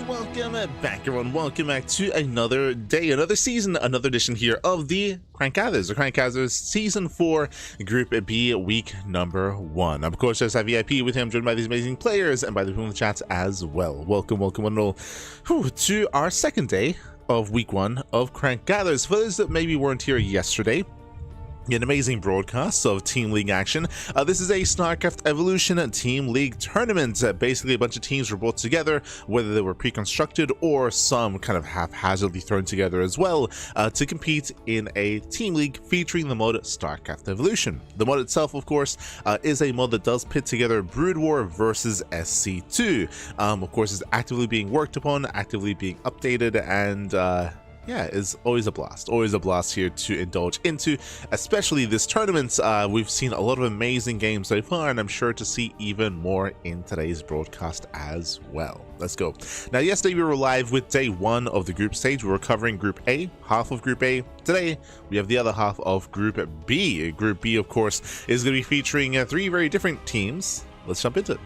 welcome back, everyone. Welcome back to another day, another season, another edition here of the CranKy Season 4, Group B, Week number 1. Of course, there's VIP with him, joined by these amazing players and by the people in the chat as well. Welcome one and all to our second day of Week 1 of CranKy. For those that maybe weren't here yesterday, an amazing broadcast of Team League action. This is a StarCraft Evolution Team League tournament. Basically, a bunch of teams were brought together, whether they were pre-constructed or some kind of haphazardly thrown together as well, to compete in a Team League featuring the mod StarCraft Evolution. The mod itself, of course, is a mod that does pit together Brood War versus SC2. Of course, is actively being worked upon, actively being updated, and yeah, it's always a blast here to indulge into, especially this tournament. We've seen a lot of amazing games so far, and I'm sure to see even more in today's broadcast as well. Let's go. Now, yesterday we were live with day 1 of the group stage. We were covering Group A, half of Group A. Today, we have the other half of Group B. Group B, of course, is going to be featuring 3 very different teams. Let's jump into it.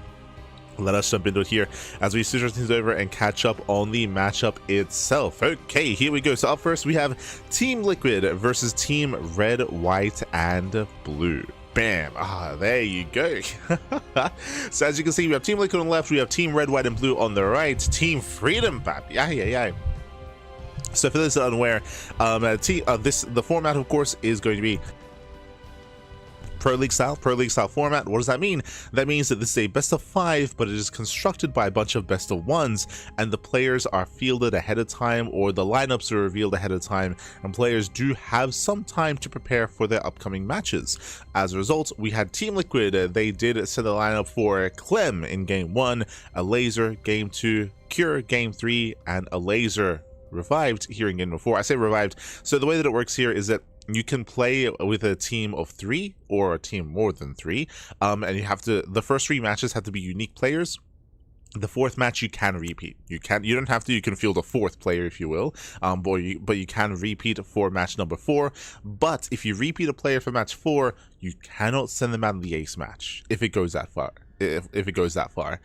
Let us jump into it here as we switch our teams over and catch up on the matchup itself. Okay, here we go. So up first, we have Team Liquid versus Team Red, White, and Blue. Bam. There you go. So as you can see, we have Team Liquid on the left, we have Team Red, White, and Blue on the right. Team Freedom, baby. Yeah. So for those that are unaware, the format, of course, is going to be Pro League style format. What does that mean? That means that this is a best of 5, but it is constructed by a bunch of best of 1s, and the players are fielded ahead of time, or the lineups are revealed ahead of time, and players do have some time to prepare for their upcoming matches. As a result, we had Team Liquid. They did set the lineup for Clem in Game 1, a Laser Game 2, Cure Game 3, and a Laser revived here in Game 4. I say revived. So the way that it works here is that you can play with a team of 3 or a team more than 3, and you have to. The first 3 matches have to be unique players. The 4th match you can repeat. You don't have to. You can field a 4th player if you will, but you can repeat for match number 4. But if you repeat a player for match 4, you cannot send them out in the ace match if it goes that far. If it goes that far.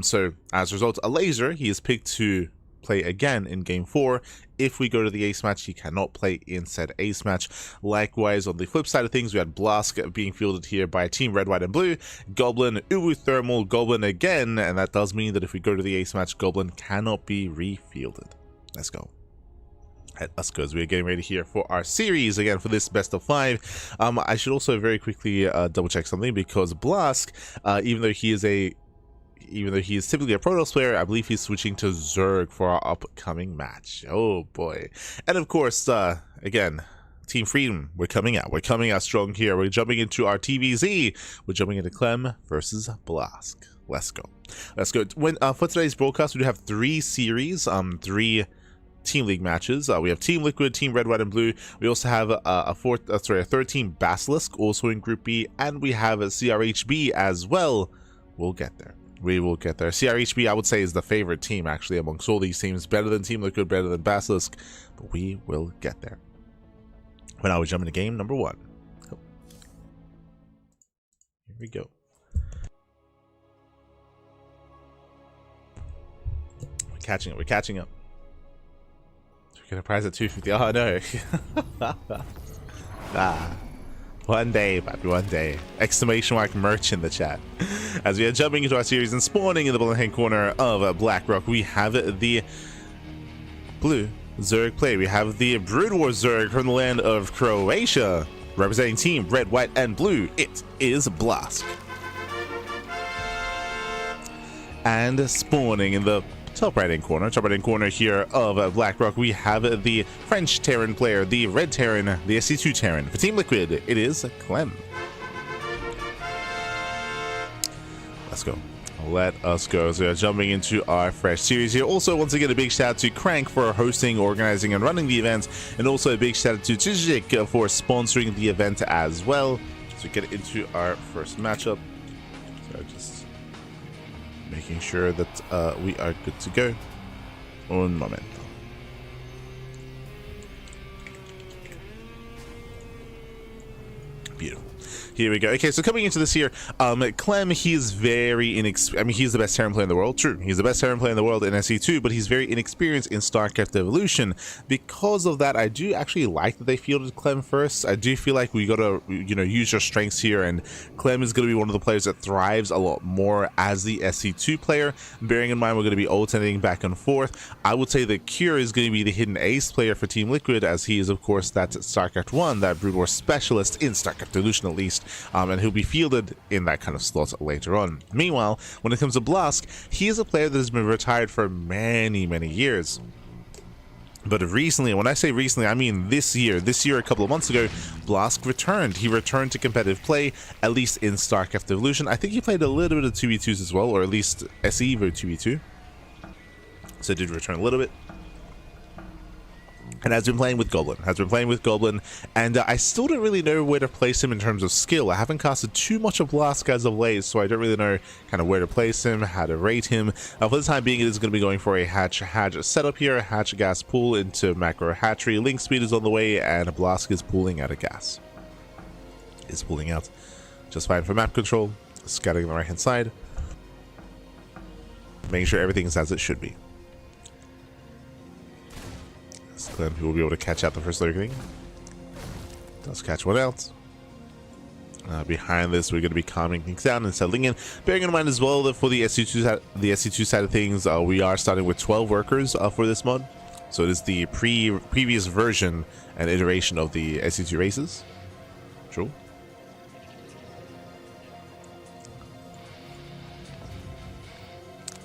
So as a result, a Laser, he is picked to play again in Game 4. If we go to the ace match, he cannot play in said ace match. Likewise, on the flip side of things, we had Blask being fielded here by Team Red, White, and Blue. Goblin, Uwu Thermal, Goblin again, and that does mean that if we go to the ace match, Goblin cannot be refielded. Let's go. Let's go, as we're getting ready here for our series again for this best of 5. I should also very quickly double check something, because Blask, even though he is typically a Protoss player, I believe he's switching to Zerg for our upcoming match. Oh boy. And of course, again, Team Freedom, we're coming out strong here. We're jumping into our TVZ. We're jumping into Clem versus Blask. Let's go. For today's broadcast, we do have 3 series, 3 Team League matches. We have Team Liquid, Team Red, White, and Blue. We also have a 3rd team Basilisk, also in Group B, and we have a CRHB as well. We'll get there. We will get there. CRHB, I would say, is the favorite team, actually, amongst all these teams. Better than Team Liquid, better than Basilisk. But we will get there. But now we jump into game number 1. Here we go. We're catching up. We get a prize at 250. Oh, no. One day, baby, one day. Exclamation mark merch in the chat. As we are jumping into our series and spawning in the bottom hand corner of Blackrock, we have the Blue Zerg play. We have the Brood War Zerg from the land of Croatia. Representing Team Red, White, and Blue, it is Blask. And spawning in the top right hand corner here of Blackrock, we have the French Terran player, the Red Terran, the SC2 Terran. For Team Liquid, it is Clem. Let's go. Let us go. So we are jumping into our fresh series here. Also, once again, a big shout out to Crank for hosting, organizing, and running the event, and also a big shout out to Tijik for sponsoring the event as well. So get into our first matchup. So just making sure that we are good to go. Un momento. Beautiful. Here we go. Okay, so coming into this here, Clem, he's very I mean, he's the best Terran player in the world. True, he's the best Terran player in the world in SE2, but he's very inexperienced in StarCraft Evolution. Because of that, I do actually like that they fielded Clem first. I do feel like we gotta, you know, use your strengths here, and Clem is gonna be one of the players that thrives a lot more as the SE2 player. Bearing in mind we're gonna be alternating back and forth, I would say that Cure is gonna be the hidden ace player for Team Liquid, as he is, of course, that StarCraft 1, that Brood War specialist in StarCraft Evolution at least. And he'll be fielded in that kind of slot later on. Meanwhile, when it comes to Blask, he is a player that has been retired for many years. But recently, when I say recently, I mean this year a couple of months ago, Blask returned. He returned to competitive play, at least in StarCraft Evolution. I think he played a little bit of 2v2s as well, or at least SE Evo 2v2. So he did return a little bit. And has been playing with Goblin, and I still don't really know where to place him in terms of skill. I haven't casted too much of Blask as of late, so I don't really know kind of where to place him, how to rate him. For the time being, it is going to be going for a hatch setup here, a hatch gas pool into macro hatchery. Link speed is on the way, and Blask is pulling out of gas. Is pulling out just fine for map control, scouting the right hand side, making sure everything is as it should be. Clem, who will be able to catch out the first Lurker thing. Does catch one out. Behind this, we're going to be calming things down and settling in. Bearing in mind as well that for the SE2 side of things, we are starting with 12 workers for this mod. So it is the previous version and iteration of the SE2 races. True.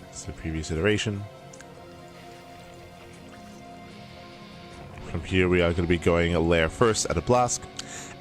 It's the previous iteration. From here, we are going to be going a lair first at a Blask.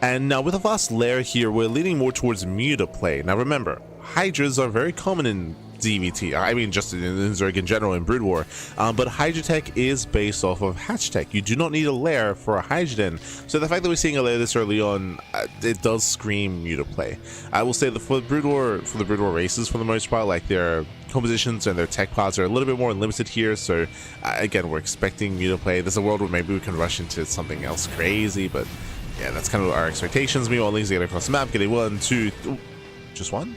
And now with a fast lair here, we're leaning more towards Muta play. Now remember, Hydras are very common in DVT. I mean, just in Zerg in general in Brood War. But Hydra tech is based off of hatch tech. You do not need a lair for a Hydra den. So the fact that we're seeing a lair this early on, it does scream Muta play. I will say that for the Brood War races, for the most part, like their compositions and their tech pods are a little bit more limited here. So again, we're expecting Muta play. There's a world where maybe we can rush into something else crazy, but yeah, that's kind of our expectations. Meanwhile, Link's getting across the map, getting 1, 2, just one?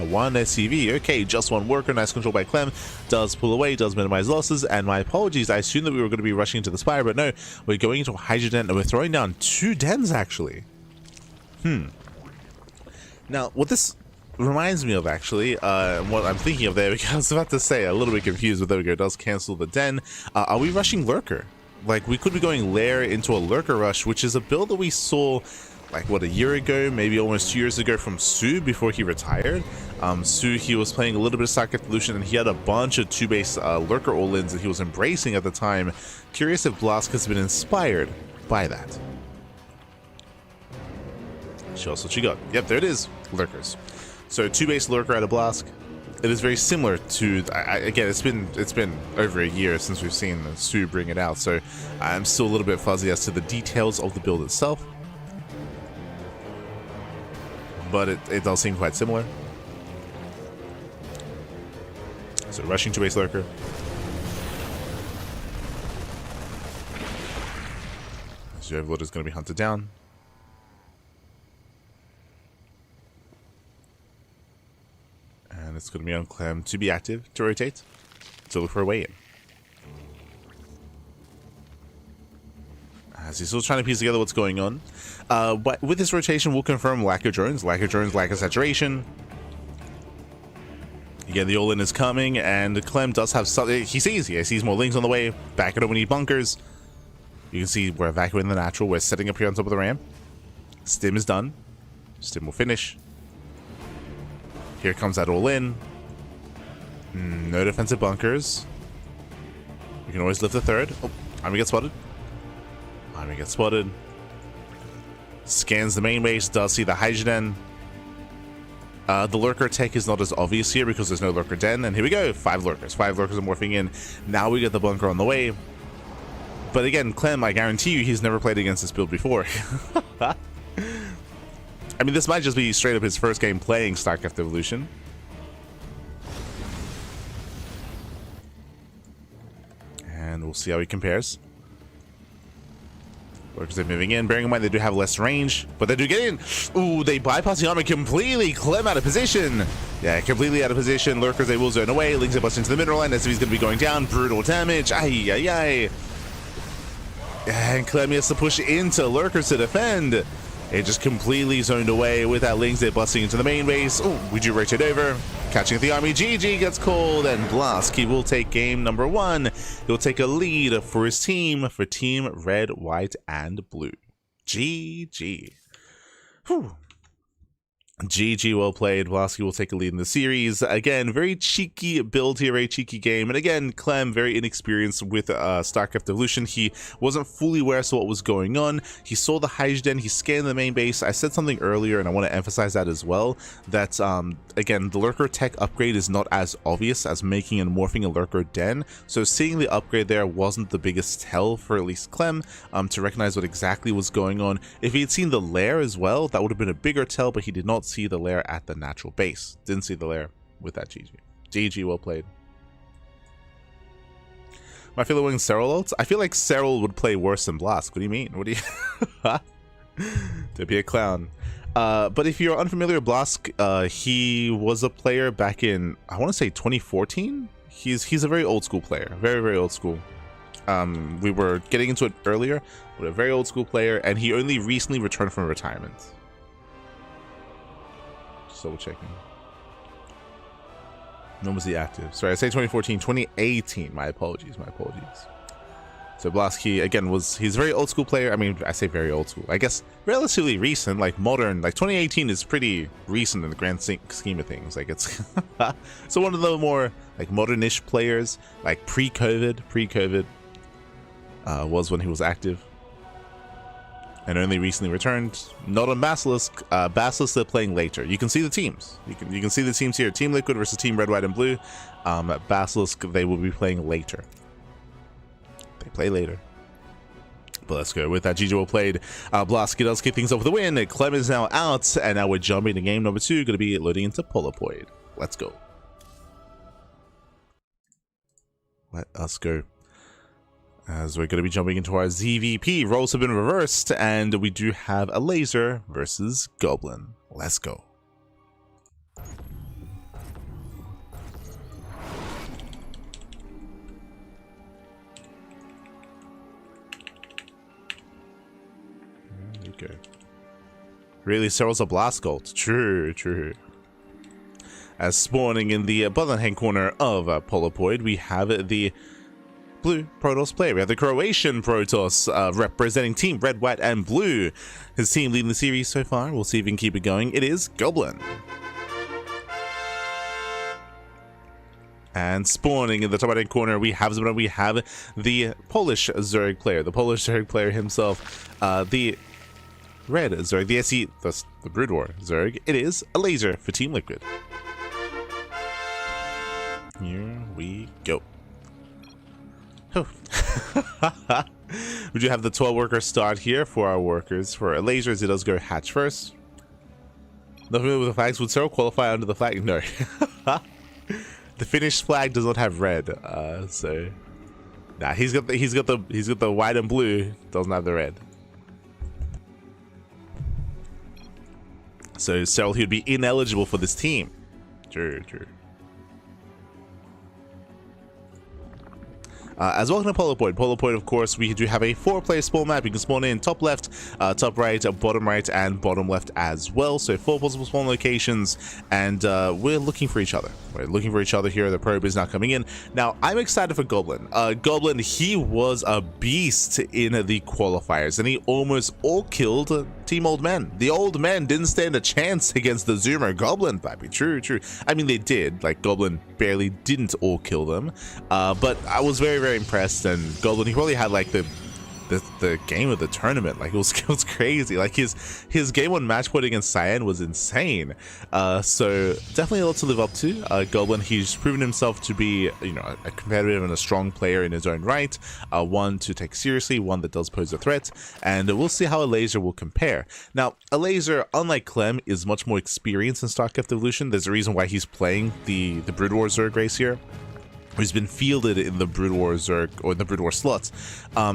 One SCV. Okay, just one worker. Nice control by Clem. Does pull away, does minimize losses. And my apologies, I assumed that we were going to be rushing into the Spire, but no, we're going into a Hydra den and we're throwing down 2 dens actually. Now, what this reminds me of actually, what I'm thinking of there, because I was about to say, a little bit confused, but there we go, does cancel the den. Are we rushing Lurker? Like, we could be going lair into a Lurker rush, which is a build that we saw like what, a year ago, maybe almost 2 years ago from Su before he retired. Su, he was playing a little bit of StarCraft Evolution and he had a bunch of 2-base Lurker all-ins that he was embracing at the time. Curious if Blask has been inspired by that. Show us what you got. Yep, there it is, Lurkers. So 2-base Lurker at a Blask. It is very similar to, again, it's been over a year since we've seen Su bring it out, so I'm still a little bit fuzzy as to the details of the build itself. But it does seem quite similar. So rushing 2-base Lurker. So Overlord is going to be hunted down. And it's going to be on Clem to be active, to rotate, to look for a way in. As he's still trying to piece together what's going on. But with this rotation, we'll confirm lack of drones, lack of saturation. Again, the all-in is coming, and Clem does have something. He sees more links on the way. Back it up when he bunkers. You can see we're evacuating the natural. We're setting up here on top of the ramp. Stim is done. Stim will finish. Here comes that all-in. No defensive bunkers. We can always lift the third. Oh, Army gets spotted. Army gets spotted. Scans the main base, does see the Hydra den. The Lurker tech is not as obvious here because there's no Lurker den. And here we go, 5 Lurkers. 5 Lurkers are morphing in. Now we get the bunker on the way. But again, Clem, I guarantee you he's never played against this build before. I mean, this might just be straight up his first game playing StarCraft Evolution. And we'll see how he compares. Lurkers are moving in. Bearing in mind they do have less range, but they do get in. Ooh, they bypass the armor completely. Clem out of position. Yeah, completely out of position. Lurkers, they will zone away. Lings are bust into the middle line as if he's going to be going down. Brutal damage. Ay, ay, ay. And Clem has to push into Lurkers to defend. It just completely zoned away with that Lings. They're busting into the main base. Oh, we do rotate over. Catching the army. GG gets called, and Blasky will take game number 1. He'll take a lead for his team, for Team Red, White, and Blue. GG. Whew. GG, well played. Blasky will take a lead in the series. Again, very cheeky build here, very cheeky game. And again, Clem, very inexperienced with StarCraft Evolution. He wasn't fully aware as to what was going on. He saw the Hydgen, he scanned the main base. I said something earlier, and I want to emphasize that as well, that again, the Lurker tech upgrade is not as obvious as making and morphing a Lurker den. So seeing the upgrade there wasn't the biggest tell for at least Clem to recognize what exactly was going on. If he had seen the lair as well, that would have been a bigger tell, but he did not see the lair at the natural base. Didn't see the lair with that GG. GG, well played. My feeling Serral ults? I feel like Serral would play worse than Blask. What do you mean? What do you... To be a clown. But if you're unfamiliar with Blask, he was a player back in, I want to say 2014? He's a very old school player. Very, very old school. We were getting into it earlier, but a very old school player, and he only recently returned from retirement. Double checking. When was he active? Sorry, I say 2014, 2018. My apologies, my apologies. So Blasky, again, he's a very old school player. I mean, I say very old school. I guess relatively recent, like modern, like 2018 is pretty recent in the grand scheme of things. Like it's so one of the more like modernish players, like pre-COVID was when he was active. And only recently returned. Not on Basilisk. Basilisk they're playing later. You can see the teams. You can see the teams here. Team Liquid versus Team Red, White, and Blue. Basilisk they will be playing later. They play later. But let's go with that. GG well played. Blasky does kick things off with a win. Clem is now out, and now we're jumping to game number 2. Going to be loading into Polopoid. Let's go. Let us go. As we're going to be jumping into our ZVP. Roles have been reversed, and we do have a laser versus Goblin. Let's go. There we go. Really, Serral's a blast ult. True, true. As spawning in the bottom hand corner of Polopoid, we have the Blue Protoss player. We have the Croatian Protoss representing Team Red, White, and Blue. His team leading the series so far. We'll see if we can keep it going. It is Goblin. And spawning in the top right corner, we have the Polish Zerg player. The Polish Zerg player himself. The Red Zerg. The SE, the Brood War Zerg. It is a laser for Team Liquid. Here we go. Oh. We do have the 12 worker start here for our workers. For our lasers, it does go hatch first. Not familiar with the flags. Would Serral qualify under the flag? No. The Finnish flag does not have red, so nah. He's got the white and blue. Doesn't have the red. So Serral, he would be ineligible for this team. True, true. As welcome to Polopoid. Polopoid, of course, we do have a 4-player spawn map. You can spawn in top left, top right, bottom right, and bottom left as well. So 4 possible spawn locations, and we're looking for each other. We're looking for each other here. The probe is now coming in. Now, I'm excited for Goblin. Goblin, he was a beast in the qualifiers, and he almost all-killed Team Old Men. The Old Men didn't stand a chance against the Zoomer Goblin, baby. True, true. I mean, they did. Like, Goblin barely didn't all-kill them. But I was very, very impressed, and Goblin, he probably had like the game of the tournament. Like it was crazy. Like his game 1 match point against Cyan was insane. So definitely a lot to live up to. Goblin, he's proven himself to be, you know, a competitive and a strong player in his own right. One to take seriously, one that does pose a threat, and we'll see how a laser will compare. Now, a laser, unlike Clem, is much more experienced in StarCraft Evolution. There's a reason why he's playing the Brood War Zerg race here. who's been fielded in the Brood War Zerg or in the Brood War slots.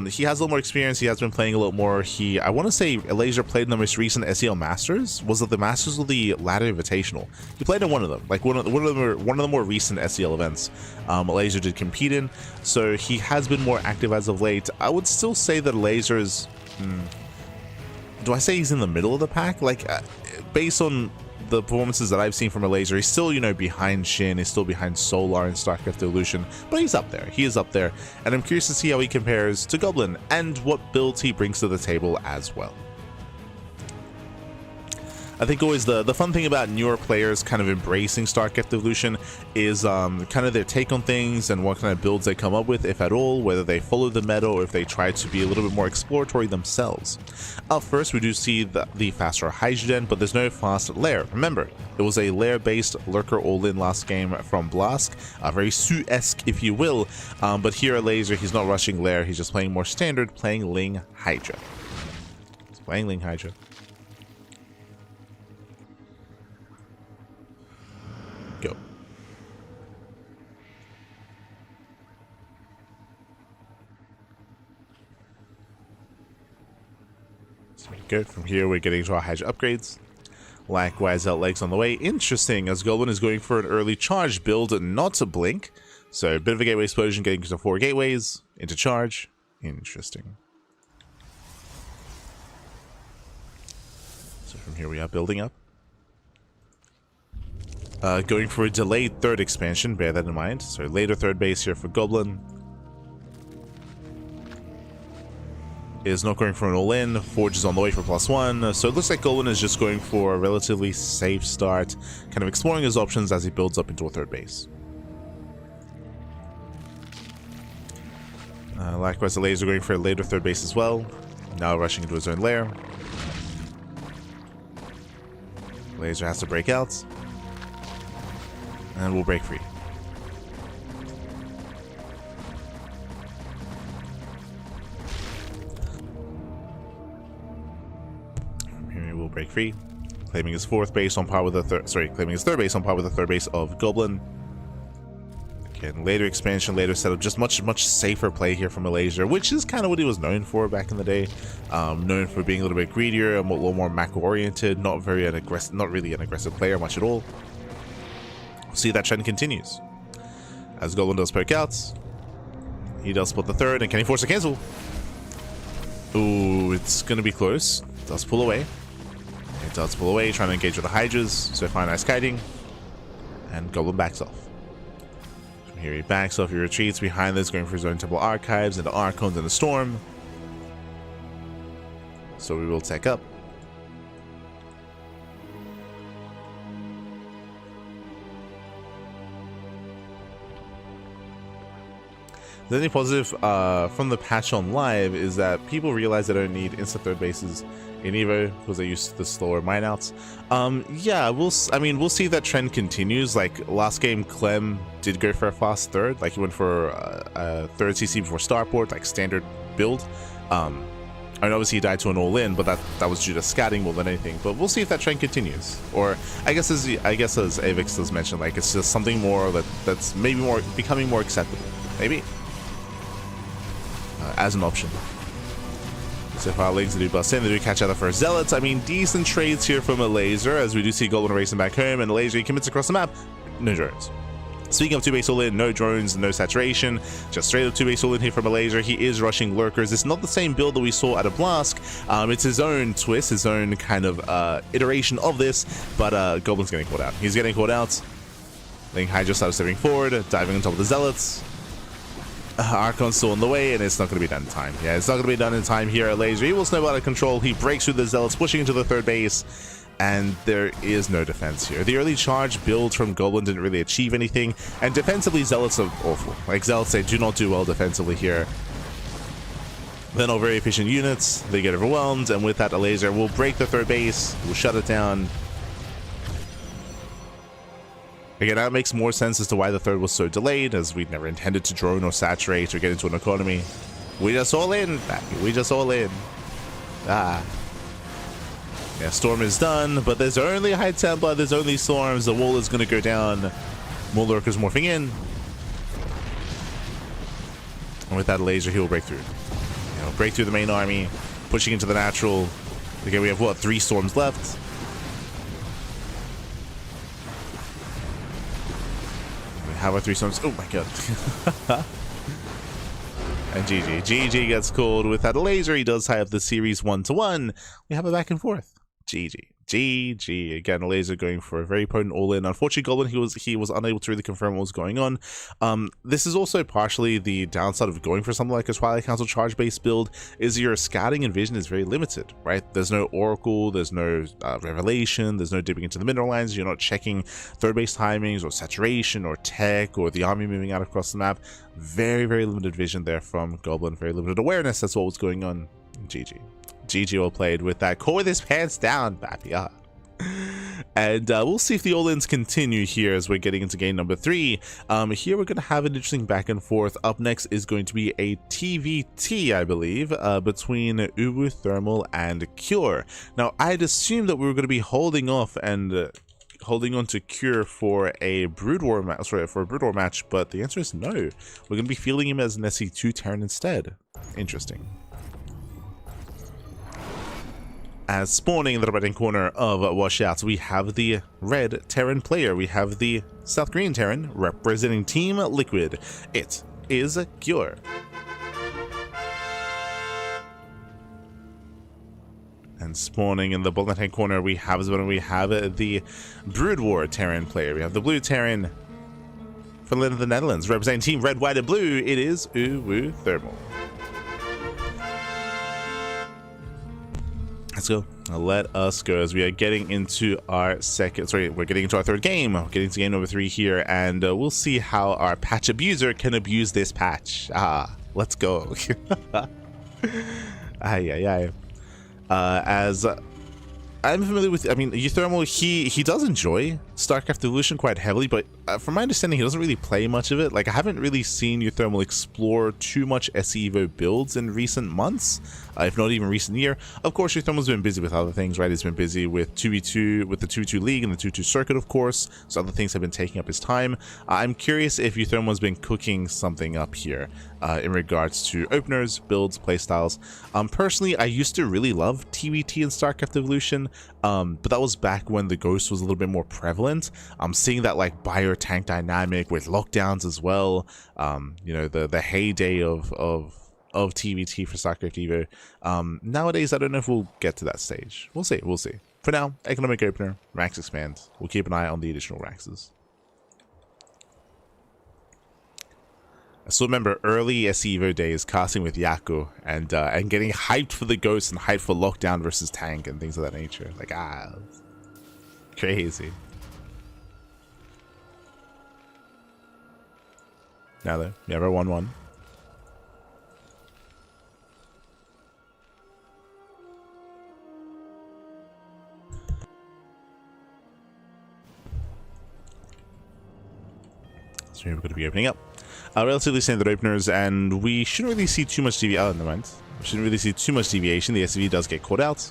He has a little more experience. He has been playing a little more. I want to say Elazer played in the most recent SEL Masters. Was it the Masters or the Ladder Invitational? He played in one of them, like one of the more recent SEL events. Elazer did compete in, so he has been more active as of late. I would still say that Elazer is. Do I say he's in the middle of the pack? Like, based on the performances that I've seen from Elazer, he's still, you know, behind Shin, he's still behind Solar and StarCraft Evolution, but he's up there. He is up there, and I'm curious to see how he compares to Goblin and what builds he brings to the table as well. I think always the fun thing about newer players kind of embracing StarCraft Evolution is kind of their take on things and what kind of builds they come up with, if at all, whether they follow the meta or if they try to be a little bit more exploratory themselves. Up first, we do see the faster Hydrogen, but there's no fast lair. Remember, it was a lair-based lurker all-in last game from Blask, very Su-esque, if you will, but here at Elazer, he's not rushing lair, he's just playing more standard, playing Ling Hydra. He's playing Ling Hydra. Go. So good. From here, we're getting to our Hydra upgrades. Likewise, Outlegs on the way. Interesting, as Goblin is going for an early charge build, not to blink. So a bit of a gateway explosion, getting to 4 gateways into charge. Interesting. So from here, we are building up. Going for a delayed third expansion, bear that in mind. So later third base here for Goblin. Is not going for an all-in. Forge is on the way for +1. So it looks like Goblin is just going for a relatively safe start, kind of exploring his options as he builds up into a third base. Likewise, the Elazer going for a later third base as well. Now rushing into his own lair. Elazer has to break out. And we'll break free. From here we'll break free. Claiming his fourth base on par with the claiming his third base on par with the third base of Goblin. Again, later expansion, later setup, just much safer play here from Elazer, which is kind of what he was known for back in the day. Known for being a little bit greedier, a little more macro oriented, not really an aggressive player much at all. See that trend continues as Goblin does poke out. He does split the third, and can he force a cancel? Ooh, it's gonna be close. Does pull away. It does pull away, trying to engage with the Hydras. So fine, nice kiting, and Goblin backs off. From here he backs off, he retreats behind this, going for his own Temple Archives into Archons and a Storm. So we will tech up. The only positive from the patch on live is that people realize they don't need instant third bases in Evo because they use the slower mine outs. Yeah, we'll see if that trend continues. Like last game, Clem did go for a fast third. Like he went for a third CC before Starport, like standard build. I mean, obviously he died to an all-in, but that was due to scatting more than anything. But we'll see if that trend continues. Or I guess as Avix has mentioned, like it's just something more that's maybe becoming more acceptable. Maybe. As an option. So far, legs do bust in, they do catch out the first Zealots. I mean, decent trades here from Elazer, as we do see Goblin racing back home, and Elazer commits across the map. No drones. Speaking of 2-base all-in, no drones, no saturation, just straight up 2-base all-in here from Elazer. He is rushing lurkers. It's not the same build that we saw at a Blask. It's his own twist, his own kind of iteration of this, but Goblin's getting caught out. He's getting caught out. Ling Hydra starts stepping forward, diving on top of the Zealots. Archon's still on the way, and it's not going to be done in time. Yeah, it's not going to be done in time here at Elazer. He will snowball out of control. He breaks through the Zealots, pushing into the third base, and there is no defense here. The early charge build from Goblin didn't really achieve anything, and defensively, Zealots are awful. Like, Zealots, they do not do well defensively here. They're not very efficient units. They get overwhelmed, and with that, Elazer will break the third base, will shut it down. Again, that makes more sense as to why the third was so delayed, as we never intended to drone or saturate or get into an economy. We just all in. We just all in. Yeah, Storm is done, but there's only High Templar, there's only Storms. The wall is going to go down. More lurkers morphing in. And with that laser, he will break through. You know, break through the main army, pushing into the natural. Okay, we have what, 3 storms left. We have our 3 storms. Oh my god. And GG gets called with that laser. He does tie up the series 1-1. We have a back and forth. GG. Again, laser going for a very potent all-in. Unfortunately, Goblin, he was unable to really confirm what was going on. This is also partially the downside of going for something like a Twilight Council charge-based build, is your scouting and vision is very limited, right? There's no Oracle, there's no Revelation, there's no dipping into the mineral lines, you're not checking third-base timings or saturation or tech or the army moving out across the map. Very, very limited vision there from Goblin, very limited awareness. That's what was going on. GG all played with that core with his pants down, baby. And we'll see if the all-ins continue here as we're getting into game number 3. Here we're going to have an interesting back and forth. Up next is going to be a TVT, I believe, between Uwu Thermal and Cure. Now, I'd assumed that we were going to be holding off and holding on to Cure for a Brood War match, match, but the answer is no. We're going to be fielding him as an SC2 Terran instead. Interesting. As spawning in the right-hand corner of Washouts, we have the red Terran player. We have the South Korean Terran representing Team Liquid. It is Cure. And spawning in the bottom-hand corner, we have the Brood War Terran player. We have the blue Terran from the Netherlands representing Team Red, White, and Blue. It is Uwu Thermal. Let's go. Let us go as we are getting into our we're getting into our 3rd game. We're getting to game number 3 here, and we'll see how our patch abuser can abuse this patch. Let's go. As I'm familiar with, Euthermal, he does enjoy StarCraft Evolution quite heavily, but from my understanding, he doesn't really play much of it. Like, I haven't really seen Euthermal explore too much SEVO builds in recent months, if not even recent year. Of course, Euthermal's been busy with other things, right? He's been busy with 2v2, with the 2v2 League and the 2v2 Circuit, of course, so other things have been taking up his time. I'm curious if Euthermal's been cooking something up here in regards to openers, builds, playstyles. Personally, I used to really love TVT and StarCraft Evolution, but that was back when the Ghost was a little bit more prevalent. I'm seeing that like bio tank dynamic with lockdowns as well. You know, the heyday of TVT for StarCraft Evo. Nowadays, I don't know if we'll get to that stage. We'll see. For now, economic opener, ranks expand. We'll keep an eye on the additional ranks. I still remember early SEVO days casting with Yaku and getting hyped for the Ghost and hyped for lockdown versus tank and things of that nature. Like, crazy. Now though, we have our 1-1. So we're going to be opening up relatively standard openers, and we shouldn't really see too much deviation. Oh, never mind. We shouldn't really see too much deviation. The SV does get caught out.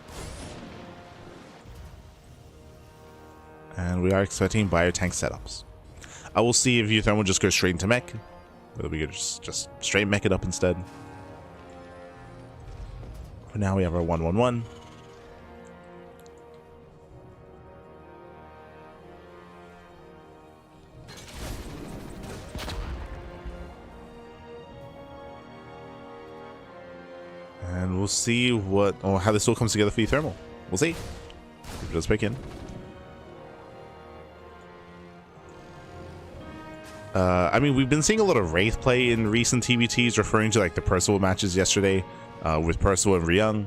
And we are expecting biotank setups. I will see if Euthermal will just go straight into mech. Whether we could just straight mech it up instead. For now, we have our 1-1-1. And we'll see how this all comes together for Euthermal. We'll see. If it does break in. I mean, we've been seeing a lot of Wraith play in recent TVTs, referring to like the Percival matches yesterday with Percival and Ryung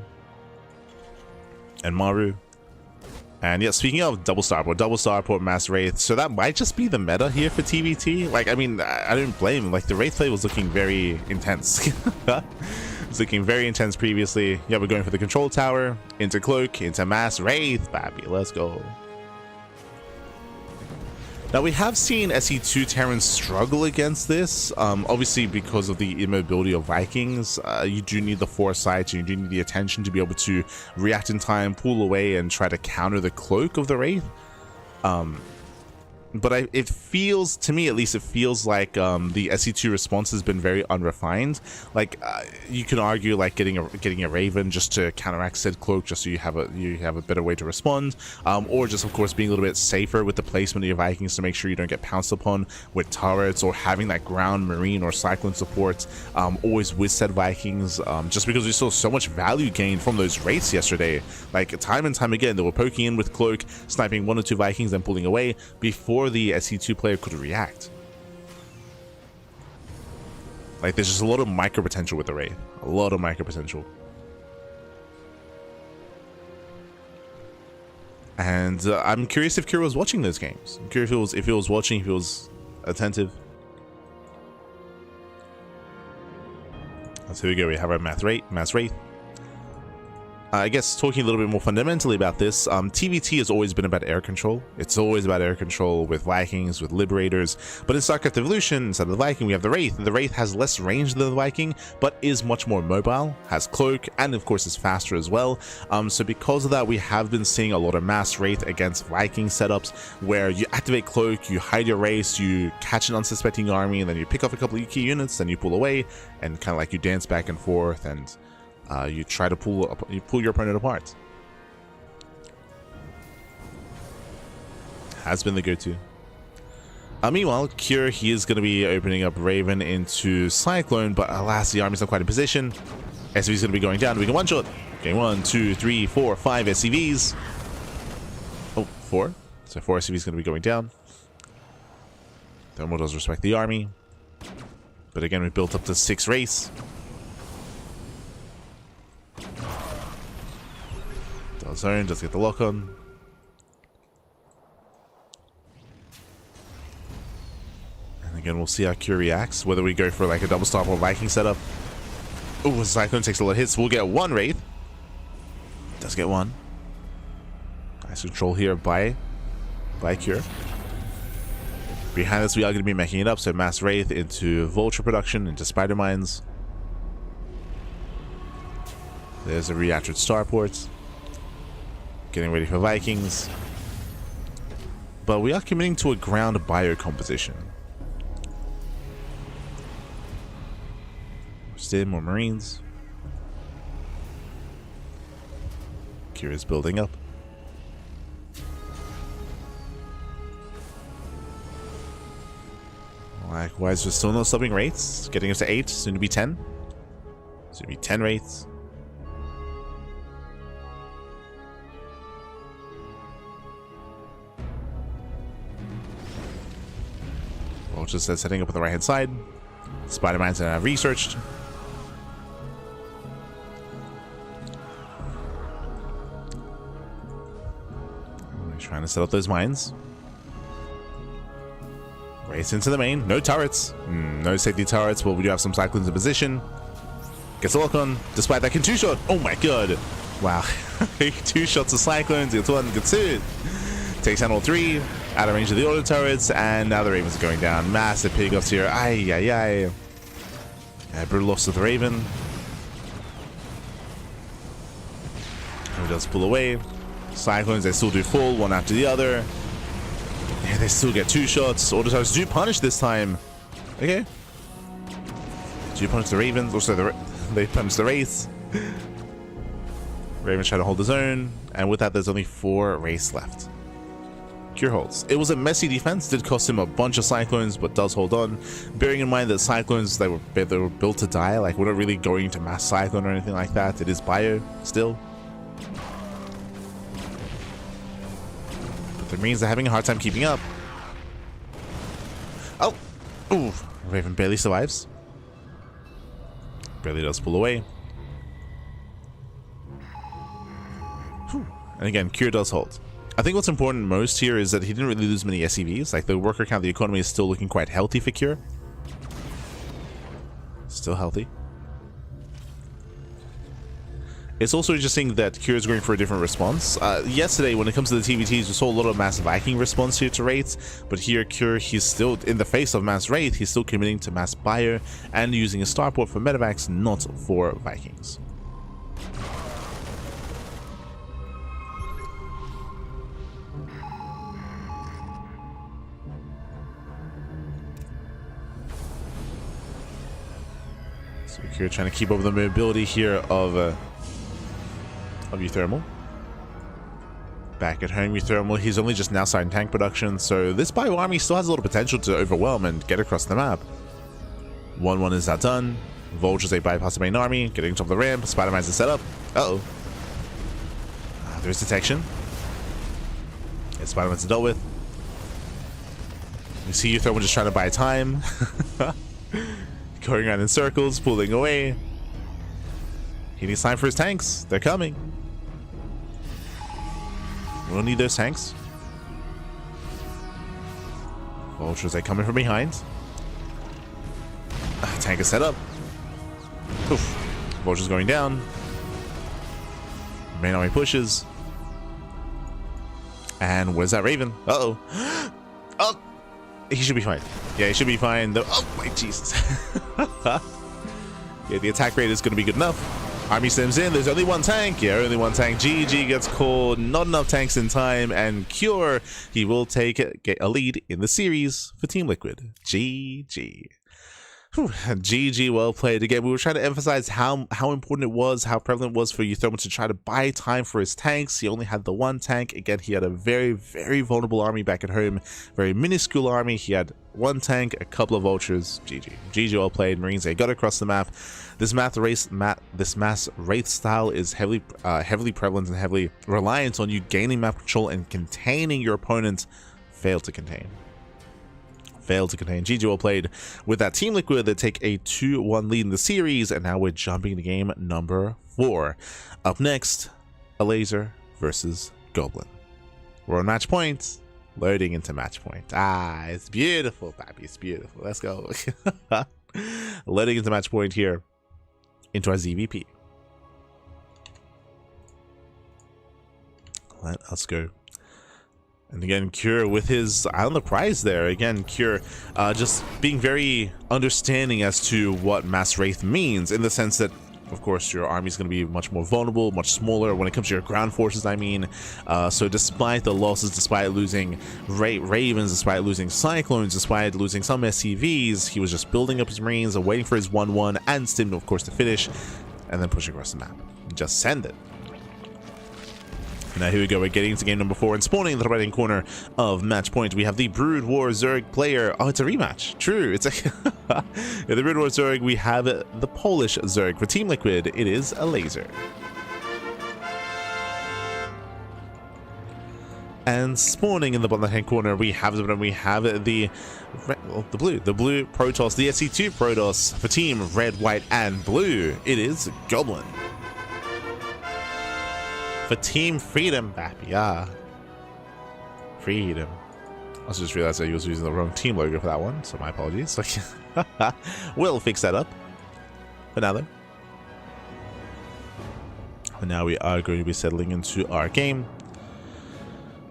and Maru. And yeah, speaking of double starport, mass Wraith, so that might just be the meta here for TVT. Like, I mean, I don't blame him. Like, the Wraith play was looking very intense. It's looking very intense previously. Yeah, we're going for the control tower, into cloak, into mass Wraith, baby. Let's go. Now, we have seen SE2 Terrans struggle against this, obviously because of the immobility of Vikings. You do need the foresight, you do need the attention to be able to react in time, pull away, and try to counter the cloak of the Wraith. but it feels, to me at least, it feels like the SC2 response has been very unrefined. Like you can argue like getting a Raven just to counteract said cloak, just so you have a better way to respond, or just of course being a little bit safer with the placement of your Vikings to make sure you don't get pounced upon with turrets, or having that ground marine or cyclone support always with said Vikings, just because we saw so much value gained from those wraiths yesterday. Like time and time again, they were poking in with cloak, sniping 1 or 2 Vikings, then pulling away before the SC2 player could react. Like there's just a lot of micro potential with the Wraith. A lot of micro potential. And I'm curious if Kira was watching those games. I'm curious if he was watching, if he was attentive. So here we go, we have our Mass Wraith. I guess talking a little bit more fundamentally about this, TVT has always been about air control. It's always about air control with Vikings, with Liberators. But in StarCraft Evolution, instead of the Viking, we have the Wraith. The Wraith has less range than the Viking, but is much more mobile, has cloak, and of course is faster as well. So because of that, we have been seeing a lot of Mass Wraith against Viking setups, where you activate cloak, you hide your Wraiths, you catch an unsuspecting army, and then you pick off a couple of key units, then you pull away, and kind of like you dance back and forth, and you try to pull your opponent apart. Has been the go-to. Meanwhile, Cure, he is going to be opening up Raven into Cyclone, but alas, the army's not quite in position. SCV's going to be going down. We can one-shot. Okay, 1, 2, 3, 4, 5 SCVs. Oh, 4. So 4 SCVs going to be going down. Thermal does respect the army. But again, we built up to 6 Wraiths. Zone does get the lock on. And again, we'll see how Cure reacts, whether we go for like a double star or Viking setup. Oh, Cyclone takes a lot of hits. We'll get 1 Wraith. Does get 1. Nice control here by Cure. Behind us, we are going to be making it up. So Mass Wraith into Vulture production, into Spider Mines. There's a reactored starport. Getting ready for Vikings. But we are committing to a ground bio composition. Stim or Marines. Kira's building up. Likewise, we're still not stopping Wraiths. Getting us to 8, soon to be 10. Soon to be 10 Wraiths. Just setting up on the right hand side. Spider-Man's researched. He's trying to set up those mines. Race into the main. No turrets. No safety turrets, but we do have some Cyclones in position. Gets a lock on, despite that can 2-shot. Oh my god. Wow. 2 shots of Cyclones. Gets 1, gets 2. Takes down all 3. Out of range of the auto turrets, and now the Ravens are going down. Massive pickoffs here. Ay, ay, ay. Brutal loss of the Raven. He does pull away. Cyclones, they still do full, one after the other. Yeah, they still get 2 shots. Auto turrets do punish this time. Okay. Do punish the Ravens. Also, they punish the Wraiths. Ravens try to hold the zone, and with that, there's only 4 Wraiths left. Cure holds. It was a messy defense, did cost him a bunch of Cyclones, but does hold on. Bearing in mind that Cyclones, they were built to die, like we're not really going to mass Cyclone or anything like that. It is bio still. But the Marines are having a hard time keeping up. Oh! Ooh! Raven barely survives. Barely does pull away. Whew. And again, Cure does hold. I think what's important most here is that he didn't really lose many SCVs. Like the worker count, the economy is still looking quite healthy for Cure. Still healthy. It's also interesting that Cure is going for a different response. Yesterday, when it comes to the TVTs, we saw a lot of Mass Viking response here to Wraiths, but here Cure, he's still, in the face of Mass Wraith, he's still committing to Mass Bio and using a starport for medevacs, not for Vikings. So here trying to keep up the mobility here of Euthermal. Back at home, Euthermal, he's only just now starting tank production, so this bio army still has a lot of potential to overwhelm and get across the map. 1-1 is that done. Vultures, they bypass the main army, getting top of the ramp. Spider-Man's is set up. Uh-oh. There's detection. Yeah, Spider-Man's dealt with. You see Euthermal just trying to buy time. Going around in circles, pulling away. He needs time for his tanks. They're coming. We'll need those tanks. Vultures, they coming from behind. Tank is set up. Oof. Vultures going down. Main army pushes. And where's that Raven? Uh-oh. Oh! He should be fine. Yeah, he should be fine. Oh, my Jesus. Yeah, the attack rate is going to be good enough. Army stems in. There's only one tank. Yeah, only one tank. GG gets called. Not enough tanks in time. And Cure, he will get a lead in the series for Team Liquid. GG. Whew, GG, well played. Again, we were trying to emphasize how important it was, how prevalent it was for Euthermal to try to buy time for his tanks. He only had the one tank. Again, he had a very, very vulnerable army back at home. Very minuscule army. He had one tank, a couple of vultures. GG. GG, well played. Marines, they got across the map. This mass wraith style is heavily prevalent and heavily reliant on you gaining map control and containing your opponent. Failed to contain. GG, well played. With that, Team Liquid, they take a 2-1 lead in the series, and now we're jumping to game number 4. Up next, a laser versus Goblin. We're on match point, loading into match point. Ah, it's beautiful, Pappy, it's beautiful. Let's go. Loading into match point here, into our ZVP. Let us go. And again, Cure with his eye on the prize there. Again, Cure just being very understanding as to what Mass Wraith means, in the sense that, of course, your army is going to be much more vulnerable, much smaller when it comes to your ground forces, I mean. So despite the losses, despite losing Ravens, despite losing Cyclones, despite losing some SCVs, he was just building up his Marines and waiting for his 1-1 and Stim, of course, to finish, and then push across the map. Just send it. Now here we go, we're getting into game number 4 and spawning in the right-hand corner of match point. We have the Brood War Zerg player. Oh, it's a rematch. True, it's a in the Brood War Zerg, we have the Polish Zerg. For Team Liquid, it is a laser. And spawning in the bottom left-hand corner, we have the blue Protoss, the SC2 Protoss. For Team Red, White, and Blue, it is Goblin. For Team Freedom, baby, yeah. Freedom. I also just realized I was using the wrong team logo for that one, so my apologies. We'll fix that up. But now then. And now we are going to be settling into our game.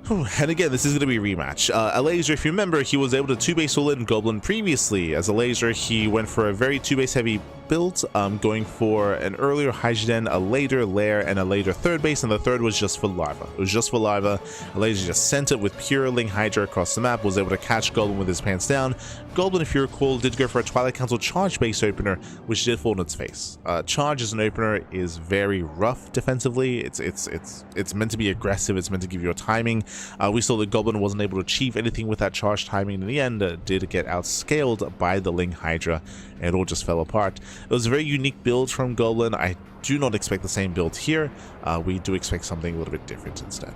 And again, this is going to be a rematch. A laser, if you remember, he was able to 2-base all in Goblin previously. As a laser, he went for a very 2-base heavy build, going for an earlier Hydrogen, a later Lair, and a later 3rd base, and the 3rd was just for Larva. It was just for Larva. A laser just sent it with pure Ling Hydra across the map, was able to catch Goblin with his pants down. Goblin, if you recall, did go for a Twilight Council charge base opener, which did fall on its face. Charge as an opener is very rough defensively. It's meant to be aggressive. It's meant to give you a timing. We saw that Goblin wasn't able to achieve anything with that charge timing in the end. Did get outscaled by the Ling Hydra, and it all just fell apart. It was a very unique build from Goblin. I do not expect the same build here. We do expect something a little bit different instead.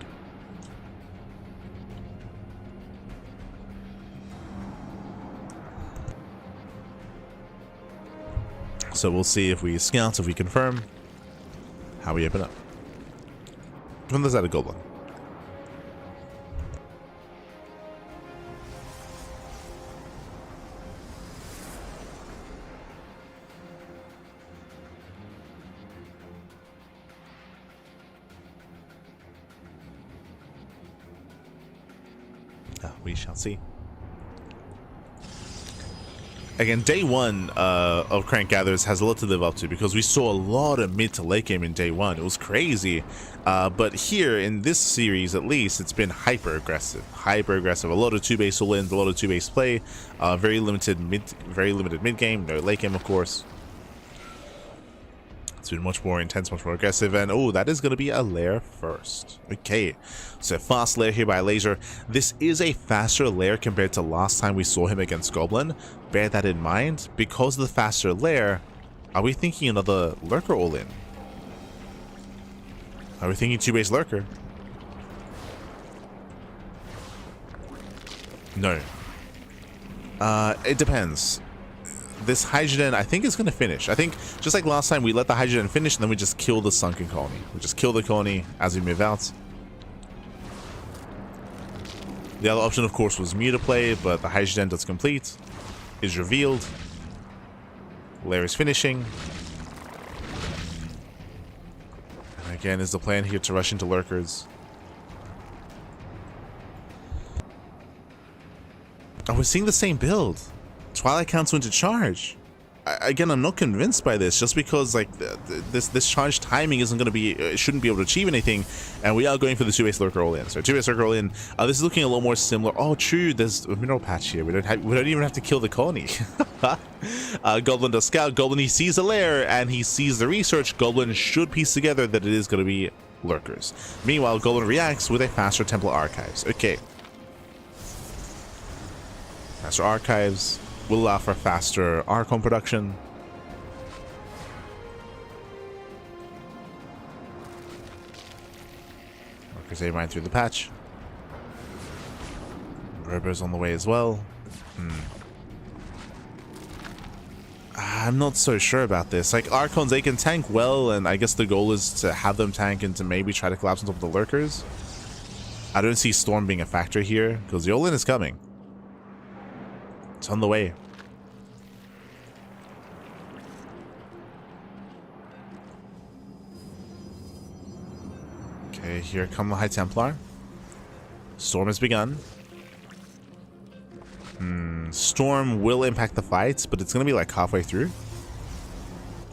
So we'll see if we scout, if we confirm, how we open up. When there's that a Goblin. We shall see. Again, day 1 of Crank Gatherers has a lot to live up to, because we saw a lot of mid to late game in day 1. It was crazy. But here in this series, at least, it's been hyper aggressive. A lot of 2-base all-ins, a lot of 2-base play. Very limited mid game, no late game, of course. It's been much more intense, much more aggressive, and oh, that is going to be a lair first. Okay, so fast lair here by Laser. This is a faster lair compared to last time we saw him against Goblin. Bear that in mind. Because of the faster lair, are we thinking another Lurker all-in? Are we thinking 2-base Lurker? No. It depends. This Hydrogen, I think, is going to finish. I think, just like last time, we let the Hydrogen finish, and then we just kill the Sunken Colony. We just kill the colony as we move out. The other option, of course, was Muta play, but the Hydrogen does complete. Is revealed. Lair is finishing. And again, is the plan here to rush into Lurkers? Oh, we're seeing the same build. Twilight Council into charge. Again, I'm not convinced by this, just because like this charge timing isn't going to be, shouldn't be able to achieve anything, and we are going for the 2-base Lurker all-in. So 2-base Lurker all-in. This is looking a lot more similar. Oh, true. There's a mineral patch here. We don't even have to kill the colony. Goblin does scout. Goblin, he sees a lair and he sees the research. Goblin should piece together that it is going to be Lurkers. Meanwhile, Goblin reacts with a faster Templar Archives. Okay. Faster Archives will allow for faster Archon production. Markers A ran through the patch. Robo's on the way as well. I'm not so sure about this. Like, Archons, they can tank well, and I guess the goal is to have them tank and to maybe try to collapse on top of the Lurkers. I don't see Storm being a factor here, because the all-in is coming. It's on the way. Okay, here come the High Templar. Storm has begun. Storm will impact the fights, but it's going to be like halfway through.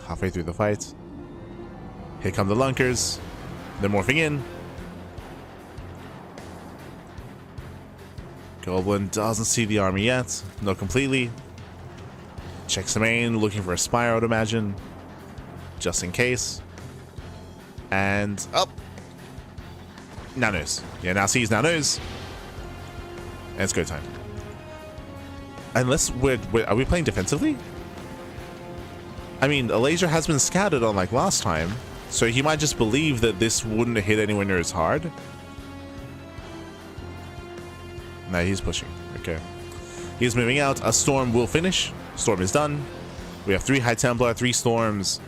Halfway through the fight. Here come the Lunkers. They're morphing in. Goblin doesn't see the army yet. Not completely. Checks the main, looking for a Spire, I would imagine. Just in case. And up. Now knows. Yeah, now sees, now knows. And it's go time. Unless are we playing defensively? I mean, a laser has been scouted on like last time, so he might just believe that this wouldn't hit anywhere near as hard. No, he's pushing. Okay. He's moving out. A Storm will finish. Storm is done. We have 3 High Templar, 3 Storms.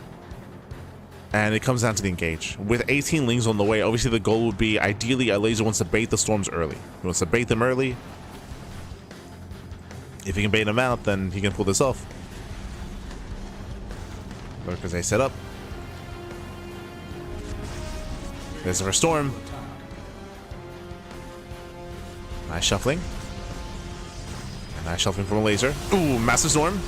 And it comes down to the engage. With 18 Lings on the way, obviously the goal would be, ideally, a laser wants to bait the Storms early. He wants to bait them early. If he can bait them out, then he can pull this off. Lurkers A set up. There's our Storm. Nice shuffling. And nice shuffling from a laser. Ooh, massive Storm.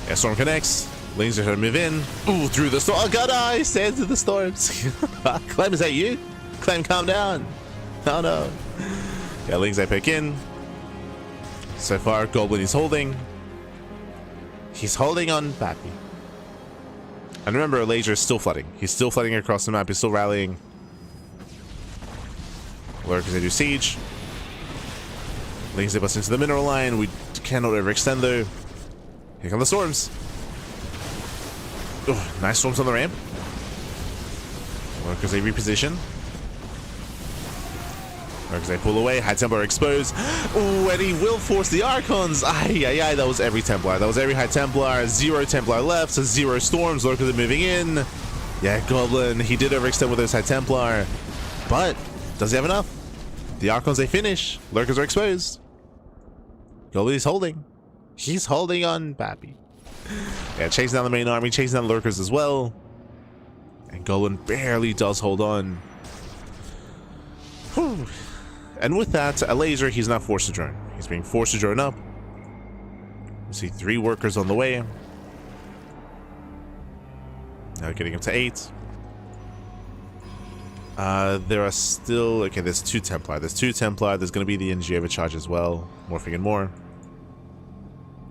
Yeah, Storm connects. Laser trying to move in. Ooh, through the storm. Oh god, I stand through the storms. Clem, is that you? Clem, calm down. Oh no. Yeah, Lings I pick in. So far, Goblin is holding. He's holding on Pappy. And remember, Laser is still flooding. He's still flooding across the map. He's still rallying. Lurkers, they do siege. Lings, they bust into the mineral line. We cannot overextend though. Here come the storms. Ooh, nice storms on the ramp. Lurkers, they reposition. Lurkers, they pull away. High Templar exposed. Ooh, and he will force the Archons. Ay, that was every Templar. That was every High Templar. 0 Templar left, so 0 storms. Lurkers are moving in. Yeah, Goblin, he did overextend with those High Templar. But, does he have enough? The Archons, they finish. Lurkers are exposed. Goblin is holding. He's holding on Pappy. Yeah, chasing down the main army, chasing down Lurkers as well. And Goblin barely does hold on. Whew. And with that, a laser, he's not forced to drone. He's being forced to drone up. You see 3 workers on the way. Now getting him to 8. There are still... Okay, there's 2 Templar. There's 2 Templar. There's going to be the NG overcharge as well. Morphing in more.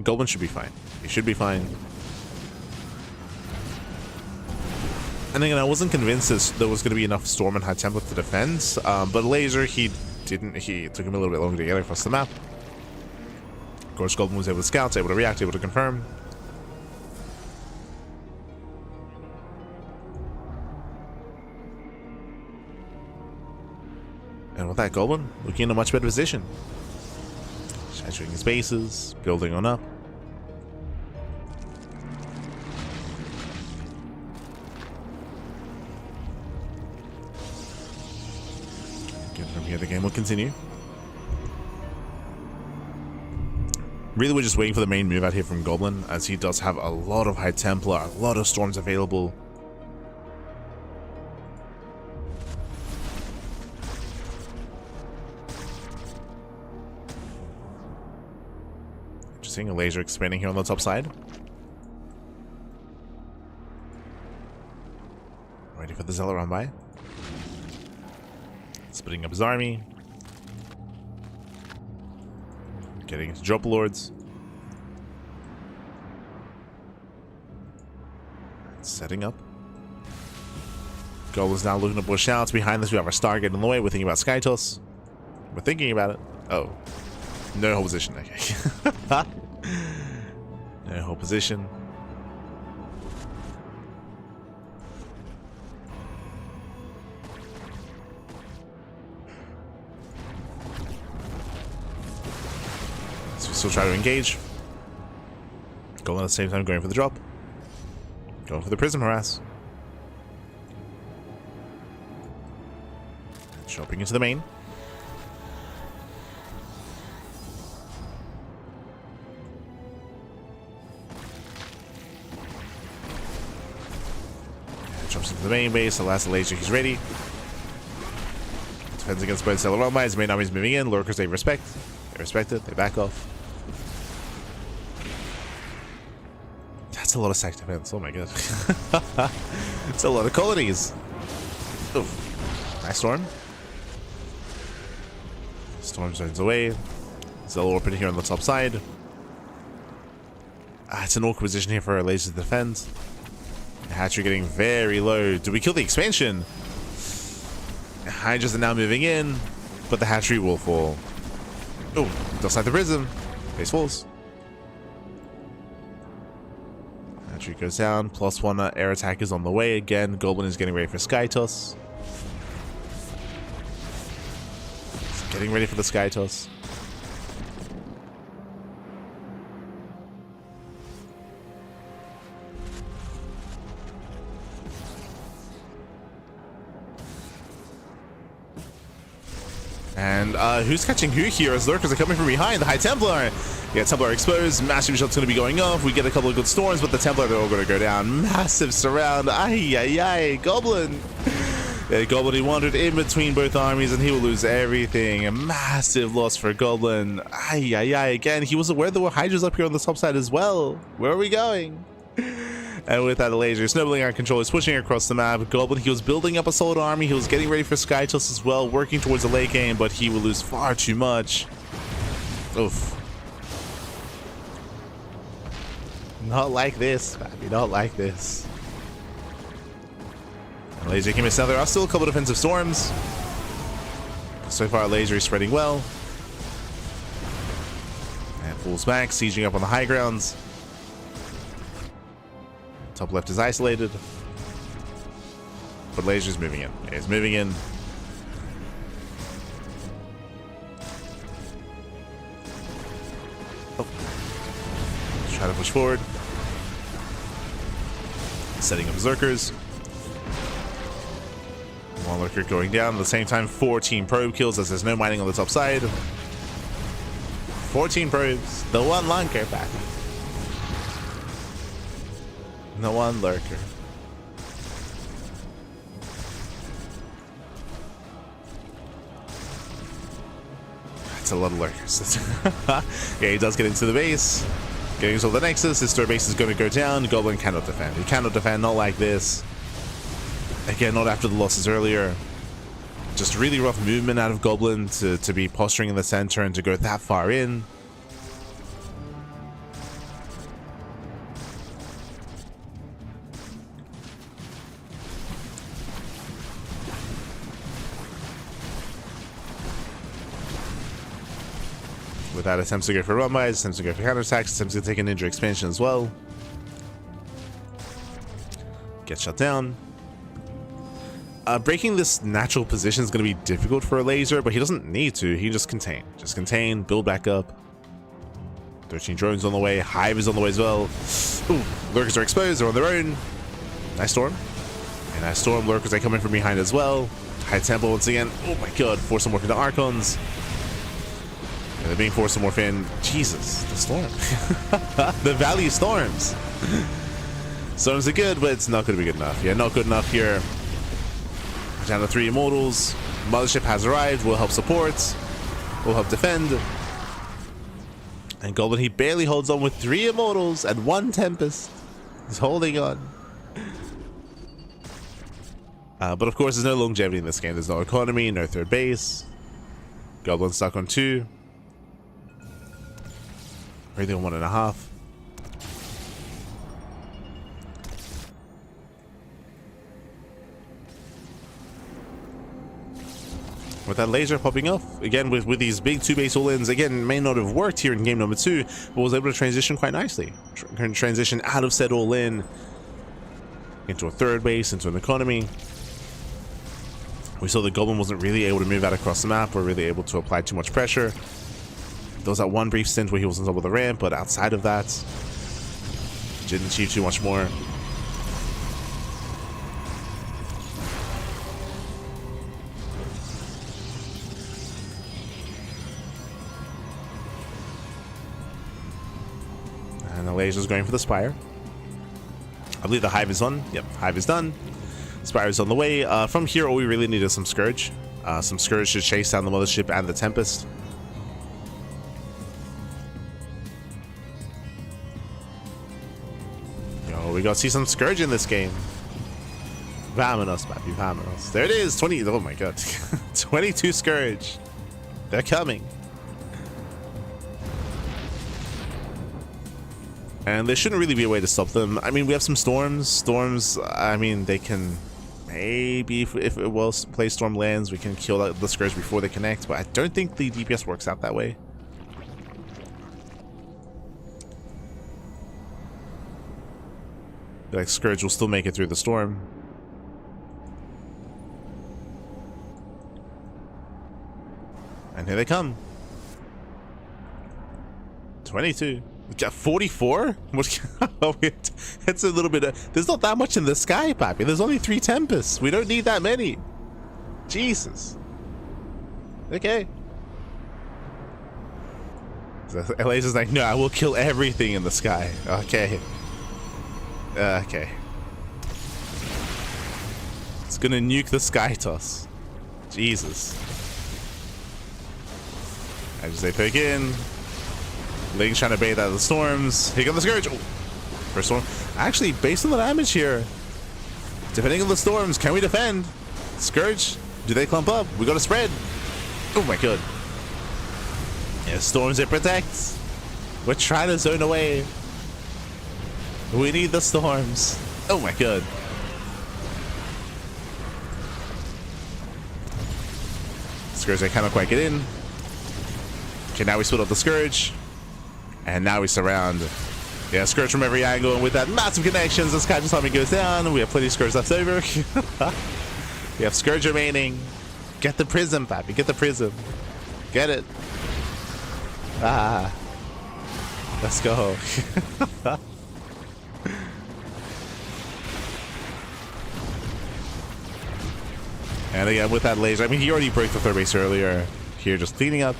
Goblin should be fine. He should be fine. And again, I wasn't convinced there was going to be enough Storm and High Templar to defend, but Laser, he didn't. He took him a little bit longer to get across the map. Of course, Goblin was able to scout, able to react, able to confirm. And with that, Goblin looking in a much better position. Saturating his bases, building on up. Again, from here, the game will continue. Really, we're just waiting for the main move out here from Goblin, as he does have a lot of High Templar, a lot of Storms available. Seeing a laser expanding here on the top side. Ready for the Zealot run by. Splitting up his army. Getting into Drop Lords. Setting up. Goblin's now looking to push out. Behind this, we have our Stargate in the way. We're thinking about Skytoss. We're thinking about it. Oh. No whole position. Okay. No whole position. So we still try to engage. Going at the same time, going for the drop. Going for the Prism Harass. Chopping into the main. Jumps into the main base, the last laser, he's ready. Defends against both Serral and his main army's moving in. Lurkers, they respect. They respect it, they back off. That's a lot of sack defense, oh my god. It's a lot of colonies. Oof. Nice Storm. Storm zones away. Zealot open here on the top side. It's an awkward position here for our lasers to defend. Hatchery getting very low. Do we kill the expansion? Hydras are now moving in, but the hatchery will fall. Oh, does side the prism. Base falls. Hatchery goes down. +1 air attack is on the way again. Goblin is getting ready for Skytoss. Getting ready for the Skytoss. And who's catching who here as Lurkers are coming from behind? The High Templar. Yeah, Templar exposed. Massive shot's going to be going off. We get a couple of good storms, but the Templar, they're all going to go down. Massive surround. Ay, ay, ay. Goblin. Yeah, Goblin, he wandered in between both armies, and he will lose everything. A massive loss for Goblin. Ay, ay, ay. Again, he was aware there were Hydras up here on the top side as well. Where are we going? And with that, laser snowballing our control is pushing across the map. Goblin, he was building up a solid army. He was getting ready for Skytoss as well, working towards the late game, but he will lose far too much. Oof. Not like this, baby. Not like this. And laser came in. Now there are still a couple of defensive storms. So far, laser is spreading well. And pulls back, sieging up on the high grounds. Top left is isolated. But laser's moving in. It's moving in. Oh. Let's try to push forward. Setting up Berserkers. One Lurker going down. At the same time, 14 probe kills as there's no mining on the top side. 14 probes. The one Lunker back. The one Lurker. That's a lot of Lurkers. Yeah, he does get into the base. Getting to the Nexus. His third base is going to go down. Goblin cannot defend. He cannot defend, not like this. Again, not after the losses earlier. Just really rough movement out of Goblin to be posturing in the center and to go that far in. With that, attempts to go for run buys, attempts to go for counterattacks, attempts to take an ninja expansion as well. Get shut down. Breaking this natural position is going to be difficult for a laser, but he doesn't need to. He can just contain. Just contain, build back up. 13 drones on the way. Hive is on the way as well. Ooh, lurkers are exposed. They're on their own. Nice storm. And nice storm. Lurkers, they come in from behind as well. High tempo once again. Oh my god. Force to morph into Archons. Yeah, they're being forced to morph in. Jesus. The storm. The value storms. Storms are good, but it's not going to be good enough. Yeah, not good enough here. Down to 3 immortals. Mothership has arrived. Will help support. Will help defend. And Golden, he barely holds on with 3 immortals and 1 Tempest. He's holding on. But of course, there's no longevity in this game. There's no economy, no third base. Goblin stuck on 2. Everything on 1.5. With that laser popping off, again with these big 2-base all-ins, again, may not have worked here in game number 2, but was able to transition quite nicely. Transition out of said all-in into a 3rd base, into an economy. We saw the Goblin wasn't really able to move out across the map or really able to apply too much pressure. There was that one brief stint where he was on top of the ramp, but outside of that, didn't achieve too much more. And the laser's going for the Spire. I believe the Hive is on. Yep, Hive is done. Spire is on the way. From here, all we really need is some Scourge. Some Scourge to chase down the Mothership and the Tempest. Yo, we gotta see some Scourge in this game. Vamonos, baby, vamonos. There it is, 20. Oh my god. 22 Scourge. They're coming. And there shouldn't really be a way to stop them. I mean, we have some storms. Storms, I mean, they can maybe, if it well-placed storm lands, we can kill the Scourge before they connect, but I don't think the DPS works out that way. Like, Scourge will still make it through the storm. And here they come. 22. We got 44? It's a little bit there's not that much in the sky, Pappy. There's only 3 Tempests. We don't need that many. Jesus. Okay. So LA's is like, no, I will kill everything in the sky. Okay. Okay. It's gonna nuke the sky toss. Jesus. I just say poke in. Ling's trying to bait out of the storms. Here comes the Scourge. Oh, first storm. Actually, based on the damage here, depending on the storms, can we defend? Scourge, do they clump up? We got to spread. Oh my god. Yeah, storms it protects. We're trying to zone away. We need the storms. Oh my god. Scourge, I cannot quite get in. Okay, now we split up the Scourge. And now we surround. Yeah, Scourge from every angle, and with that massive connections, the Sky just goes down. We have plenty of Scourge left over. We have Scourge remaining. Get the prism, Pappy. Get the prism. Get it. Ah. Let's go. And again, with that laser, I mean, he already broke the 3rd base earlier. Here, just cleaning up.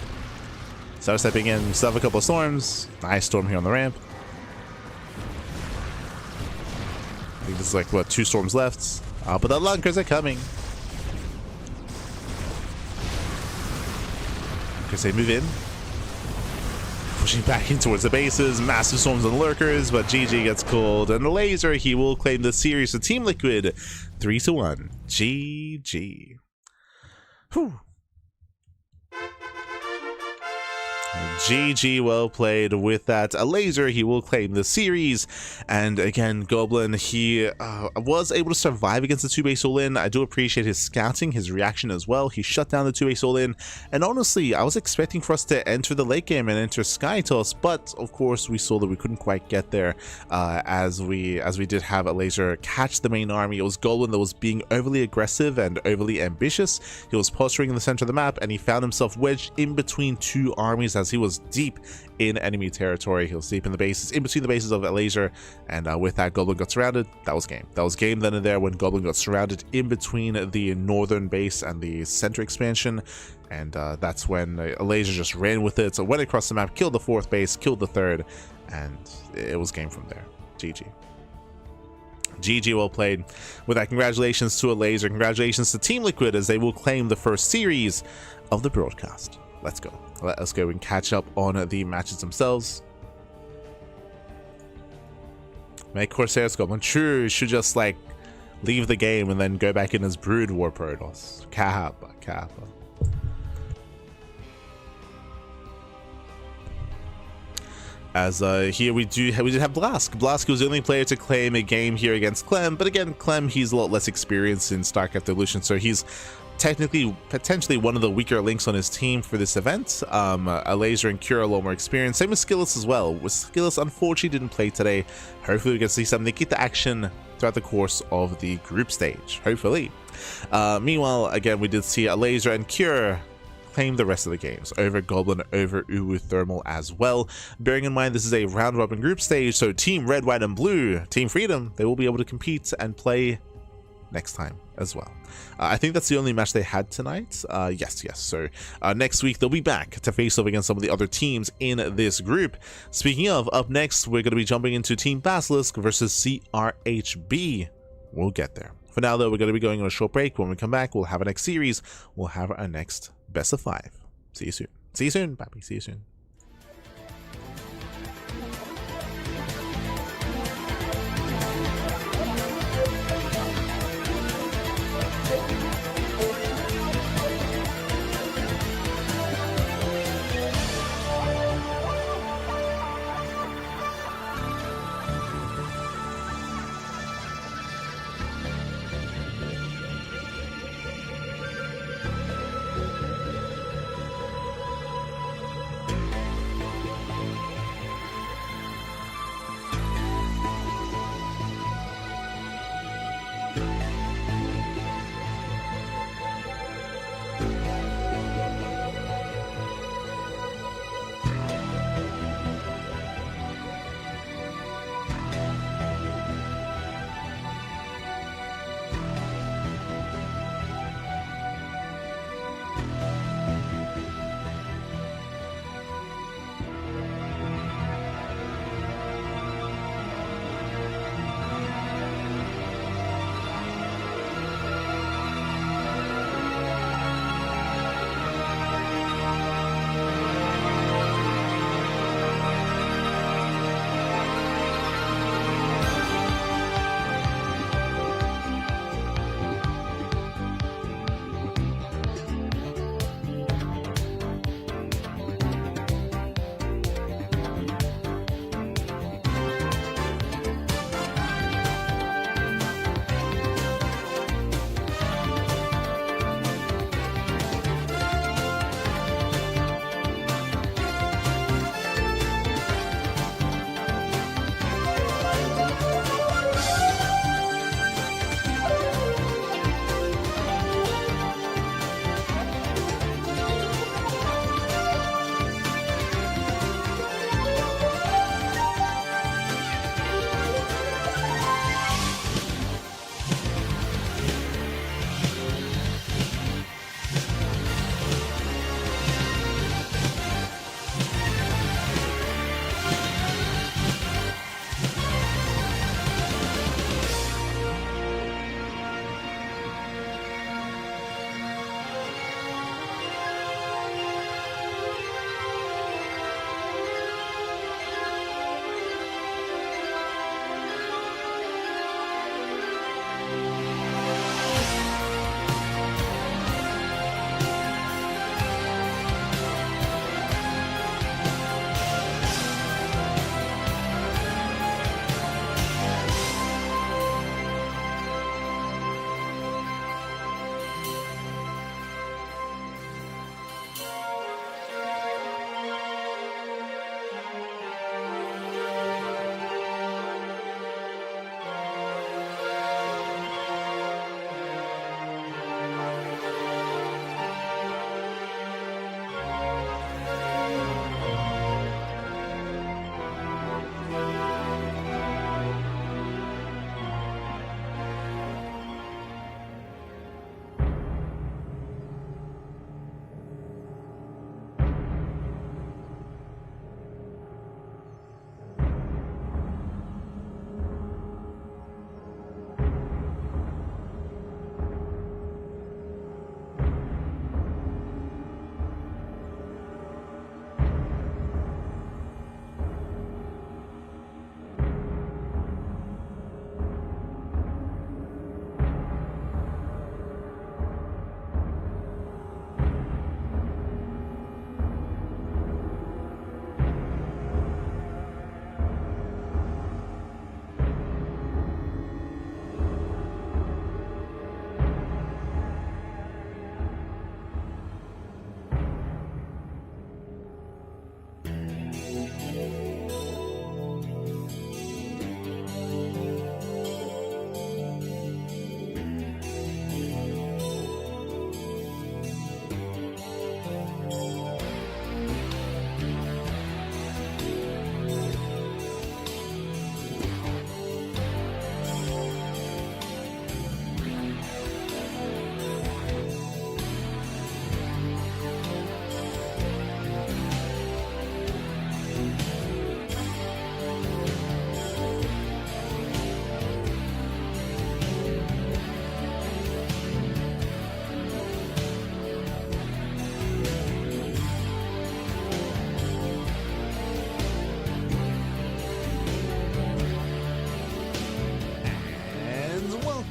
Start stepping in, still have a couple of storms. Nice storm here on the ramp. I think there's like, what, 2 storms left. But the Lunkers are coming. Because they move in. Pushing back in towards the bases. Massive storms on the Lurkers, but GG gets called. And the laser, he will claim the series for Team Liquid 3-1. GG. Whew. GG, well played with that. A laser, he will claim the series. And again, Goblin, he was able to survive against the 2-base all-in. I do appreciate his scouting, his reaction as well. He shut down the 2-base all-in. And honestly, I was expecting for us to enter the late game and enter Skytoss, but of course we saw that we couldn't quite get there as we did have a laser catch the main army. It was Goblin that was being overly aggressive and overly ambitious. He was posturing in the center of the map, and he found himself wedged in between two armies as he was deep in enemy territory. He was deep in the bases, in between the bases of a laser, and with that, Goblin got surrounded. That was game. That was game then and there when Goblin got surrounded in between the northern base and the center expansion, and that's when a laser just ran with it, so went across the map, killed the 4th base, killed the 3rd, and it was game from there. GG. GG, well played. With that, congratulations to a laser. Congratulations to Team Liquid as they will claim the first series of the broadcast. Let's go. Let us go and catch up on the matches themselves. Make Corsair's Goblin. True, should just like leave the game and then go back in as Brood War Protoss. Kappa. As here we did have Blask. Blask was the only player to claim a game here against Clem, but again, Clem, he's a lot less experienced in StarCraft Evolution, so he's technically potentially one of the weaker links on his team for this event. A laser and Cure a lot more experience. Same with Skillus as well. Skillus unfortunately didn't play today. Hopefully we can see some Nikita action throughout the course of the group stage. Hopefully. Meanwhile, again, we did see a laser and Cure claim the rest of the games over Goblin, over Uwu Thermal as well. Bearing in mind this is a round robin group stage, so Team Red, White, and Blue, Team Freedom, they will be able to compete and play next time as well. I think that's the only match they had tonight. Yes. So next week they'll be back to face off against some of the other teams in this group. Speaking of, up next we're going to be jumping into Team Basilisk versus CRHB. We'll get there. For now though, we're going to be going on a short break. When we come back, we'll have our next series. We'll have our next best of 5. See you soon. See you soon, Pappy. See you soon.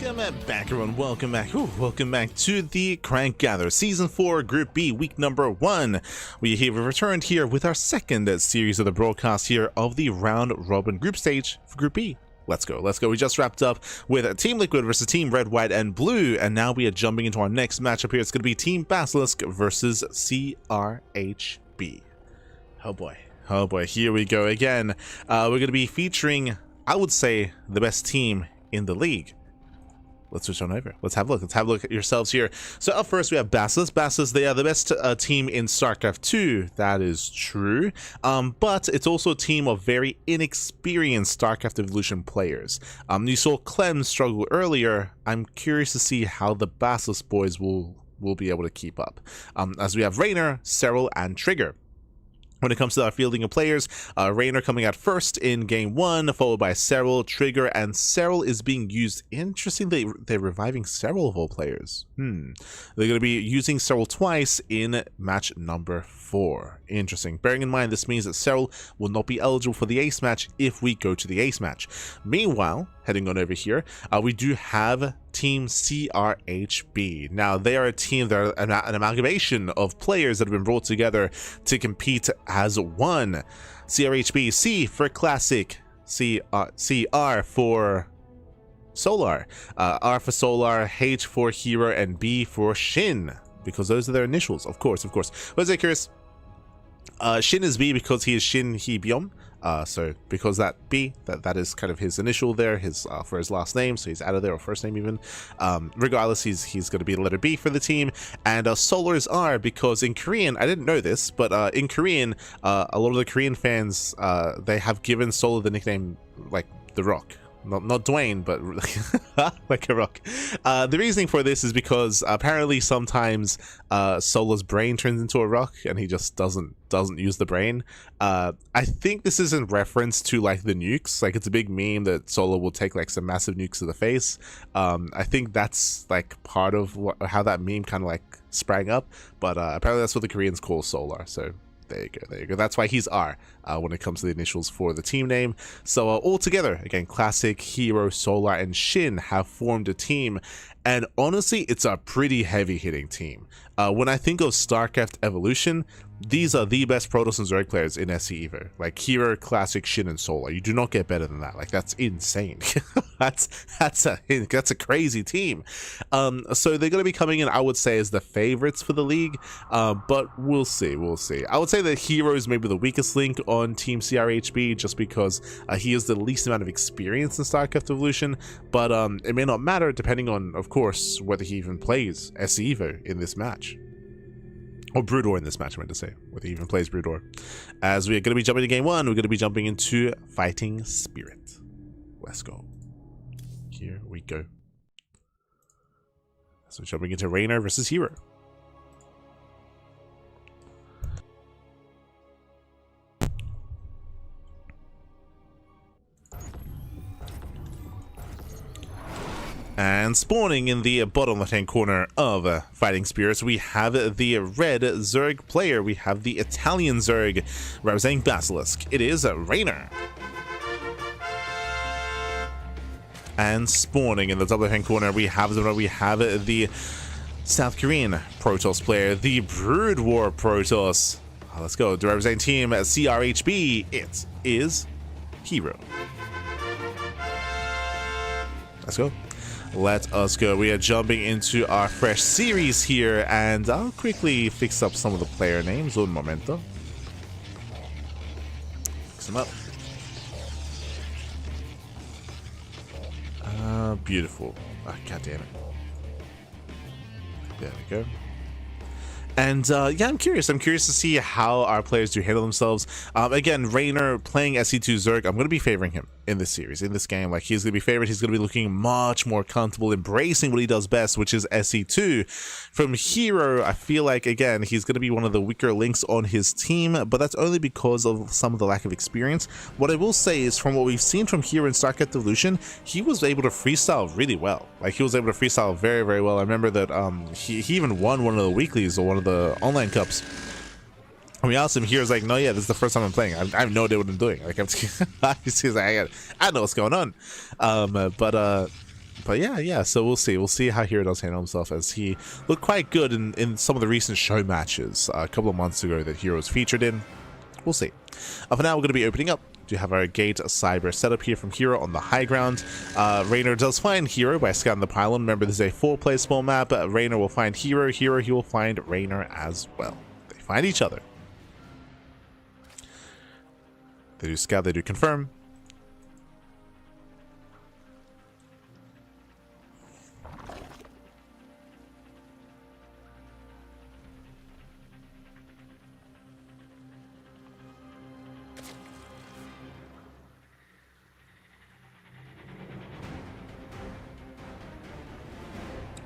Back everyone, welcome back. Welcome back to the CranKy Season 4 Group B, week number 1. We have returned here with our second series of the broadcast here of the round robin group stage for Group B. Let's go. We just wrapped up with Team Liquid versus Team Red, White, and Blue, and now we are jumping into our next matchup here. It's going to be Team Basilisk versus CRHB. Oh boy, here we go again. We're going to be featuring, I would say, the best team in the league. Let's switch on over. Let's have a look. Let's have a look at yourselves here. So up first we have Basilisk. Basilisk, they are the best team in StarCraft 2. That is true. But it's also a team of very inexperienced StarCraft Evolution players. You saw Clem struggle earlier. I'm curious to see how the Basilisk boys will be able to keep up. As we have Reynor, Serral, and Trigger. When it comes to our fielding of players, Reynor coming out first in game 1, followed by Serral, Trigger, and Serral is being used. Interestingly, they're reviving Serral of all players. They're going to be using Serral twice in match number 4. Interesting. Bearing in mind, this means that Serral will not be eligible for the ace match if we go to the ace match. Meanwhile, heading on over here, we do have Team CRHB. Now, they are a team that are an amalgamation of players that have been brought together to compete as one. CRHB, C for Classic, CR for Solar, R for Solar, H for herO, and B for Shin, because those are their initials, of course. Was I curious? Shin is B because he is Shin He-byom. So because that B, that is kind of his initial there, his for his last name, so he's out of there, or first name even. Regardless, he's going to be the letter B for the team. And Solar is R because in Korean, I didn't know this, but in Korean, a lot of the Korean fans, they have given Solar the nickname like The Rock. Not Dwayne, but like a rock. The reasoning for this is because apparently sometimes Solar's brain turns into a rock and he just doesn't use the brain. I think this is in reference to like the nukes. Like it's a big meme that Solar will take like some massive nukes to the face. I think that's like part of how that meme kind of like sprang up. But apparently that's what the Koreans call Solar. So there you go. That's why he's R when it comes to the initials for the team name. So all together, again, Classic, herO, Solar, and Shin have formed a team. And honestly, it's a pretty heavy-hitting team. When I think of StarCraft Evolution, these are the best Protoss and Zerg players in SC Evo. Like herO, Classic, Shin, and Solar. You do not get better than that. Like that's insane. that's a crazy team. So they're going to be coming in, I would say, as the favorites for the league. But we'll see. I would say that herO is maybe the weakest link on Team CRHB, just because he has the least amount of experience in StarCraft Evolution. But it may not matter, depending on, of course, whether he even plays SC Evo in this match. Or Brood War in this match, I meant to say, whether he even plays Brood War. As we are going to be jumping to game 1, we're going to be jumping into Fighting Spirit. Let's go. Here we go. So jumping into Reynor versus herO. And spawning in the bottom left-hand corner of Fighting Spirits, we have the red Zerg player. We have the Italian Zerg representing Basilisk. It is Reynor. And spawning in the top left-hand corner, we have the South Korean Protoss player, the Brood War Protoss. Let's go. To represent Team CRHB, it is herO. Let's go. Let us go. We are jumping into our fresh series here, and I'll quickly fix up some of the player names. Un momento. Fix them up. Beautiful. Oh, God damn it. There we go. And yeah, I'm curious to see how our players do handle themselves. Again, Reynor playing SC2 Zerg, I'm going to be favoring him in this series, in this game. Like, he's going to be favored. He's going to be looking much more comfortable, embracing what he does best, which is SC2. From herO, I feel like, again, he's going to be one of the weaker links on his team, but that's only because of some of the lack of experience. What I will say is, from what we've seen from herO in StarCraft Evolution, he was able to freestyle really well. Like, he was able to freestyle very, very well. I remember that he even won one of the weeklies or one of the online cups. And we asked him, hero's like, no, yeah, this is the first time I'm playing. I have no idea what I'm doing. Like, he's like, I know what's going on. But yeah, so we'll see how herO does handle himself, as he looked quite good in some of the recent show matches a couple of months ago that herO was featured in. We'll see. For now, we're going to be opening up. Do have our gate cyber setup here from herO on the high ground. Reynor does find herO by scouting the pylon. Remember, this is a 4-player small map. Reynor will find herO. He will find Reynor as well. They find each other. They do scout, they do confirm.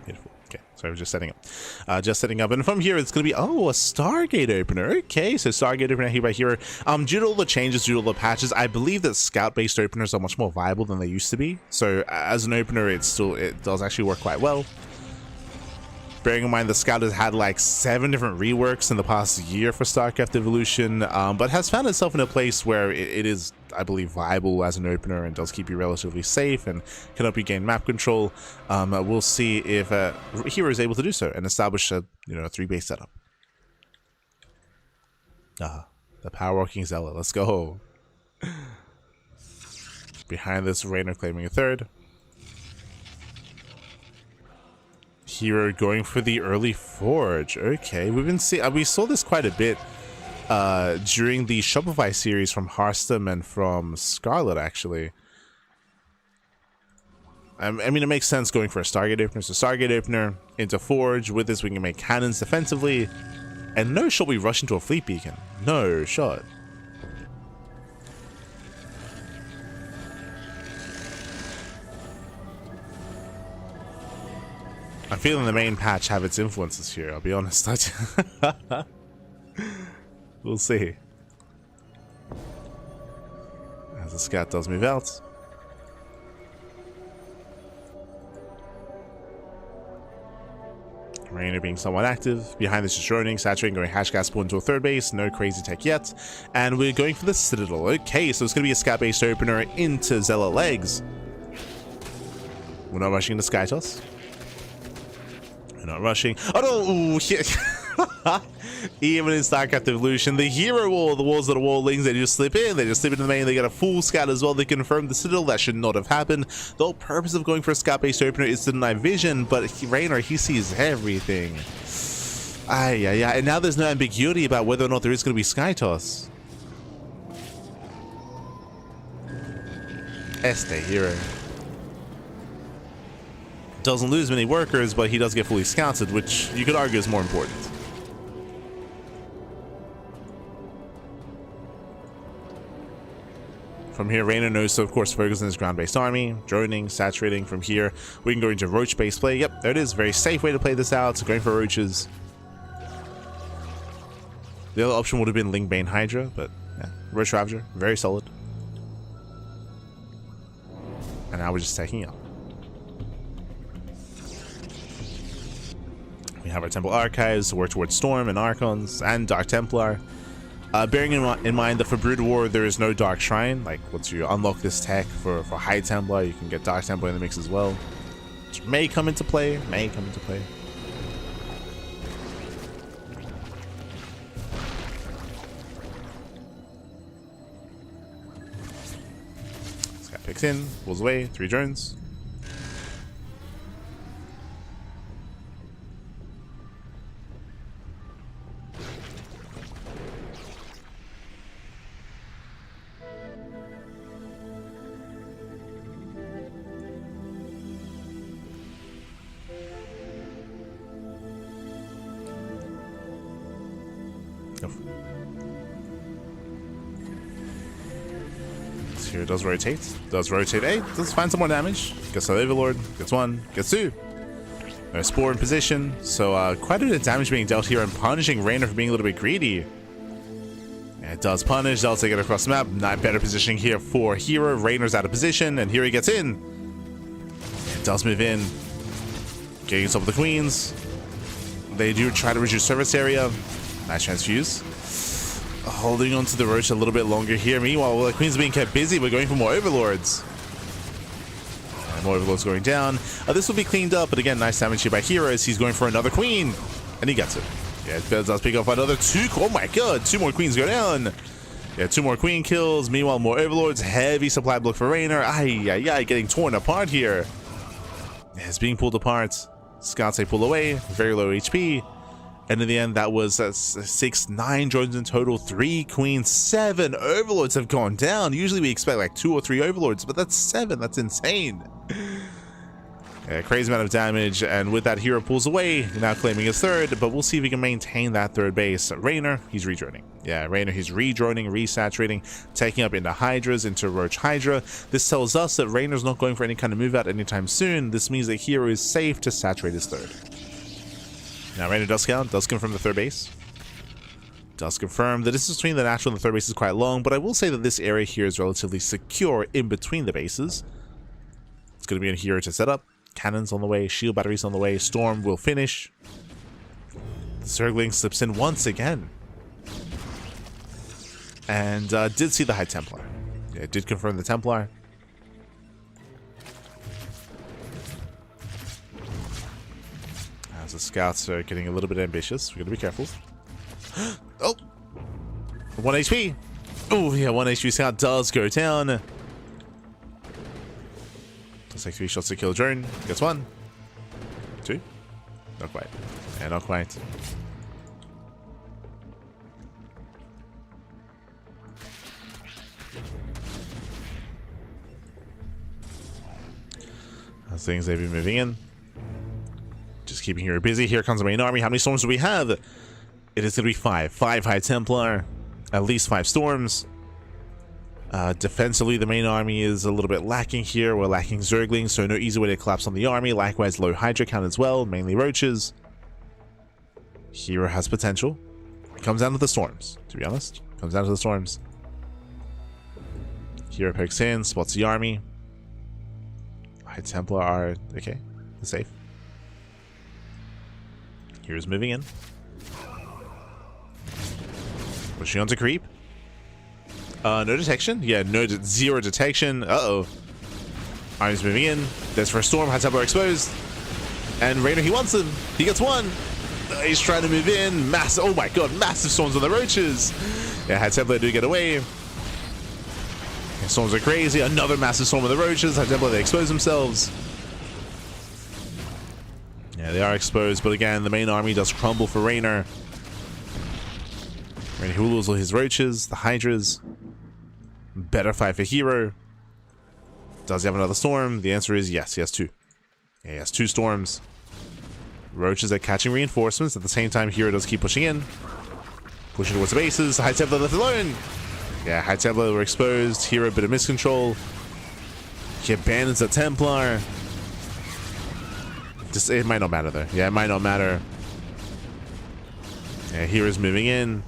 Beautiful. Okay, so we're just setting up. And from here, it's going to be, oh, a Stargate opener. Okay, so Stargate opener here by herO. Due to all the changes, due to all the patches, I believe that scout-based openers are much more viable than they used to be. So as an opener, it does actually work quite well. Bearing in mind the scout has had like 7 different reworks in the past year for StarCraft Evolution, but has found itself in a place where it is, I believe, viable as an opener and does keep you relatively safe and can help you gain map control. We'll see if herO is able to do so and establish a 3-base setup. The power walking Zealot. Let's go. Behind this, Reynor claiming a 3rd. herO going for the early forge. Okay, we saw this quite a bit during the Shopify series from Hearthstone and from Scarlet, actually. I mean, it makes sense going for a Stargate opener. So Stargate opener into forge. With this, we can make cannons defensively, and no shot we rush into a fleet beacon. No shot. I'm feeling the main patch have its influences here, I'll be honest. We'll see. As the scout does move out. Reynor being somewhat active. Behind this is droning, saturating, going hashgas spawn to a 3rd base. No crazy tech yet. And we're going for the Citadel. Okay, so it's going to be a scout-based opener into Zealot legs. We're not rushing into Skytoss. Not rushing. Oh no! Ooh, shit. Even in StarCraft Evolution, the herO wall, the walls of the wallings, they just slip in. They just slip in the main. They get a full scout as well. They confirm the Citadel. That should not have happened. The whole purpose of going for a scout-based opener is to deny vision, but Reynor, he sees everything. Yeah. And now there's no ambiguity about whether or not there is going to be Skytoss. herO. Doesn't lose many workers, but he does get fully scouted, which you could argue is more important. From here, Reynor knows to, of course, focus on his ground-based army, droning, saturating. From here, we can go into roach-based play. Yep, there it is. Very safe way to play this out. So going for roaches. The other option would have been Lingbane Hydra, but yeah, Roach Ravager, very solid. And now we're just taking up. We have our Temple Archives to work towards Storm and Archons and Dark Templar. Bearing in mind that for Brood War there is no Dark Shrine. Like, once you unlock this tech for High Templar, you can get Dark Templar in the mix as well, which may come into play. This guy picks in, pulls away, 3 drones. Here it does rotate. Hey, does find some more damage. Gets an Overlord. Gets 1. Gets 2. No Spore in position. So quite a bit of damage being dealt here and punishing Reynor for being a little bit greedy. And it does punish. They'll take it across the map. Not better positioning here for herO. Reynor's out of position, and here he gets in. It does move in. Getting top of the Queens. They do try to reduce service area. Nice transfuse. Holding on to the Roach a little bit longer here. Meanwhile, the Queen's being kept busy. We're going for more Overlords. And More overlords going down. This will be cleaned up, but again, nice damage here by herO as he's going for another queen. And he gets it. Yeah, it does pick up another 2. Oh my god, 2 more queens go down. Yeah, 2 more queen kills. Meanwhile, more overlords. Heavy supply block for Reynor. Ay, getting torn apart here. Yeah, it's being pulled apart. Scouts, they pull away. Very low HP. And in the end, that was 9 drones in total. 3 queens, 7 overlords have gone down. Usually we expect like 2 or 3 overlords, but that's 7. That's insane. Yeah, crazy amount of damage, and with that, herO pulls away, now claiming his 3rd, but we'll see if he can maintain that 3rd base. Reynor, he's redroning. Yeah, Reynor, he's redroning, resaturating, taking up into Hydras, into Roach Hydra. This tells us that Reynor's not going for any kind of move out anytime soon. This means that herO is safe to saturate his 3rd. Now, Reynor does scout, does confirm the 3rd base. Does confirm the distance between the natural and the 3rd base is quite long, but I will say that this area here is relatively secure in between the bases. It's going to be in herO to set up. Cannons on the way, shield batteries on the way, storm will finish. The Zergling slips in once again. And did see the High Templar. Yeah, did confirm the Templar. As the scouts are getting a little bit ambitious, we're gonna be careful. Oh! 1 HP! Oh yeah, 1 HP scout does go down. Let's take 3 shots to kill drone. Gets 1. 2. Not quite. Yeah, not quite. As things they've been moving in. Just keeping herO busy. Here comes the main army. How many storms do we have? It is going to be 5. 5 High Templar. At least 5 storms. Defensively, the main army is a little bit lacking here. We're lacking Zerglings, so no easy way to collapse on the army. Likewise, low Hydra count as well, mainly roaches. herO has potential. It comes down to the storms, to be honest. It comes down to the storms. herO pokes in, spots the army. High Templar are okay. They're safe. herO's moving in. Pushing on to creep. No detection? Yeah, no, 0 detection. Uh-oh. Army's moving in. There's first storm. High Templar exposed. And Reynor, he wants him. He gets 1. He's trying to move in. Massive. Oh my god, massive storms on the roaches. Yeah, High Templar do get away. Yeah, storms are crazy. Another massive storm on the roaches. High Templar, they expose themselves. Yeah, they are exposed. But again, the main army does crumble for Reynor. Reynor, he will lose all his roaches, the Hydras. Better fight for herO. Does he have another storm? The answer is yes. He has 2. Yeah, he has 2 storms. Roaches are catching reinforcements. At the same time, herO does keep pushing in. Pushing towards the bases. High Templar left alone. Yeah, High Templar were exposed. herO, bit of miscontrol. He abandons the Templar. Just, it might not matter though. Yeah, it might not matter. Yeah, herO's moving in.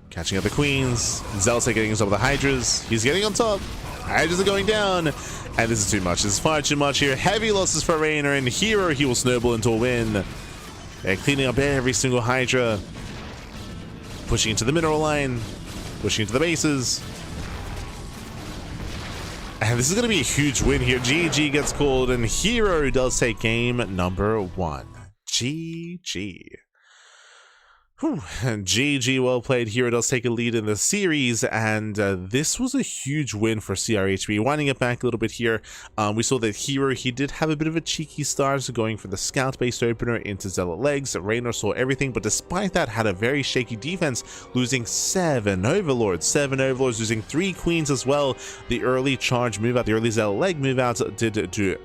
Catching up the queens. Zealous are getting on top of the Hydras. He's getting on top. Hydras are going down. And this is too much. This is far too much here. Heavy losses for Reynor. And herO, he will snowball into a win. They're cleaning up every single Hydra. Pushing into the mineral line. Pushing into the bases. And this is going to be a huge win here. GG gets called. And herO does take game number 1. GG. Whew. GG, well played. herO does take a lead in the series, and this was a huge win for CRHB. Winding it back a little bit here, we saw that herO, he did have a bit of a cheeky start, so going for the scout-based opener into Zealot legs. Reynor saw everything, but despite that, had a very shaky defense, losing 7 overlords. 7 overlords, losing 3 queens as well. The early charge move out, the early Zealot leg move out did do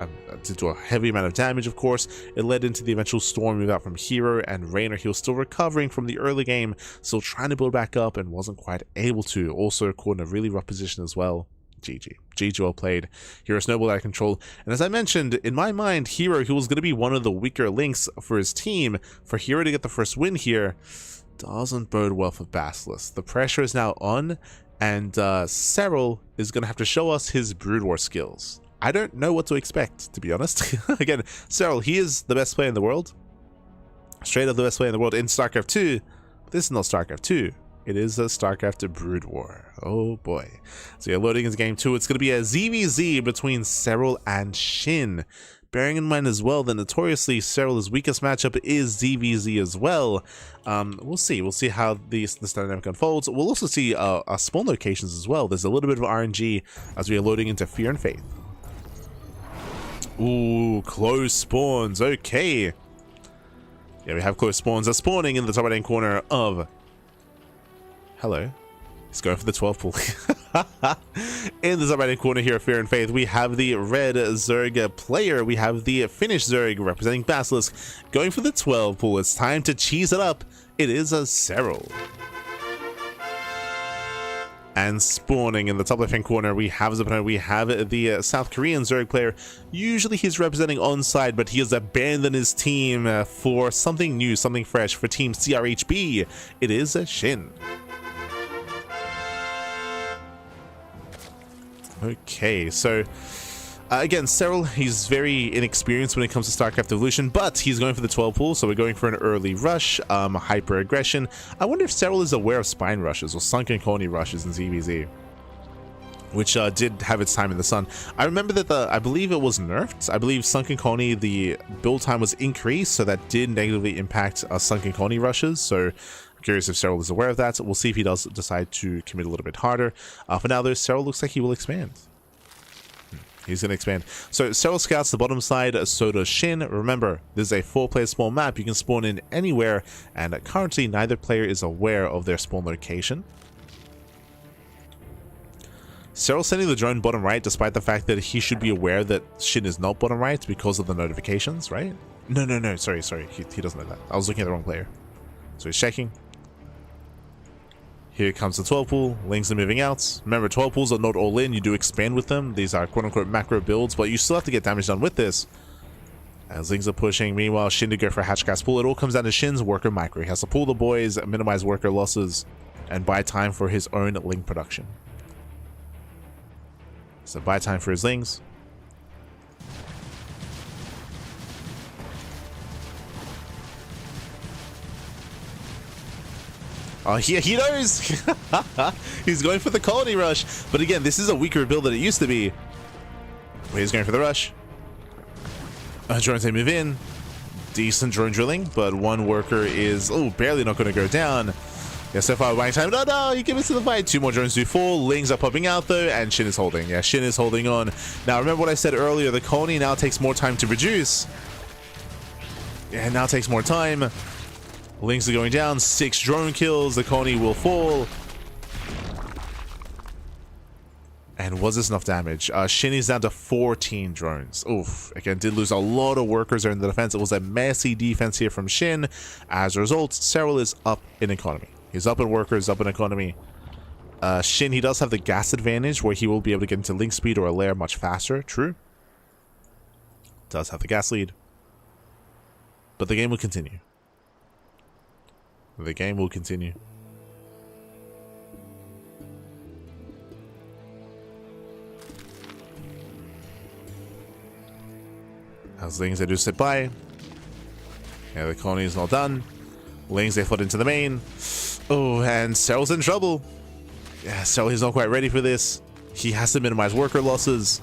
a heavy amount of damage, of course. It led into the eventual storm move out from herO, and Reynor, he was still recovering from the early game, still trying to build back up and wasn't quite able to. Also caught in a really rough position as well. GG well played. herO snowballed out of control, and as I mentioned, in my mind, herO, he was going to be one of the weaker links for his team. For herO to get the first win here doesn't bode well for Basilisk. The pressure is now on, and Serral is going to have to show us his Brood War skills. I don't know what to expect, to be honest. Again, Serral, he is the best player in the world. Straight up the best player in the world in StarCraft 2. This is not StarCraft 2. It is a StarCraft Brood War. Oh boy. So you're loading into game 2. It's going to be a ZVZ between Serral and Shin. Bearing in mind as well that notoriously Serral's weakest matchup is ZVZ as well. We'll see. We'll see how this dynamic unfolds. We'll also see our spawn locations as well. There's a little bit of RNG as we are loading into Fear and Faith. Ooh, close spawns. Okay. Yeah, we have close spawns. They're spawning in the top right-hand corner of... Hello. He's going for the 12 pool. In the top right-hand corner here of Fear and Faith, we have the red Zerg player. We have the Finnish Zerg representing Basilisk going for the 12 pool. It's time to cheese it up. It is a Serral. And spawning in the top left-hand corner, we have his opponent. We have the South Korean Zerg player. Usually he's representing onside, but he has abandoned his team for something new, something fresh for Team CRHB. It is a Shin. Okay, so again, Serral, he's very inexperienced when it comes to StarCraft Evolution, but he's going for the 12 pool, so we're going for an early rush, hyper aggression. I wonder if Serral is aware of spine rushes or sunken colony rushes in ZVZ, which did have its time in the sun. I remember that I believe it was nerfed. I believe sunken colony, the build time was increased, so that did negatively impact sunken colony rushes. So I'm curious if Serral is aware of that. We'll see if he does decide to commit a little bit harder. For now, though, Serral looks like he will expand. He's going to expand. So Serral scouts the bottom side, so does Shin. Remember, this is a 4-player spawn map. You can spawn in anywhere, and currently neither player is aware of their spawn location. Serral sending the drone bottom right, despite the fact that he should be aware that Shin is not bottom right because of the notifications, right? No, sorry. He doesn't know that. I was looking at the wrong player. So he's checking. Here comes the 12 pool. Lings are moving out. Remember, 12 pools are not all in. You do expand with them. These are quote-unquote macro builds, but you still have to get damage done with this. As Lings are pushing. Meanwhile, Shin to go for a hatchcast pull. It all comes down to Shin's worker micro. He has to pull the boys, minimize worker losses, and buy time for his own Ling production. So buy time for his Lings. Oh, he knows! He's going for the colony rush. But again, this is a weaker build than it used to be. He's going for the rush. Drones, they move in. Decent drone drilling, but one worker is, barely not going to go down. Yeah, so far, buying time. No, he gives it to the fight. 2 more drones do fall. Lings are popping out, though, and Shin is holding. Yeah, Shin is holding on. Now, remember what I said earlier. The colony now takes more time to produce. Yeah, now takes more time. Lings are going down. 6 drone kills. The colony will fall. And was this enough damage? Shin is down to 14 drones. Oof. Again, did lose a lot of workers there in the defense. It was a messy defense here from Shin. As a result, Serral is up in economy. He's up in workers, up in economy. Shin, he does have the gas advantage where he will be able to get into link speed or a lair much faster. True. Does have the gas lead. But the game will continue. The game will continue. As Lings, they do sit by. Yeah, the colony is not done. Lings, they flood into the main. Oh, and Serral's in trouble. Yeah, Serral, he's not quite ready for this. He has to minimize worker losses.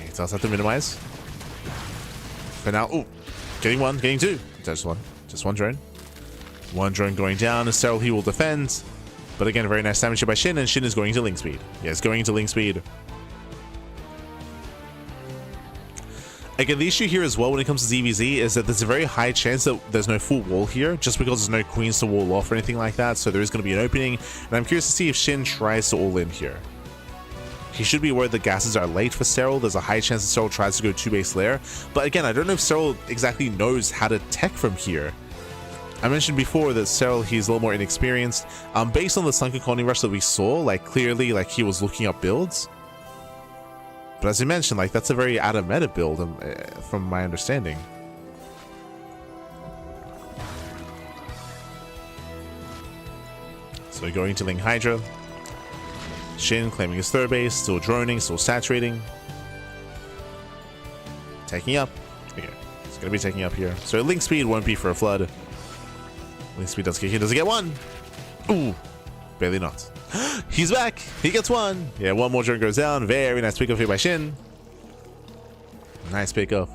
He does have to minimize. For now, getting 1, getting 2. Just one drone. 1 drone going down. Serral, he will defend. But again, very nice damage here by Shin, and Shin is going into link speed. Yes, going into link speed. Again, the issue here as well when it comes to ZVZ is that there's a very high chance that there's no full wall here, just because there's no queens to wall off or anything like that, so there is going to be an opening, and I'm curious to see if Shin tries to all in here. He should be aware the gases are late for Serral. There's a high chance that Serral tries to go 2-base lair, but again, I don't know if Serral exactly knows how to tech from here. I mentioned before that Serral, he's a little more inexperienced. Based on the Sunken Colony Rush that we saw, like, clearly, like, he was looking up builds. But as you mentioned, like, that's a very out-of-meta build, from my understanding. So going to Ling Hydra. Shin claiming his 3rd base, still droning, still saturating. Taking up. Okay, let's Gonna be taking up here. So link speed won't be for a flood. Link speed does kick in. Does he get one? Ooh, barely not. He's back. He gets one. Yeah, one more drone goes down. Very nice pickup here by Shin. Nice pickup.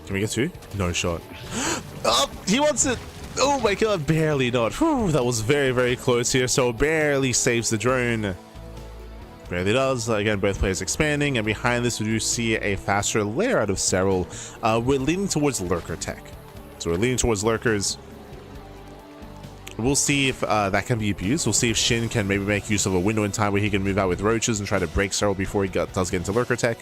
Can we get two? No shot. Oh, he wants it. Oh my god, barely not. Whew, that was very, very close here. So barely saves the drone. Barely does. Again, both players expanding. And behind this, we do see a faster layer out of Serral. We're leaning towards lurker tech. So we're leaning towards lurkers. We'll see if that can be abused. We'll see if Shin can maybe make use of a window in time where he can move out with roaches and try to break Serral before he does get into lurker tech.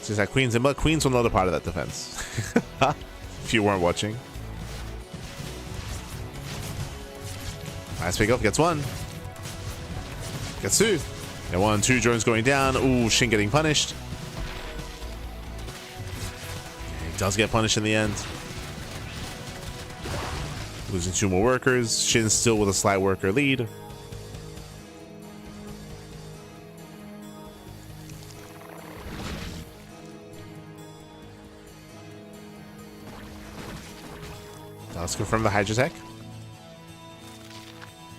Just that Queen's in, but Queen's another part of that defense. If you weren't watching. Nice pick up, gets one. Gets two. And 1, 2 drones going down. Ooh, Shin getting punished. He does get punished in the end. Losing 2 more workers. Shin still with a slight worker lead. Let's confirm the Hydra tech.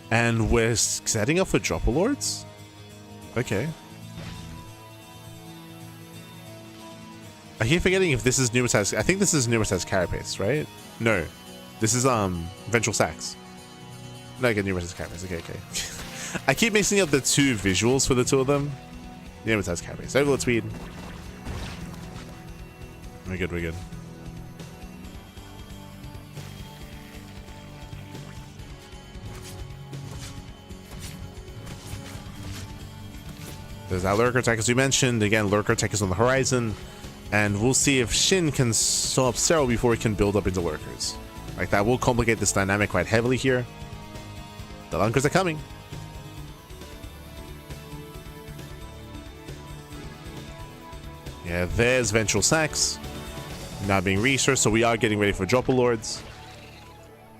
And we're setting up for Dropper Lords? Okay. I keep forgetting if this is Pneumatized. I think this is Pneumatized Carapace, right? No. This is Ventral Sax. No, I get Pneumatized Carapace. Okay, okay. I keep mixing up the 2 visuals for the 2 of them. Pneumatized Carapace. Overload speed. We're good, we're good. There's that lurker tech, as we mentioned. Again, lurker tech is on the horizon. And we'll see if Shin can stop Serral before he can build up into lurkers. Like, that will complicate this dynamic quite heavily here. The lunkers are coming. Yeah, there's Ventral Sax. Now being resourced, so we are getting ready for Dropper Lords.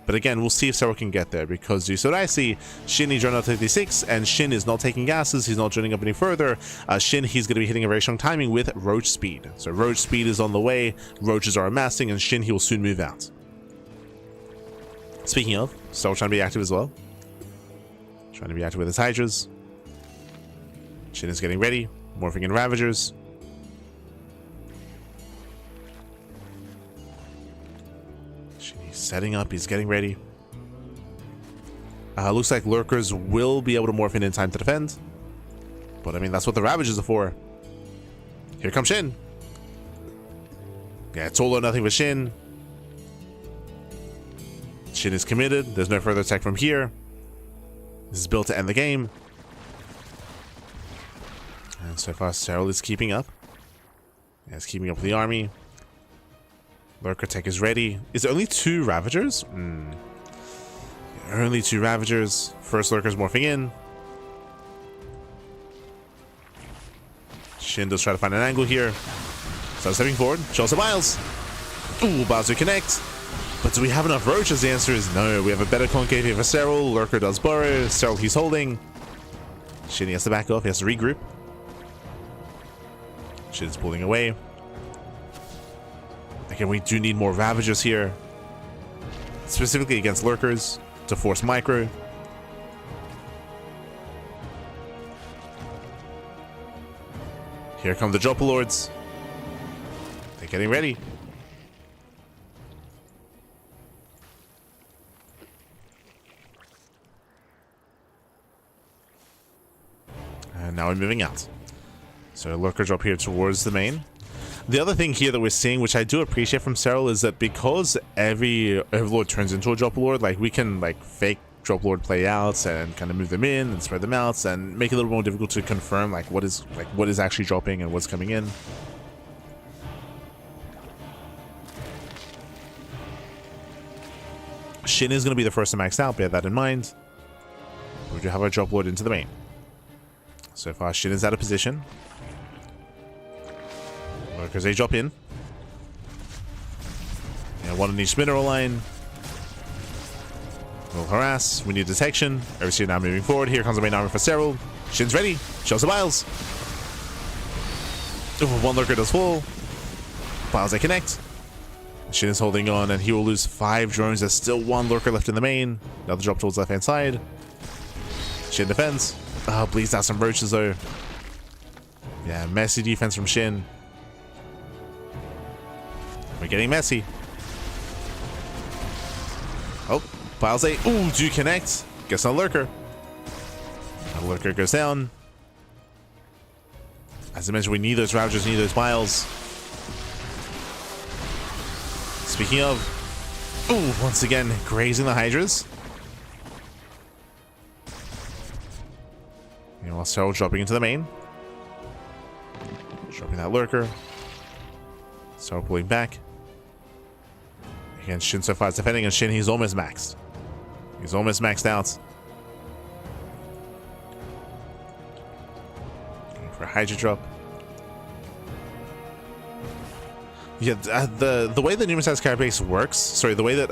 But again, we'll see if Serral can get there, because you see what I see. Shin needs drone out 56, and Shin is not taking gases. He's not joining up any further. Shin, he's going to be hitting a very strong timing with Roach Speed. So Roach Speed is on the way. Roaches are amassing, and Shin, he will soon move out. Speaking of, Serral trying to be active as well. Trying to be active with his Hydras. Shin is getting ready. Morphing in Ravagers. Setting up, he's getting ready. Looks like lurkers will be able to morph in time to defend. But I mean, that's what the Ravagers are for. Here comes Shin. Yeah, it's all or nothing with Shin. Shin is committed. There's no further attack from here. This is built to end the game. And so far, Serral is keeping up. Yeah, it's keeping up with the army. Lurker tech is ready. Is there only 2 Ravagers? Only 2 Ravagers. First Lurker's morphing in. Shin does try to find an angle here. So stepping forward. Shows the Biles. Ooh, Biles to connect. But do we have enough roaches? The answer is no. We have a better concave here for Serral. Lurker does burrow. Serral, he's holding. Shin, he has to back off. He has to regroup. Shin is pulling away. Again, we do need more Ravagers here. Specifically against lurkers to force micro. Here come the Dropper Lords. They're getting ready. And now we're moving out. So lurker drop here towards the main. The other thing here that we're seeing, which I do appreciate from Serral, is that because every Overlord turns into a Dropper Lord, like we can like fake Dropper Lord playouts and kind of move them in and spread them out and make it a little more difficult to confirm like what is actually dropping and what's coming in. Shin is going to be the first to max out, bear that in mind. We do have our Dropper Lord into the main. So far, Shin is out of position. Because they drop in. And one in each mineral line. We'll harass. We need detection. Overseer now moving forward. Here comes the main armor for Serral. Shin's ready. Shows the Biles. One lurker does fall. Biles they connect. Shin is holding on, and he will lose 5 drones. There's still 1 lurker left in the main. Another drop towards left hand side. Shin defends. Bleeds out some roaches though. Yeah, messy defense from Shin. We're getting messy. Oh, Biles A. Ooh, do connect. Guess no lurker. That lurker goes down. As I mentioned, we need those Ravagers, we need those Biles. Speaking of, ooh, once again, grazing the Hydras. You know, so dropping into the main. Dropping that lurker. So pulling back. Again, Shin so far is defending, and Shin, he's almost maxed. He's almost maxed out. Going for a Hydra drop. Yeah, the way the Numisat's carapace works, sorry, the way that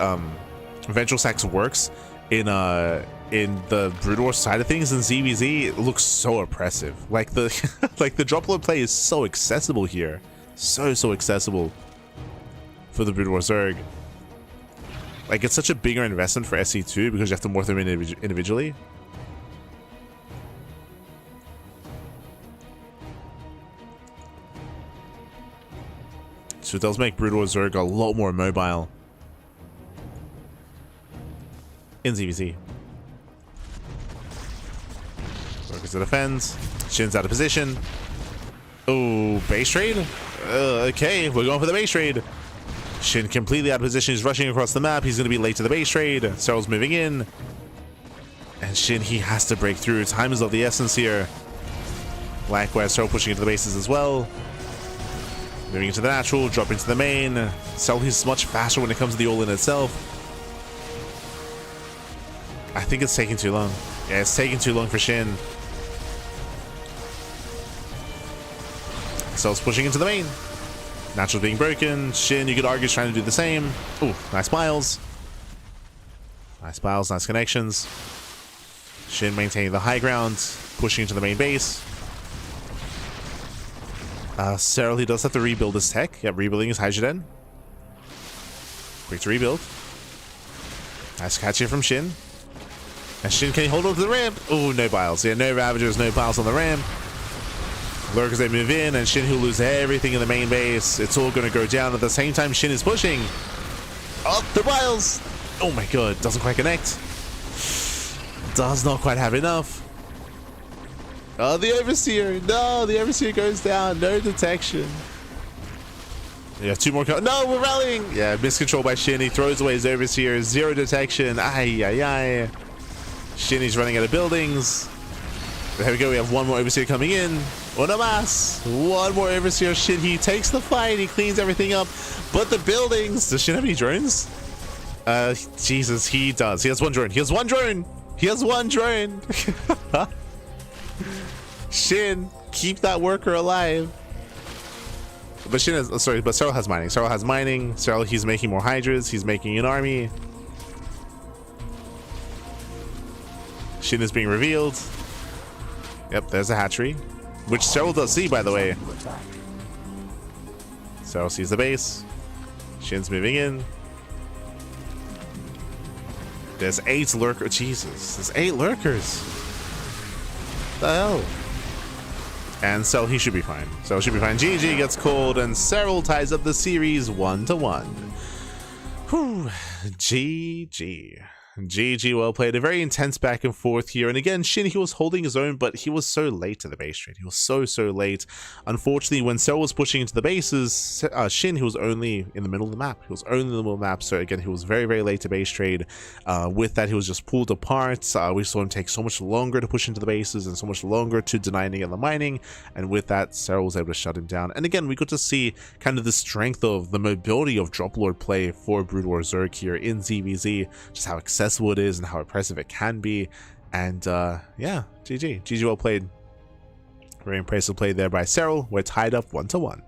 Vengeful Sax works in the Brood War side of things in ZVZ, it looks so oppressive. Like the like the drop load play is so accessible here, so accessible for the Brood War Zerg. Like, it's such a bigger investment for SC2 because you have to morph them individually. So it does make Brood War Zerg a lot more mobile in ZVZ. Focus to defends. Shin's out of position. Oh, base trade? Okay, we're going for the base trade. Shin completely out of position. He's rushing across the map. He's going to be late to the base trade. Serral's moving in. And Shin, he has to break through. Time is of the essence here. Likewise, Serral pushing into the bases as well. Moving into the natural, drop into the main. Serral, he's much faster when it comes to the all-in itself. I think it's taking too long. Yeah, it's taking too long for Shin. Serral's pushing into the main. Natural's being broken. Shin, you could argue, is trying to do the same. Ooh, nice Biles. Nice Biles, nice connections. Shin maintaining the high ground, pushing into the main base. Serral, he does have to rebuild his tech. Yep, rebuilding his Hydroden. Quick to rebuild. Nice catch here from Shin. And Shin, can he hold on to the ramp? Oh, no Biles. Yeah, no Ravagers, no Biles on the ramp. Lurkers, they move in, and Shin, he'll lose everything in the main base. It's all going to go down. At the same time, Shin is pushing. Oh, the Biles! Oh my god, doesn't quite connect. Does not quite have enough. Oh, the Overseer. No, the Overseer goes down. No detection. Yeah, 2 more. No, we're rallying. Yeah, miscontrol by Shin. He throws away his Overseer. 0 detection. Ay, ay, ay. Shin, he's running out of buildings. There we go. We have 1 more Overseer coming in. Una más. 1 more Overseer. Shin, he takes the fight. He cleans everything up. But the buildings. Does Shin have any drones? Jesus, he does. He has 1 drone. He has 1 drone. He has 1 drone. Shin, keep that worker alive. But Shin is, sorry, but Serral has mining. Serral has mining. Serral, he's making more Hydras. He's making an army. Shin is being revealed. Yep, there's a hatchery, which Serral does see, by the way. Serral sees the base. Shin's moving in. There's 8 lurkers. Jesus, there's 8 lurkers. What the hell? And Serral, he should be fine. Serral should be fine. GG gets called, and Serral ties up the series 1-1. Whew. GG. GG, well played. A very intense back and forth here. And again, Shin, he was holding his own, but he was so late to the base trade. He was so late. Unfortunately, when Serral was pushing into the bases, Shin, he was only in the middle of the map. He was only in the middle of the map. So again, he was very late to base trade. With that, he was just pulled apart. We saw him take so much longer to push into the bases and so much longer to deny the mining. And with that, Serral was able to shut him down. And again, we got to see kind of the strength of the mobility of drop lord play for Brood War Zerg here in ZVZ. Just how accessible it is and how impressive it can be. And yeah, GG well played. Very impressive play there by Serral. We're tied up 1-1.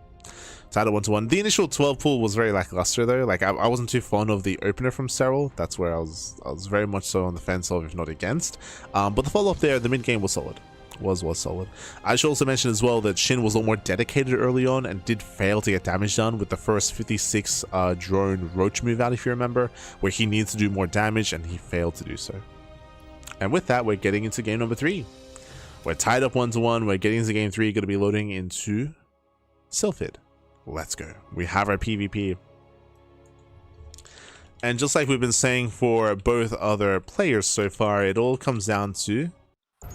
Tied at 1-1. The initial 12 pool was very lackluster though. Like I wasn't too fond of the opener from Serral. That's where I was very much so on the fence of, if not against. But the follow up there, the mid game was solid. Was solid. I should also mention as well that Shin was a lot more dedicated early on and did fail to get damage done with the first 56 drone roach move out, if you remember, where he needs to do more damage and he failed to do so. And with that, we're getting into game number 3. We're tied up 1-1. We're getting into game 3. Going to be loading into Sylphid. Let's go. We have our PvP. And just like we've been saying for both other players so far, it all comes down to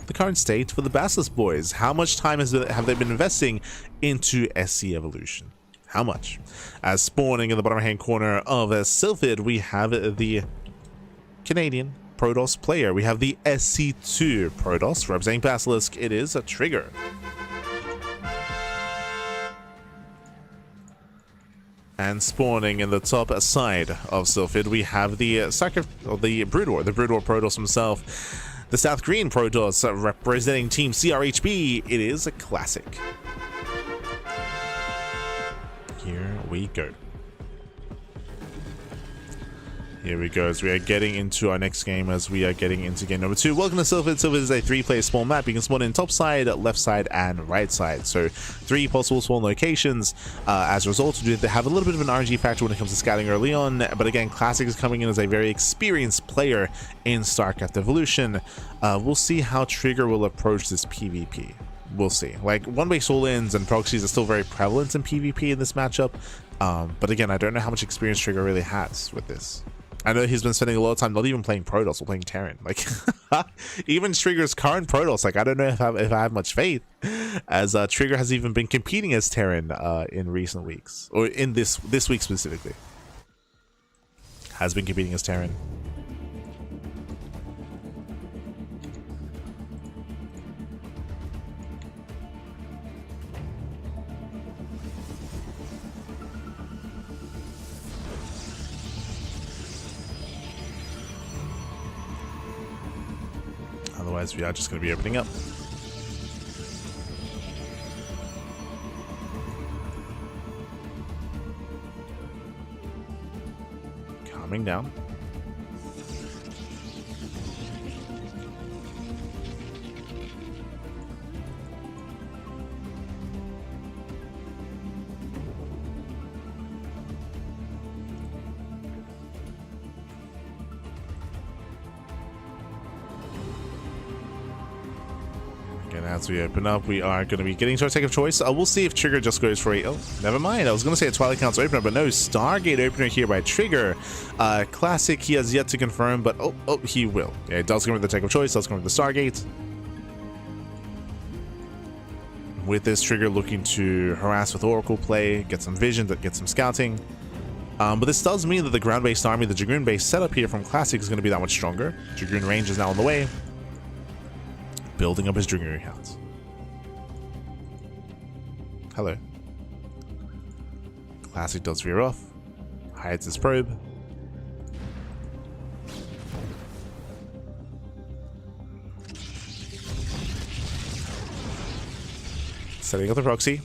the current state for the Basilisk boys. How much time have they been investing into SC evolution? How much? As spawning in the bottom hand corner of Sylphid, we have the Canadian Protoss player. We have the SC2 Protoss representing Basilisk. It is a Trigger. And spawning in the top side of Sylphid, we have the Broodwar, the Broodwar Protoss himself. The South Green Protoss representing Team CRHB. It is a classic. Here we go. Here we go, as we are getting into our next game, as we are getting into game number 2. Welcome to Sylphid. Sylphid is a 3-player spawn map. You can spawn in top side, left side, and right side. So 3 possible spawn locations. As a result, they have a little bit of an RNG factor when it comes to scouting early on. But again, Classic is coming in as a very experienced player in StarCraft Evolution. We'll see how Trigger will approach this PvP. We'll see. Like, one-way all-ins and proxies are still very prevalent in PvP in this matchup. But again, I don't know how much experience Trigger really has with this. I know he's been spending a lot of time not even playing Protoss or playing Terran. Like, even Trigger's current Protoss, like, I don't know if I have much faith, as Trigger has even been competing as Terran in recent weeks, or in this week specifically. Has been competing as Terran. Otherwise, we are just going to be opening up. Calming down. And as we open up, we are going to be getting to our take of choice. We'll see if Trigger just goes for a... Oh, never mind. I was going to say a Twilight Council opener, but no. Stargate opener here by Trigger. Classic, he has yet to confirm, but oh, he will. Yeah, it does come with the take of choice. Does come with the Stargate. With this, Trigger looking to harass with Oracle play, get some vision, get some scouting. But this does mean that the ground-based army, the Dragoon-based setup here from Classic is going to be that much stronger. Dragoon range is now on the way. Building up his Dragoon accounts. Hello. Classic does veer off. Hides his probe. Setting up the proxy.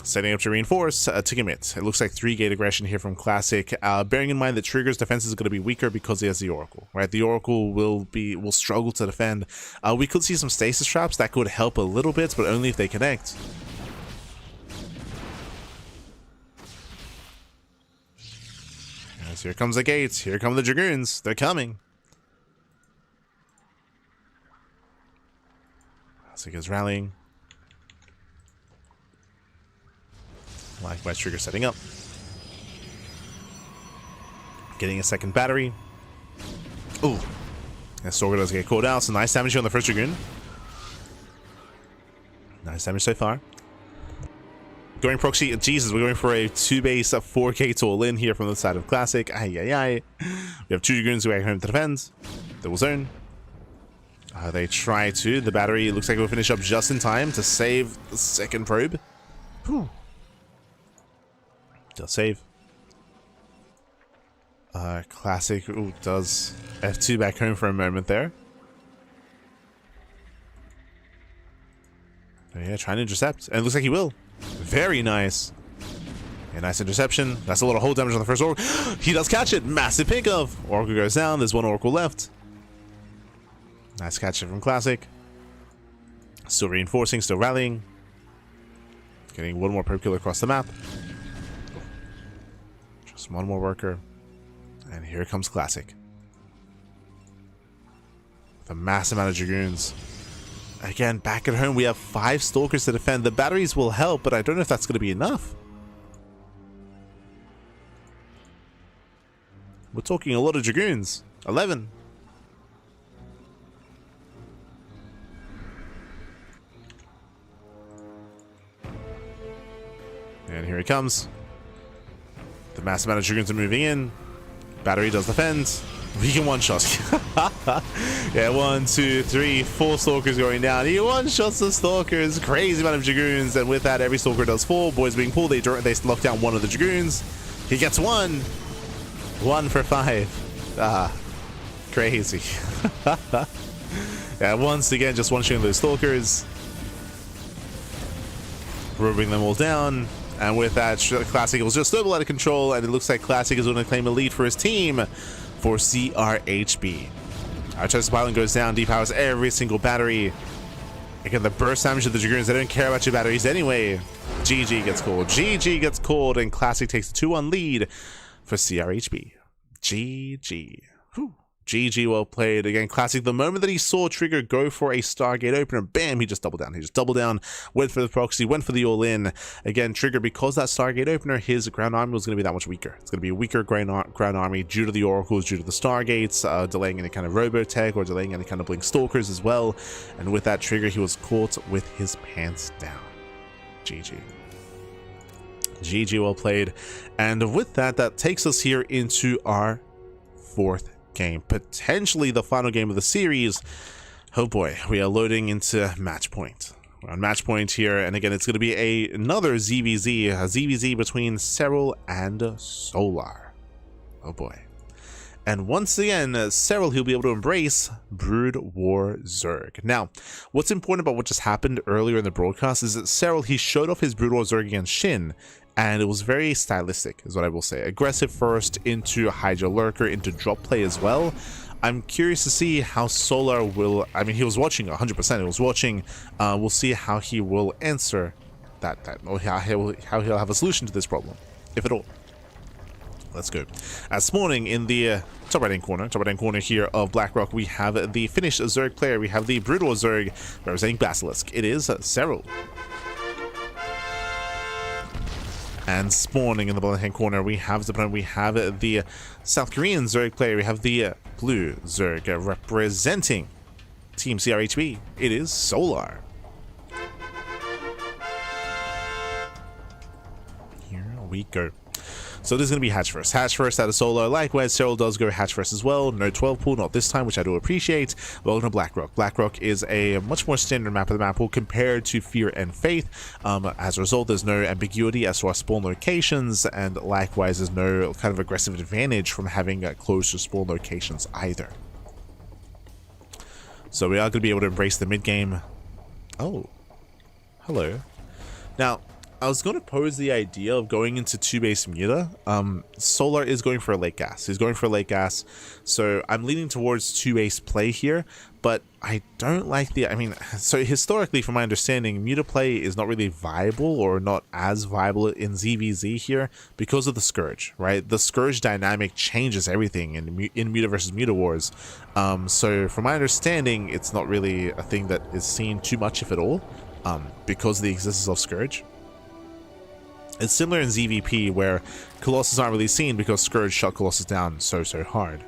Setting up to reinforce to commit. It looks like 3-gate aggression here from Classic. Bearing in mind that Trigger's defense is going to be weaker because he has the Oracle, right? The Oracle will struggle to defend. We could see some stasis traps that could help a little bit, but only if they connect. Yes, here comes the gates. Here come the Dragoons. They're coming. Classic is rallying. Likewise, Trigger setting up. Getting a second battery. Ooh. And Sorga does get called out. So nice damage on the first Dragoon. Nice damage so far. Going proxy. Jesus, we're going for a 2-base 4K all in here from the side of Classic. We have 2 Dragoons who are home to defend. They will zone. They try to. The battery looks like it will finish up just in time to save the second probe. Whew. Does save. Classic does F2 back home for a moment there. Oh, yeah, trying to intercept. And it looks like he will. Very nice. A nice interception. That's a lot of hold damage on the first Oracle. He does catch it. Massive pick of. Oracle goes down. There's one Oracle left. Nice catch it from Classic. Still reinforcing, still rallying. Getting one more probe killer across the map. Just one more worker. And here comes Classic. With a massive amount of Dragoons. Again, back at home, we have 5 Stalkers to defend. The batteries will help, but I don't know if that's going to be enough. We're talking a lot of Dragoons. 11. And here he comes. The massive amount of Dragoons are moving in. Battery does defend. We can one-shot. Yeah, 1, 2, 3, 4 Stalkers going down. He one-shots the Stalkers. Crazy amount of Dragoons. And with that, every Stalker does 4. Boys being pulled. They lock down one of the Dragoons. He gets 1. 1 for 5. Ah, crazy. Yeah, once again, just one-shooting those Stalkers. Rubbing them all down. And with that, Classic was just a little out of control, and it looks like Classic is going to claim a lead for his team for CRHB. Our Chester Pilot goes down, depowers every single battery. Again, the burst damage of the Dragoons, they don't care about your batteries anyway. GG gets called. GG gets called, and Classic takes a 2-1 lead for CRHB. GG. Whew. GG, well played. Again, Classic, the moment that he saw Trigger go for a Stargate opener, bam, he just doubled down. He just doubled down, went for the proxy, went for the all-in. Again, Trigger, because that Stargate opener, his ground army was going to be that much weaker. It's going to be a weaker ground army due to the Oracles, due to the Stargates, delaying any kind of Robotech or delaying any kind of Blink Stalkers as well. And with that Trigger, he was caught with his pants down. GG. GG, well played. And with that, that takes us here into our 4th game, potentially the final game of the series. Oh boy, we are loading into match point. We're on match point here, and again, it's going to be another ZVZ, a ZVZ between Serral and Solar. Oh boy. And once again, Serral, he'll be able to embrace Brood War Zerg. Now, what's important about what just happened earlier in the broadcast is that Serral, he showed off his Brood War Zerg against Shin, and it was very stylistic, is what I will say. Aggressive first, into Hydra Lurker, into drop play as well. I'm curious to see how Solar will... I mean, he was watching 100%. He was watching. We'll see how he will answer that or how he'll have a solution to this problem, if at all. Let's go. As spawning in the top right-hand corner here of Blackrock, we have the finished Zerg player. We have the Brood War Zerg representing Basilisk. It is Serral. And spawning in the bottom-hand corner, we have the South Korean Zerg player. We have the blue Zerg representing Team CRHB. It is Solar. Here we go. So this is going to be hatch first. Hatch first out of Solar. Likewise, Serral does go hatch first as well. No 12 pool, not this time, which I do appreciate. Welcome to Blackrock. Blackrock is a much more standard map of the map pool compared to Fear and Faith. As a result, there's no ambiguity as to our spawn locations, and likewise, there's no kind of aggressive advantage from having close to spawn locations either. So we are going to be able to embrace the mid game. Oh, hello. Now, I was going to pose the idea of going into 2-base Muta. Solar is going for a late gas. He's going for a late gas. So I'm leaning towards 2-base play here. But I don't like the... I mean, so historically, from my understanding, Muta play is not really viable or not as viable in ZVZ here because of the Scourge, right? The Scourge dynamic changes everything in Muta versus Muta Wars. So from my understanding, it's not really a thing that is seen too much, if at all, because of the existence of Scourge. It's similar in ZVP, where Colossus aren't really seen because Scourge shot Colossus down so hard.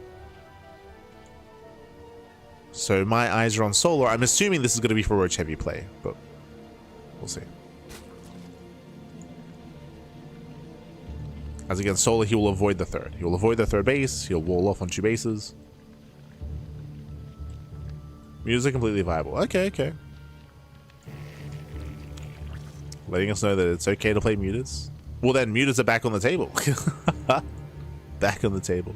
So my eyes are on Solar. I'm assuming this is going to be for Roach heavy play, but we'll see. As against Solar, he will avoid the third. He will avoid the third base. He'll wall off on 2 bases. Music completely viable. Okay. Letting us know that it's okay to play Mutas. Well, then Mutas are back on the table. Back on the table.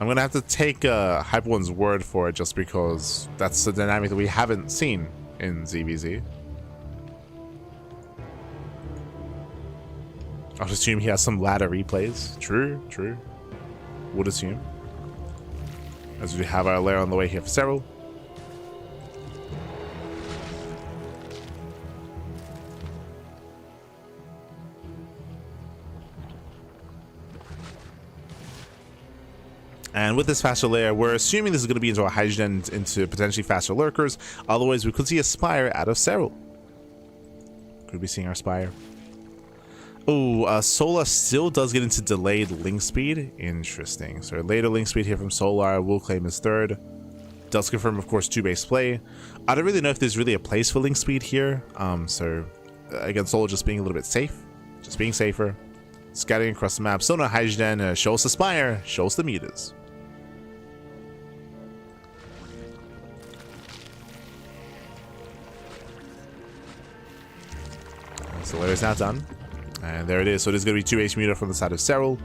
I'm gonna have to take Hyper One's word for it, just because that's the dynamic that we haven't seen in ZVZ. I'll assume he has some ladder replays. True, true. Would assume. As we have our lair on the way here for Serral. And with this faster layer, we're assuming this is going to be into a hydrogen, into potentially faster lurkers. Otherwise, we could see a Spire out of Serral. Could be seeing our Spire. Oh, Solar still does get into delayed link speed. Interesting. So later link speed here from Solar will claim his third. Does confirm, of course, 2-base play. I don't really know if there's really a place for link speed here. So again, Solar just being a little bit safe. Just being safer. Scattering across the map. Still no hydrogen. Shows the Spire. Shows the meters. So layer is now done. And there it is. So there's going to be 2 base meter from the side of Serral.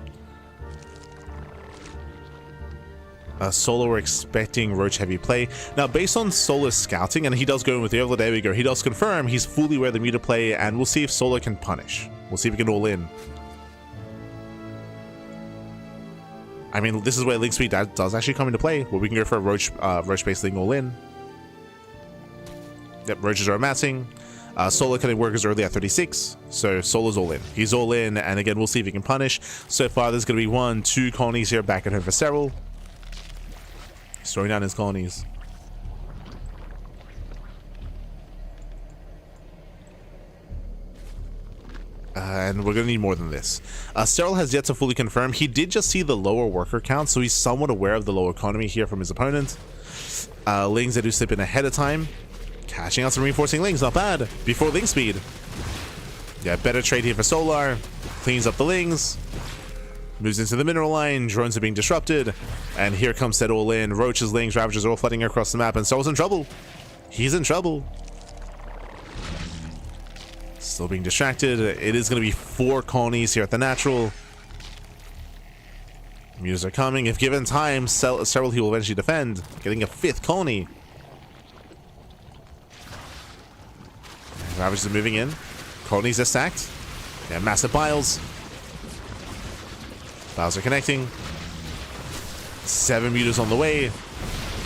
Solo, we're expecting Roach heavy play. Now, based on Solo's scouting, and he does go in with the overlay, there we go. He does confirm he's fully aware of the meter play, and we'll see if Solo can punish. We'll see if he can all in. I mean, this is where link speed does actually come into play, where we can go for a Roach-based link all in. Yep, Roaches are amassing. Solo can work as early at 36, so Solo's all in. He's all in, and again, we'll see if he can punish. So far, there's going to be 1, 2 colonies here back at home for Serral. He's throwing down his colonies. And we're going to need more than this. Serral has yet to fully confirm. He did just see the lower worker count, so he's somewhat aware of the low economy here from his opponent. Lings that do slip in ahead of time. Catching out some reinforcing lings, not bad. Before link speed. Yeah, better trade here for Solar. Cleans up the lings. Moves into the mineral line. Drones are being disrupted. And here comes that all in. Roaches, lings, Ravagers are all flooding across the map. And Serral's in trouble. He's in trouble. Still being distracted. It is going to be 4 colonies here at the natural. Mutas are coming. If given time, Serral he will eventually defend. Getting a 5th colony. Ravagers are moving in. Colonies are stacked. Yeah, massive piles. Piles are connecting. 7 mutas on the way.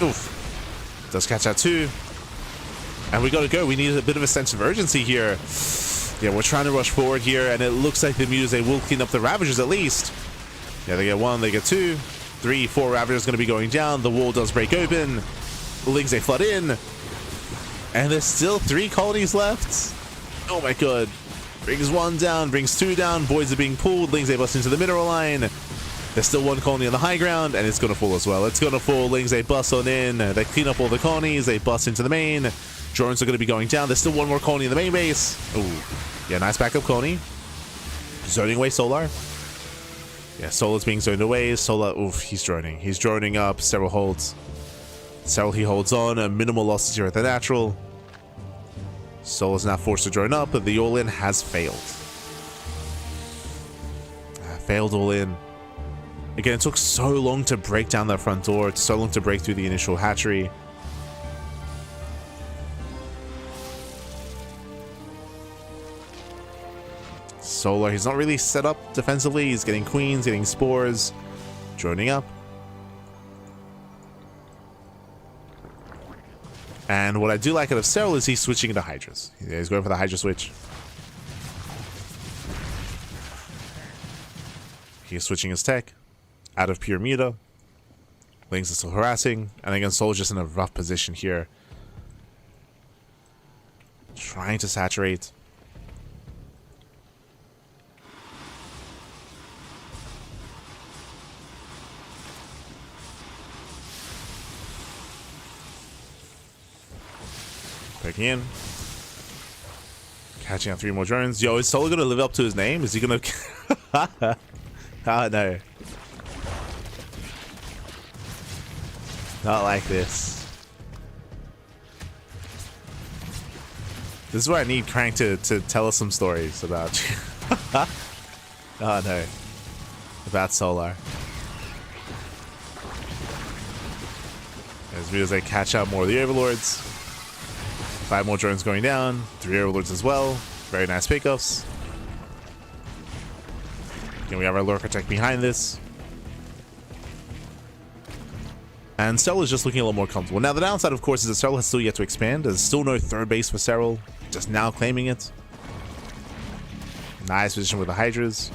Oof. Does catch out 2. And we gotta go. We need a bit of a sense of urgency here. Yeah, we're trying to rush forward here, and it looks like the mutas, they will clean up the Ravagers at least. Yeah, they get 1, they get 2. 3, 4 Ravagers gonna be going down. The wall does break open. The lings, they flood in. And there's still 3 colonies left. Oh my god. Brings 1 down, brings 2 down. Voids are being pulled. Lings, they bust into the mineral line. There's still 1 colony on the high ground, and it's going to fall as well. It's going to fall. Lings, they bust on in. They clean up all the colonies. They bust into the main. Drones are going to be going down. There's still 1 more colony in the main base. Ooh. Yeah, nice backup colony. Zoning away Solar. Yeah, Solar's being zoned away. Solar, oof, he's droning. He's droning up. Serral holds. Serral, he holds on. Minimal losses here at the natural. Solar's now forced to drone up, but the all-in has failed. Failed all-in. Again, it took so long to break down that front door. It's so long to break through the initial hatchery. Solar, he's not really set up defensively. He's getting queens, getting spores. Droning up. And what I do like out of Serral is he's switching into Hydras. He's going for the Hydra switch. He's switching his tech out of pure muta. Lings is still harassing. And again, Soul's just in a rough position here. Trying to saturate. Picking in. Catching out 3 more drones. Yo, is Soul gonna live up to his name? Is he gonna... Oh no. Not like this. This is where I need Crank to tell us some stories about you. Oh no. About Solar. As we as they catch out more of the overlords. 5 more drones going down. 3 overlords as well. Very nice pickups. Again, we have our lurker tech behind this. And Serral is just looking a little more comfortable. Now, the downside, of course, is that Serral has still yet to expand. There's still no third base for Serral. Just now claiming it. Nice position with the Hydras.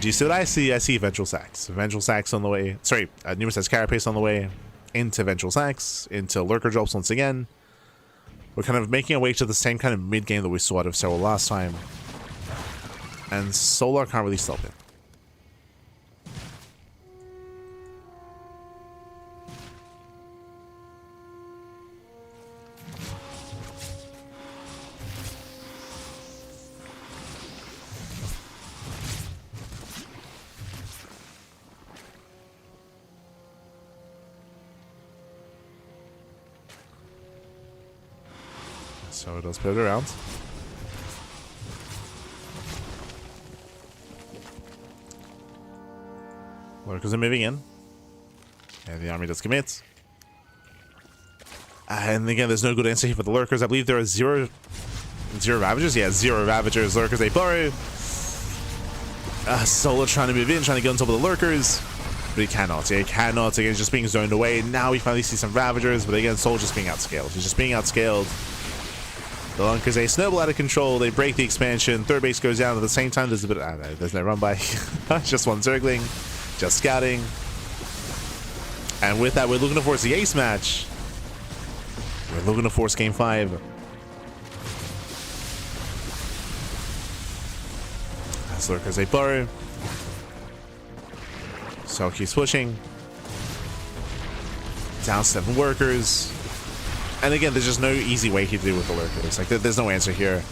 Do you see what I see? I see Vengeful Sacks. Vengeful Sacks on the way. Sorry, Numerous has Carapace on the way. Into Vengeful Sacks. Into Lurker Drops once again. We're kind of making our way to the same kind of mid-game that we saw out of Serral last time. And Solar can't really stop it. So it does pivot around. Lurkers are moving in. And the army does commit. And again, there's no good answer here for the Lurkers. I believe there are zero Ravagers? Yeah, 0 Ravagers. Lurkers, they burrow. Solar trying to move in, trying to get on top of the Lurkers. But he cannot. He cannot. Again, he's just being zoned away. Now we finally see some Ravagers. But again, Soul just being outscaled. He's just being outscaled. The Lunkers, they snowball out of control. They break the expansion. Third base goes down. At the same time, there's a bit of... there's no run by. Just one Zergling. Just scouting. And with that, we're looking to force the ace match. We're looking to force game 5. As Lurkers, they burrow. So keeps pushing. Down 7 workers. And again, there's just no easy way here to deal with the Lurkers. Like, there's no answer here.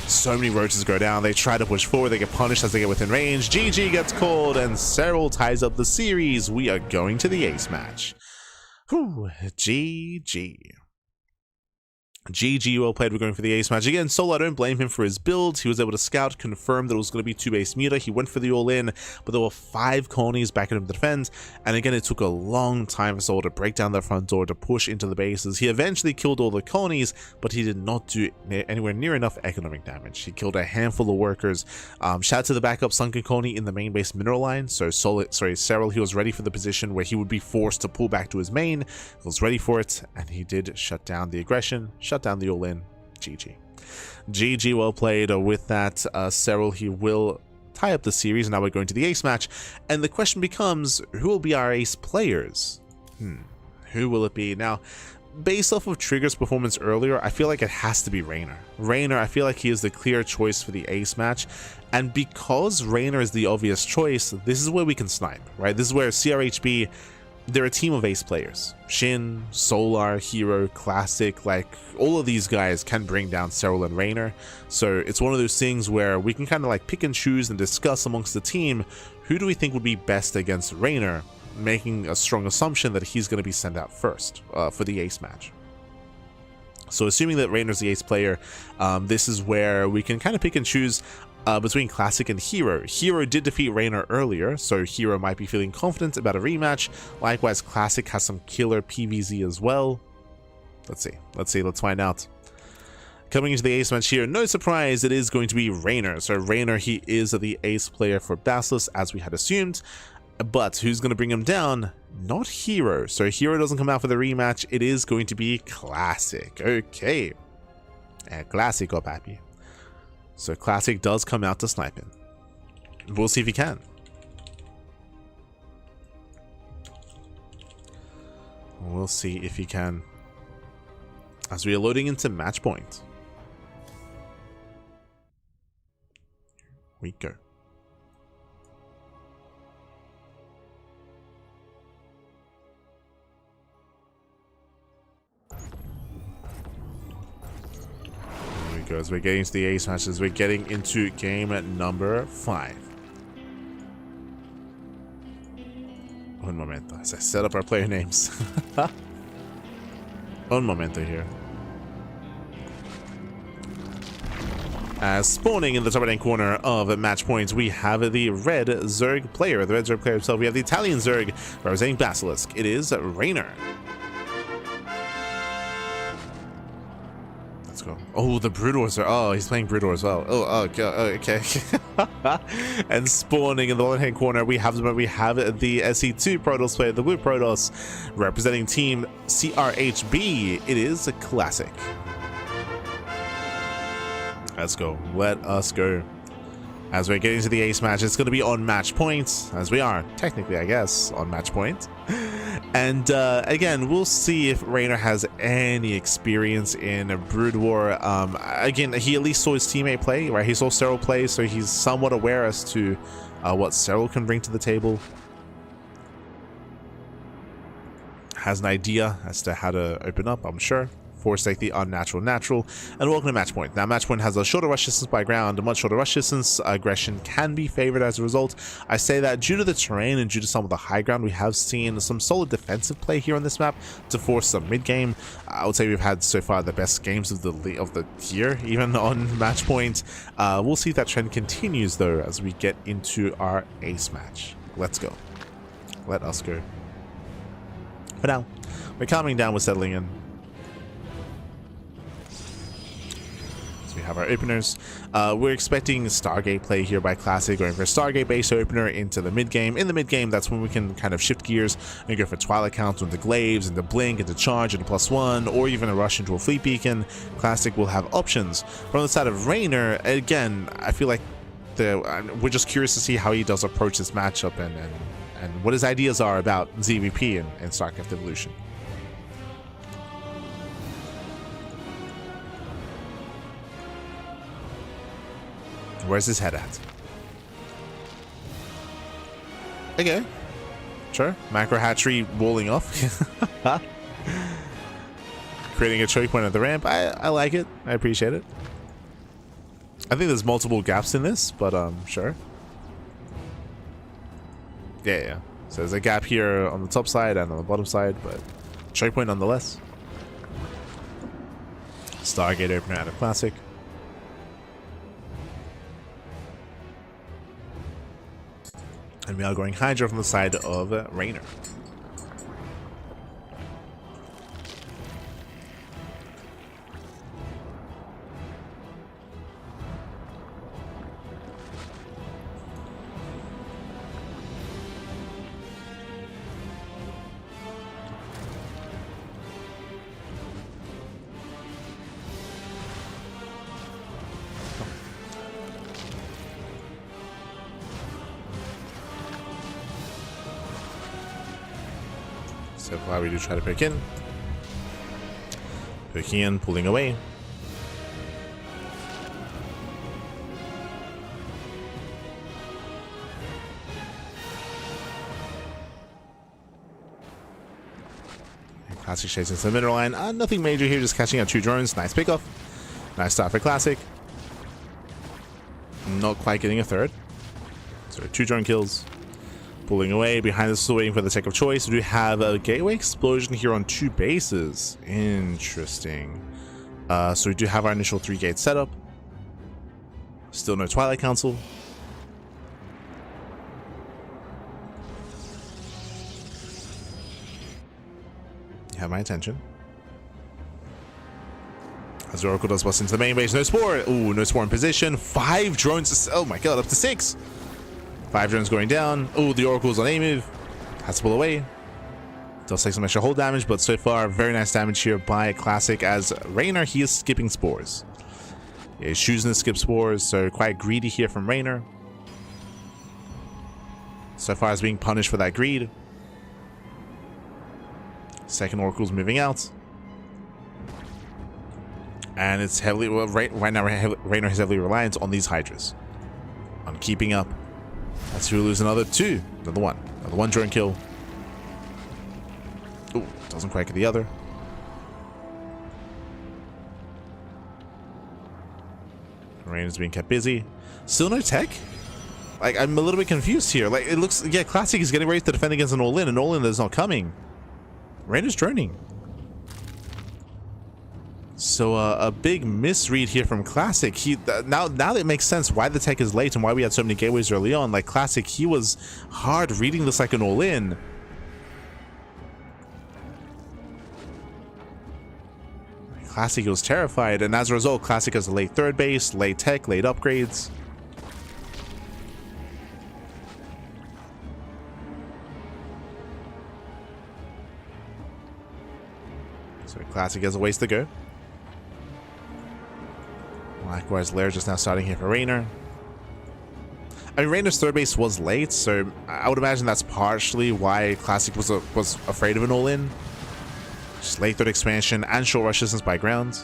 So many roaches go down. They try to push forward. They get punished as they get within range. GG gets called, and Serral ties up the series. We are going to the ace match. Whew, GG. GG, well played. We're going for the ace match. Again, Solo, I don't blame him for his build. He was able to scout, confirm that it was going to be 2-base meter. He went for the all-in, but there were 5 colonies backing him to defend. And again, it took a long time for Solo to break down that front door to push into the bases. He eventually killed all the colonies, but he did not do anywhere near enough economic damage. He killed a handful of workers. Shout out to the backup sunken colony in the main base mineral line. So Serral, he was ready for the position where he would be forced to pull back to his main. He was ready for it, and he did shut down the aggression. Shut down the all-in. GG. GG, well played. With that, Serral, he will tie up the series. Now we're going to the ace match, and the question becomes, who will be our ace players? Who will it be? Now, based off of Trigger's performance earlier, I feel like it has to be Reynor. Reynor, I feel like he is the clear choice for the ace match, and because Reynor is the obvious choice, this is where we can snipe, right? This is where CRHB, they're a team of ace players. Shin, Solar, herO, Classic, like all of these guys can bring down Serral and Reynor. So it's one of those things where we can kind of like pick and choose and discuss amongst the team, who do we think would be best against Reynor, making a strong assumption that he's going to be sent out first for the ace match. So assuming that Reynor's the ace player, this is where we can kind of pick and choose between Classic and herO. herO did defeat Reynor earlier, so herO might be feeling confident about a rematch. Likewise, Classic has some killer PvZ as well. Let's find out. Coming into the ace match here, no surprise, it is going to be Reynor. So Reynor, he is the ace player for Basilisk, as we had assumed. But who's going to bring him down? Not herO. So herO doesn't come out for the rematch. It is going to be Classic. Okay. Classic up happy. So Classic does come out to snipe him. We'll see if he can. We'll see if he can. As we are loading into match point. We go. As we're getting to the ace matches, we're getting into game number 5. Un momento, as I set up our player names. Un momento here. As spawning in the top right-hand corner of match points, we have the red Zerg player. The red Zerg player himself. We have the Italian Zerg representing Basilisk. It is Reynor. Let's go. Oh, the Broodors are. Oh, he's playing Broodor as well. Oh, okay. And spawning in the right-hand corner, we have the SC2 Protoss player, the blue Protoss, representing Team CRHB. It is a classic. Let's go. Let us go. As we're getting to the ace match, it's going to be on match points, as we are technically, I guess, on match point. And again, we'll see if Reynor has any experience in Brood War. Again, he at least saw his teammate play, right? He saw Serral play, so he's somewhat aware as to what Serral can bring to the table. Has an idea as to how to open up, I'm sure. Forsake the unnatural natural, and welcome to match point. Now match point has a shorter rush distance by ground, a much shorter rush distance. Aggression can be favored as a result. I say that due to the terrain and due to some of the high ground, we have seen some solid defensive play here on this map to force some mid game. I would say we've had so far the best games of the year, even on match point. We'll see if that trend continues though as we get into our ace match. Let's go. Let us go. For now, we're calming down, we're settling in. We have our openers. We're expecting Stargate play here by Classic, going for a Stargate base opener into the mid game. In the mid game, that's when we can kind of shift gears and go for Twilight Council into Glaives, into Blink, into Charge, into +1, or even a rush into a Fleet Beacon. Classic will have options. From the side of Reynor, again, I feel like we're just curious to see how he does approach this matchup and what his ideas are about ZVP and StarCraft Evolution. Where's his head at? Okay. Sure. Macro hatchery walling off. Creating a choke point at the ramp. I like it. I appreciate it. I think there's multiple gaps in this, but sure. Yeah. So there's a gap here on the top side and on the bottom side, but choke point nonetheless. Stargate opener out of Classic. And we are going Hydra from the side of Reynor. So far we do try to poke in. Poking in, pulling away. Classic shades into the middle line. Nothing major here, just catching out 2 drones. Nice pickoff. Nice start for Classic. Not quite getting a third. So 2 drone kills. Pulling away. Behind this, still waiting for the tech of choice. We do have a gateway explosion here on 2 bases. Interesting. So we do have our initial 3 gate setup. Still no Twilight Council. You have my attention. As the Oracle does bust into the main base. No Spore. Ooh, no Spore in position. 5 drones. Oh my god, up to 6. 5 drones going down. Oh, the Oracle's on A move. Has to pull away. Does take some extra hold damage, but so far, very nice damage here by Classic. As Reynor, he is skipping spores. He's choosing to skip spores, so quite greedy here from Reynor. So far, is being punished for that greed. Second Oracle's moving out. And it's heavily, well, right now, Reynor is heavily reliant on these Hydras. On keeping up. That's who lose another 2. Another 1. Another 1 drone kill. Ooh, doesn't quite get the other. Reynor's being kept busy. Still no tech? Like, I'm a little bit confused here. Like, it looks, yeah, Classic is getting ready to defend against an all-in, and all-in that's not coming. Reynor's droning. So a big misread here from Classic. Now that it makes sense why the tech is late and why we had so many gateways early on. Like, Classic, he was hard reading this like an all-in. Classic was terrified, and as a result, Classic has a late third base, late tech, late upgrades. So Classic has a ways to go. Likewise, Lair just now starting here for Reynor. I mean, Reynor's third base was late, so I would imagine that's partially why Classic was afraid of an all-in. Just late third expansion and short rush distance by ground.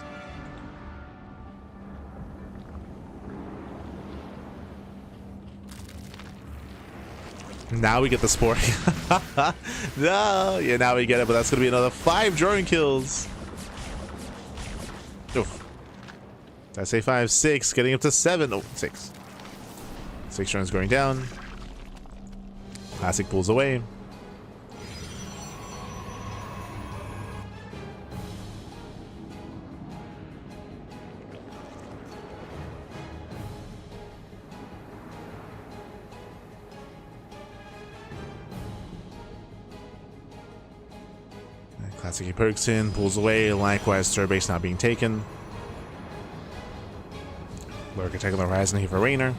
Now we get the sport. No, yeah, now we get it, but that's gonna be another 5 drone kills. Oof. Did I say 5? 6, getting up to 7. Oh, 6. 6 drones going down. Classic pulls away. Classic, he pokes in, pulls away. Likewise, third base not being taken. Lurker taking the horizon here for Reynor.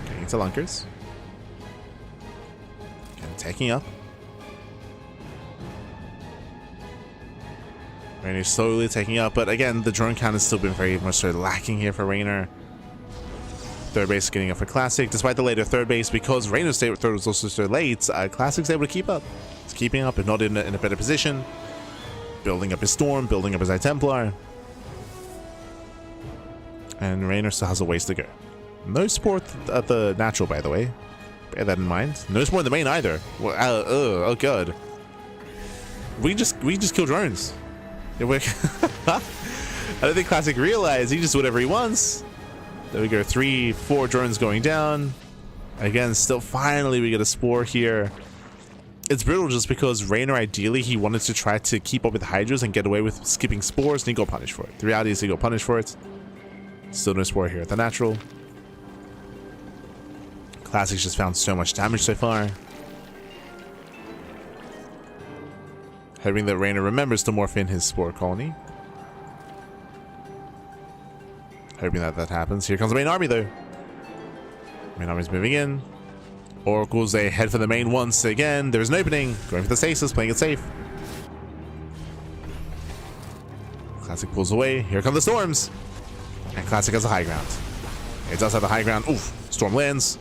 Getting into lunkers. Again, taking up. Reynor slowly taking up, but again, the drone count has still been very much so lacking here for Reynor. Third base getting up for Classic, despite the later third base, because Reynor's third was also so late. Classic's able to keep up. He's keeping up, if not in a better position. Building up his Storm, building up his Templar. And Reynor still has a ways to go. No support at the natural, by the way. Bear that in mind. No support in the main either. Well, oh god. We just kill drones. I don't think Classic realized he just do whatever he wants. There we go, 3, 4 drones going down. Again, still finally we get a spore here. It's brutal just because Reynor, ideally, he wanted to try to keep up with Hydras and get away with skipping spores, and he got punished for it. The reality is he got punished for it. Still no spore here at the natural. Classic's just found so much damage so far. Hoping that Reynor remembers to morph in his spore colony. Hoping that happens. Here comes the main army, though. Main army's moving in. Oracles, they head for the main once again. There's an opening. Going for the stasis, playing it safe. Classic pulls away. Here come the storms. And Classic has the high ground. It does have the high ground. Oof. Storm lands.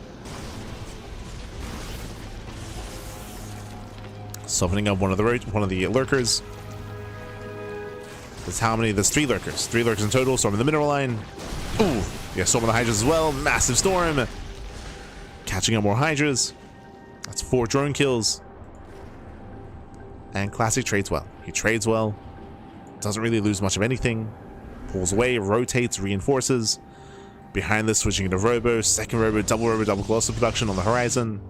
Softening up one of the lurkers. There's how many? There's 3 lurkers. 3 lurkers in total. Storm in the mineral line. Ooh. Yeah, Storm on the Hydras as well. Massive storm. Catching up more Hydras. That's 4 drone kills. And Classic trades well. He trades well. Doesn't really lose much of anything. Pulls away, rotates, reinforces. Behind this, switching into Robo. Second Robo, double Colossal production on the horizon.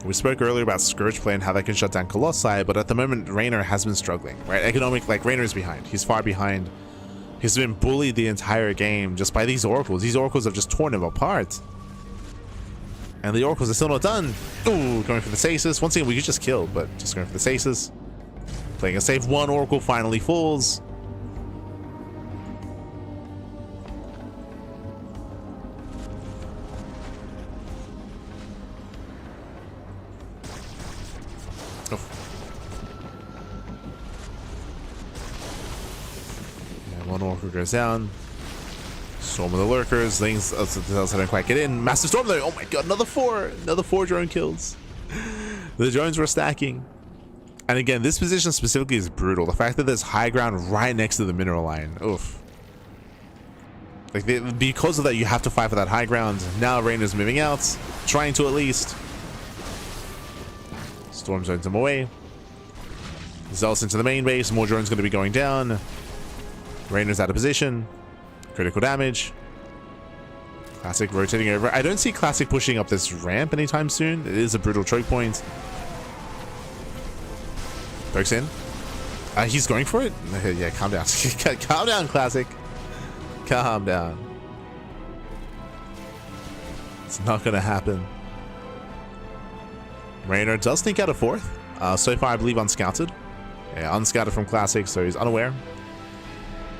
We spoke earlier about Scourge play and how that can shut down Colossi, but at the moment, Reynor has been struggling, right? Reynor is behind. He's far behind. He's been bullied the entire game just by these Oracles. These Oracles have just torn him apart. And the Oracles are still not done. Ooh, going for the stasis. Once again, we could just kill, but just going for the stasis. Playing a safe. 1 Oracle finally falls. One Oracle goes down. Storm of the lurkers. Things else didn't quite get in. Massive storm though. Oh my god, another 4. Another 4 drone kills. The drones were stacking. And again, this position specifically is brutal. The fact that there's high ground right next to the mineral line. Oof. Like because of that, you have to fight for that high ground. Now Reynor's moving out. Trying to at least. Storm zones him away. Zealous into the main base. More drones going to be going down. Reynor's out of position. Critical damage. Classic rotating over. I don't see Classic pushing up this ramp anytime soon. It is a brutal choke point. Pokes in. He's going for it? Yeah, calm down. Calm down, Classic. Calm down. It's not going to happen. Reynor does sneak out a fourth. So far, I believe unscouted. Yeah, unscouted from Classic, so he's unaware.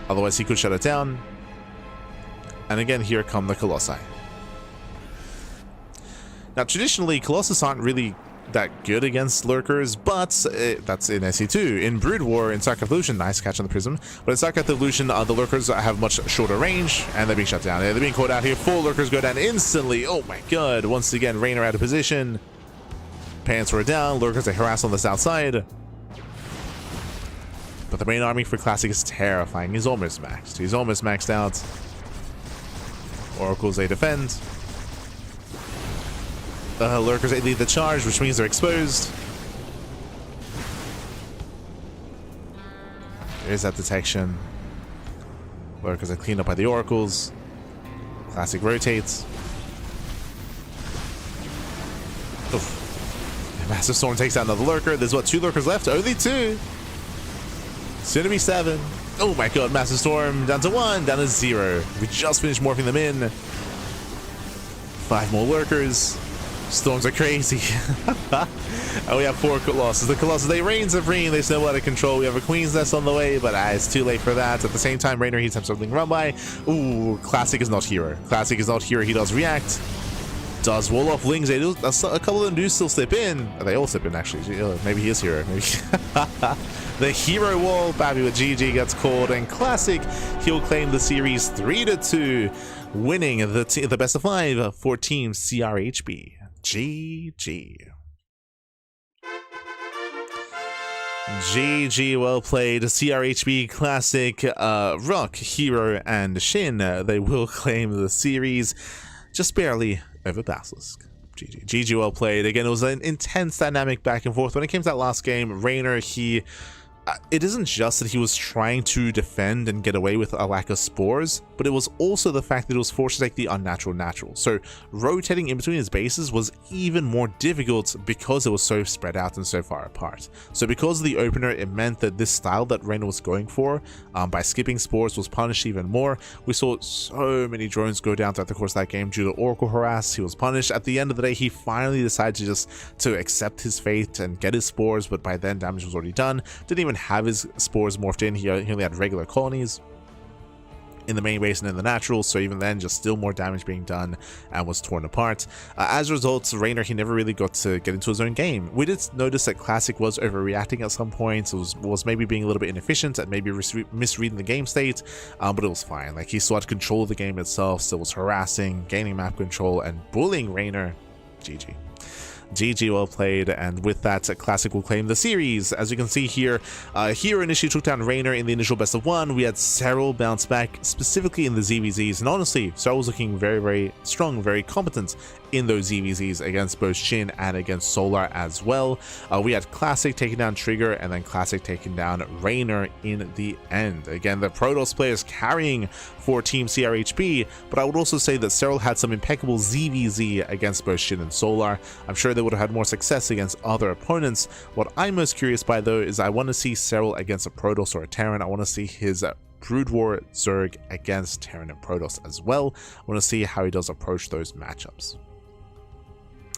Otherwise, he could shut it down. And again, here come the Colossi. Now, traditionally, Colossus aren't really that good against lurkers, but that's in SE2. In Brood War, in Sarketh Illusion, nice catch on the Prism. But in Sarketh Illusion, the lurkers have much shorter range, and they're being shut down. They're being caught out here. 4 lurkers go down instantly. Oh my god. Once again, Reynor out of position. Pants were down. Lurkers are harassed on the south side. But the main army for Classic is terrifying. He's almost maxed. He's almost maxed out. Oracles, they defend. Lurkers, they lead the charge, which means they're exposed. There's that detection. Lurkers are cleaned up by the Oracles. Classic rotates. Oof. Massive Storm takes out another Lurker. There's what, 2 Lurkers left? Only 2. Soon to be 7. Oh my god, Massive Storm down to 1, down to 0. We just finished morphing them in. 5 more Lurkers. Storms are crazy. And we have 4 Colossus. The Colossus, they reign supreme. They snowball out of control. We have a Queen's Nest on the way, but it's too late for that. At the same time, Reynor he's have something run by. Ooh, Classic is not herO. Classic is not herO. He does react. Does wall off Lings. A couple of them do still slip in. They all slip in, actually. Maybe he is herO. Maybe. The herO wall. Babby with GG gets called, and Classic, he'll claim the series 3-2, winning the best of 5 for Team CRHB. GG. GG, well played. CRHB, Classic, Rock, herO, and Shin. They will claim the series just barely over Basilisk. GG. GG, well played. Again, it was an intense dynamic back and forth. When it came to that last game, Reynor, it isn't just that he was trying to defend and get away with a lack of spores, but it was also the fact that he was forced to take the unnatural natural. So rotating in between his bases was even more difficult because it was so spread out and so far apart. So because of the opener, it meant that this style that Reynor was going for, by skipping spores, was punished even more. We saw so many drones go down throughout the course of that game due to Oracle harass. He was punished. At the end of the day, he finally decided to accept his fate and get his spores, but by then damage was already done. Didn't even have his spores morphed in. He only had regular colonies in the main base and in the natural, so even then just still more damage being done and was torn apart. As a result, Reynor, he never really got to get into his own game. We did notice that Classic was overreacting at some points. It was maybe being a little bit inefficient and maybe misreading the game state, but it was fine. Like, he still had control of the game itself, still was harassing, gaining map control, and bullying Reynor. GG. GG, well played, and with that, Classic will claim the series. As you can see here, herO initially took down Reynor in the initial best of 1. We had Serral bounce back, specifically in the ZVZs, and honestly, Serral was looking very, very strong, very competent in those ZVZs against both Shin and against Solar as well. We had Classic taking down Trigger, and then Classic taking down Reynor in the end. Again, the Protoss players carrying for Team CRHB, but I would also say that Serral had some impeccable ZVZ against both Shin and Solar. I'm sure they would have had more success against other opponents. What I'm most curious by, though, is I want to see Serral against a Protoss or a Terran. I want to see his Brood War Zerg against Terran and Protoss as well. I want to see how he does approach those matchups.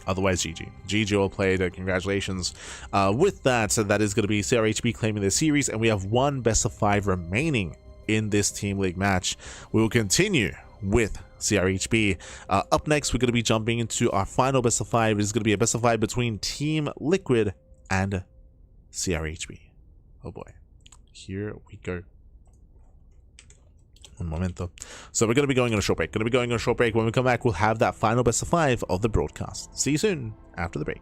Otherwise, GG. GG, well played. Congratulations. With that, that is going to be CRHB claiming the series, and we have 1 best of 5 remaining in this Team League match. We will continue with CRHB. Up next, we're going to be jumping into our final best of 5. It is going to be a best of 5 between Team Liquid and CRHB. Oh boy. Here we go. Un momento. So we're going to be going on a short break. When we come back, we'll have that final best of 5 of the broadcast. See you soon after the break.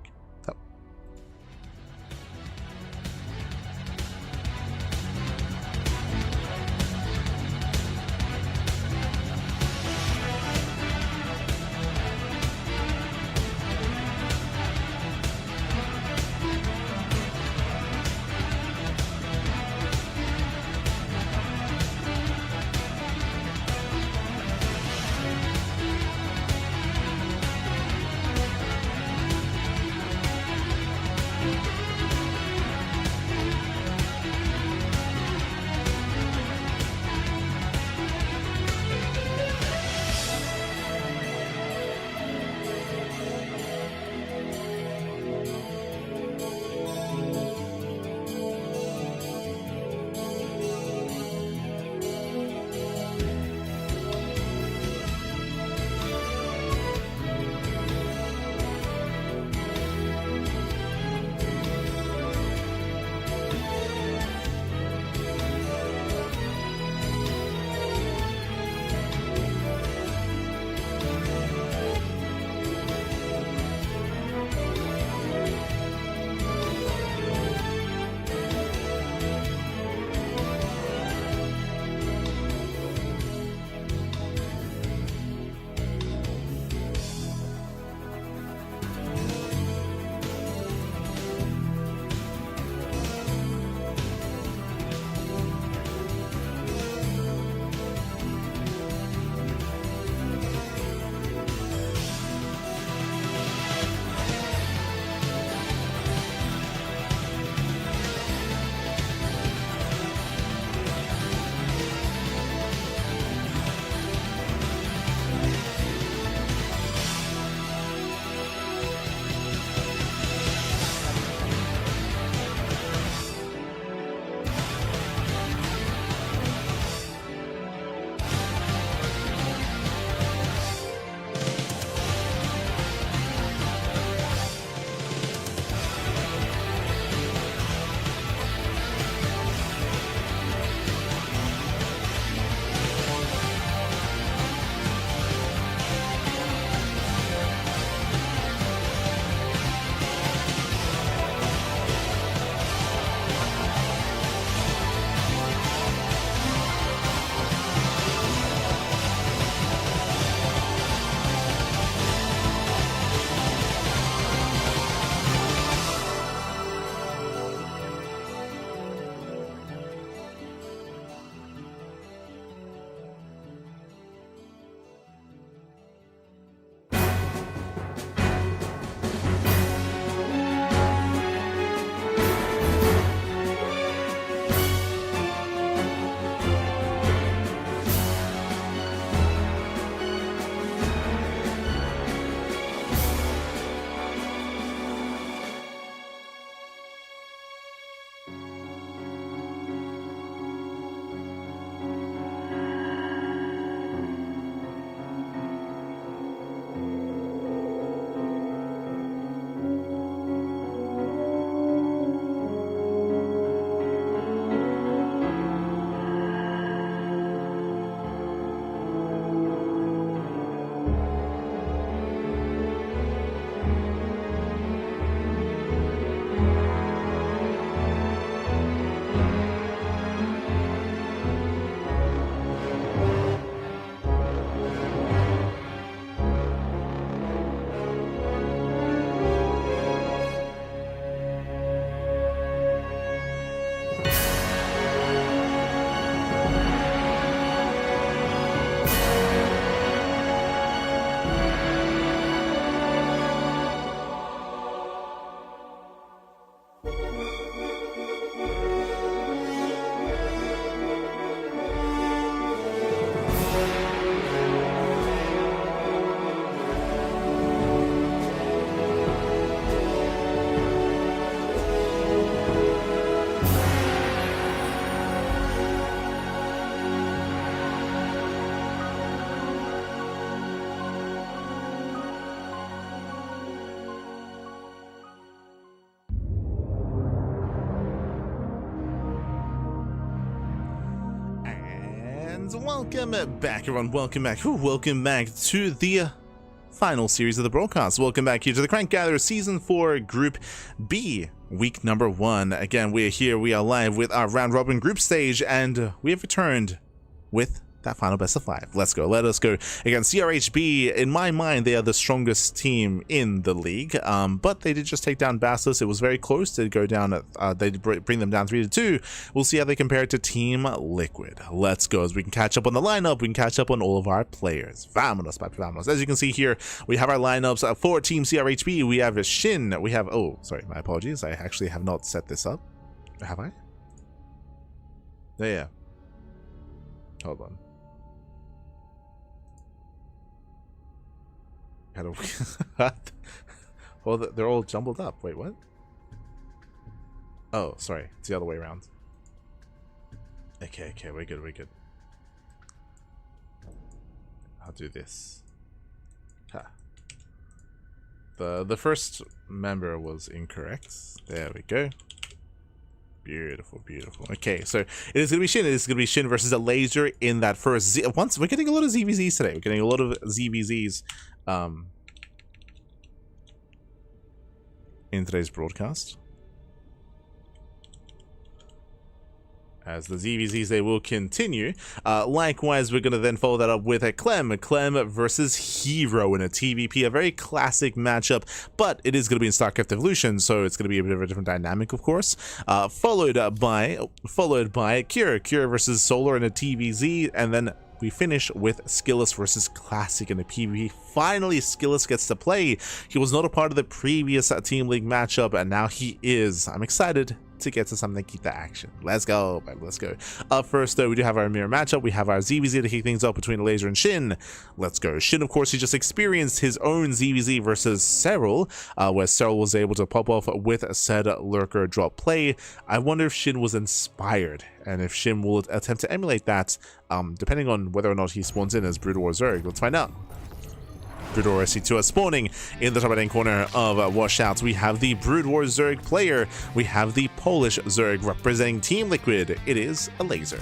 welcome back, everyone. Welcome back. Welcome back to the final series of the broadcast. Welcome back here to the CranKy Season 4 Group B, week number 1. Again, we are here. We are live with our round robin group stage, and we have returned with that final best of 5. Let's go. Let us go. Again, CRHB, in my mind, they are the strongest team in the league, but they did just take down Bastos. It was very close to go down. They bring them down 3-2. We'll see how they compare to Team Liquid. Let's go. As we can catch up on the lineup, we can catch up on all of our players. Vamonos, papi, vamonos. As you can see here, we have our lineups for Team CRHB. We have Shin. We have, oh, sorry, my apologies. I actually have not set this up. Have I? Yeah. Hold on. How do we... Well, they're all jumbled up. Wait, what? Oh, sorry. It's the other way around. Okay, we're good. I'll do this. Ha. The first member was incorrect. There we go. Beautiful. Okay, so it is going to be Shin. It is going to be Shin versus a laser in that first once we're getting a lot of ZVZs today. We're getting a lot of ZVZs in today's broadcast. As the ZVZs, they will continue. Likewise, we're going to then follow that up with a Clem versus herO in a TVP, a very classic matchup, but it is going to be in StarCraft Evolution, so it's going to be a bit of a different dynamic, of course. Followed by Kira versus Solar in a TVZ, and then we finish with Skilless versus Classic in a PvP. Finally, Skilless gets to play. He was not a part of the previous Team League matchup, and now he is. I'm excited to get to something to keep the action. Let's go, baby, let's go. Up first, though, we do have our mirror matchup. We have our ZVZ to kick things up between Laser and Shin. Let's go. Shin, of course, he just experienced his own ZVZ versus Serral, where Serral was able to pop off with said lurker drop play. I wonder if Shin was inspired, and if Shin will attempt to emulate that, depending on whether or not he spawns in as Brood or Zerg. Let's find out. Brood War SC2 are spawning in the top right-hand corner of Washouts. We have the Brood War Zerg player. We have the Polish Zerg representing Team Liquid. It is a laser.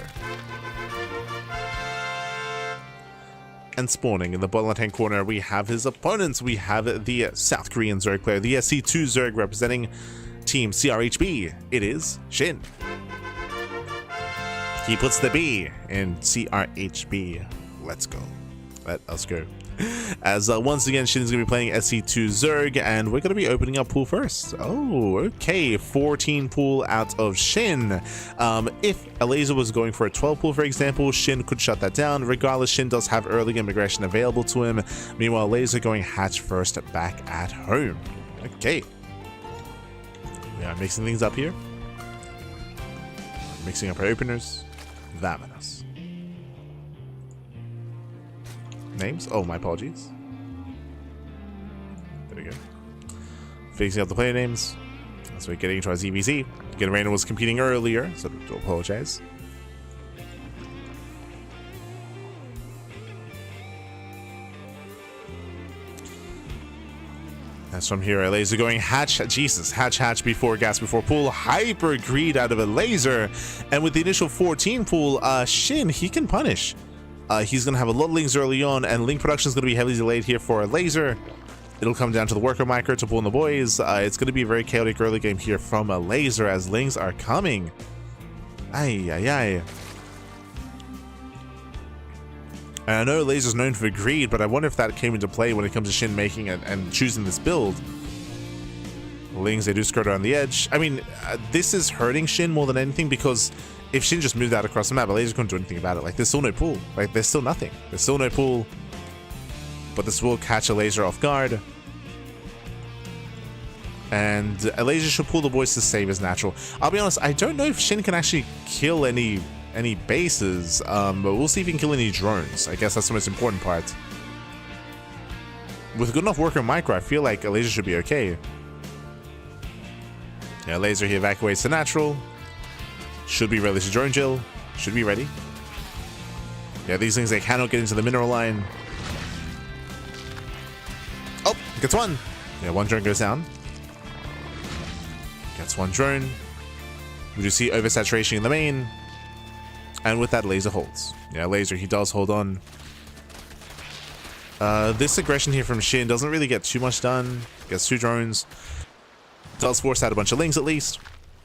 And spawning in the bottom left-hand corner, we have his opponents. We have the South Korean Zerg player, the SC2 Zerg representing Team CRHB. It is Shin. He puts the B in CRHB. Let's go. Let us go. As once again, Shin is going to be playing SC2 Zerg, and we're going to be opening up pool first. Oh, okay. 14 pool out of Shin. If a laser was going for a 12 pool, for example, Shin could shut that down. Regardless, Shin does have early game aggression available to him. Meanwhile, laser going hatch first back at home. Okay. We are mixing things up here. Mixing up our openers. Vamonos. Names? Oh, my apologies. There we go. Fixing up the player names. So we're getting into our ZVZ. Again, Reynor was competing earlier, so I do apologize. That's from here. A laser going hatch. Jesus. Hatch before gas before pool. Hyper greed out of a laser. And with the initial 14 pool, Shin, he can punish. He's going to have a lot of links early on, and link production is going to be heavily delayed here for a laser. It'll come down to the worker micro to pull in the boys. It's going to be a very chaotic early game here from a laser as links are coming. Ay. And I know laser's known for greed, but I wonder if that came into play when it comes to Shin making and choosing this build. Lings, they do skirt around the edge. I mean, this is hurting Shin more than anything, because if Shin just moved out across the map, a laser couldn't do anything about it. Like, there's still no pool. Like, there's still nothing. There's still no pool. But this will catch a laser off guard. And a laser should pull the boys to save as natural. I'll be honest, I don't know if Shin can actually kill any bases. But we'll see if he can kill any drones. I guess that's the most important part. With good enough worker micro, I feel like a laser should be okay. Yeah, laser, he evacuates to natural. Should be ready to drone drill. Should be ready. Yeah, these things, they cannot get into the mineral line. Oh, gets one. Yeah, one drone goes down. Gets one drone. We do see oversaturation in the main. And with that, Laser holds. Yeah, Laser, he does hold on. This aggression here from Shin doesn't really get too much done. Gets 2 drones. Does force out a bunch of lings at least,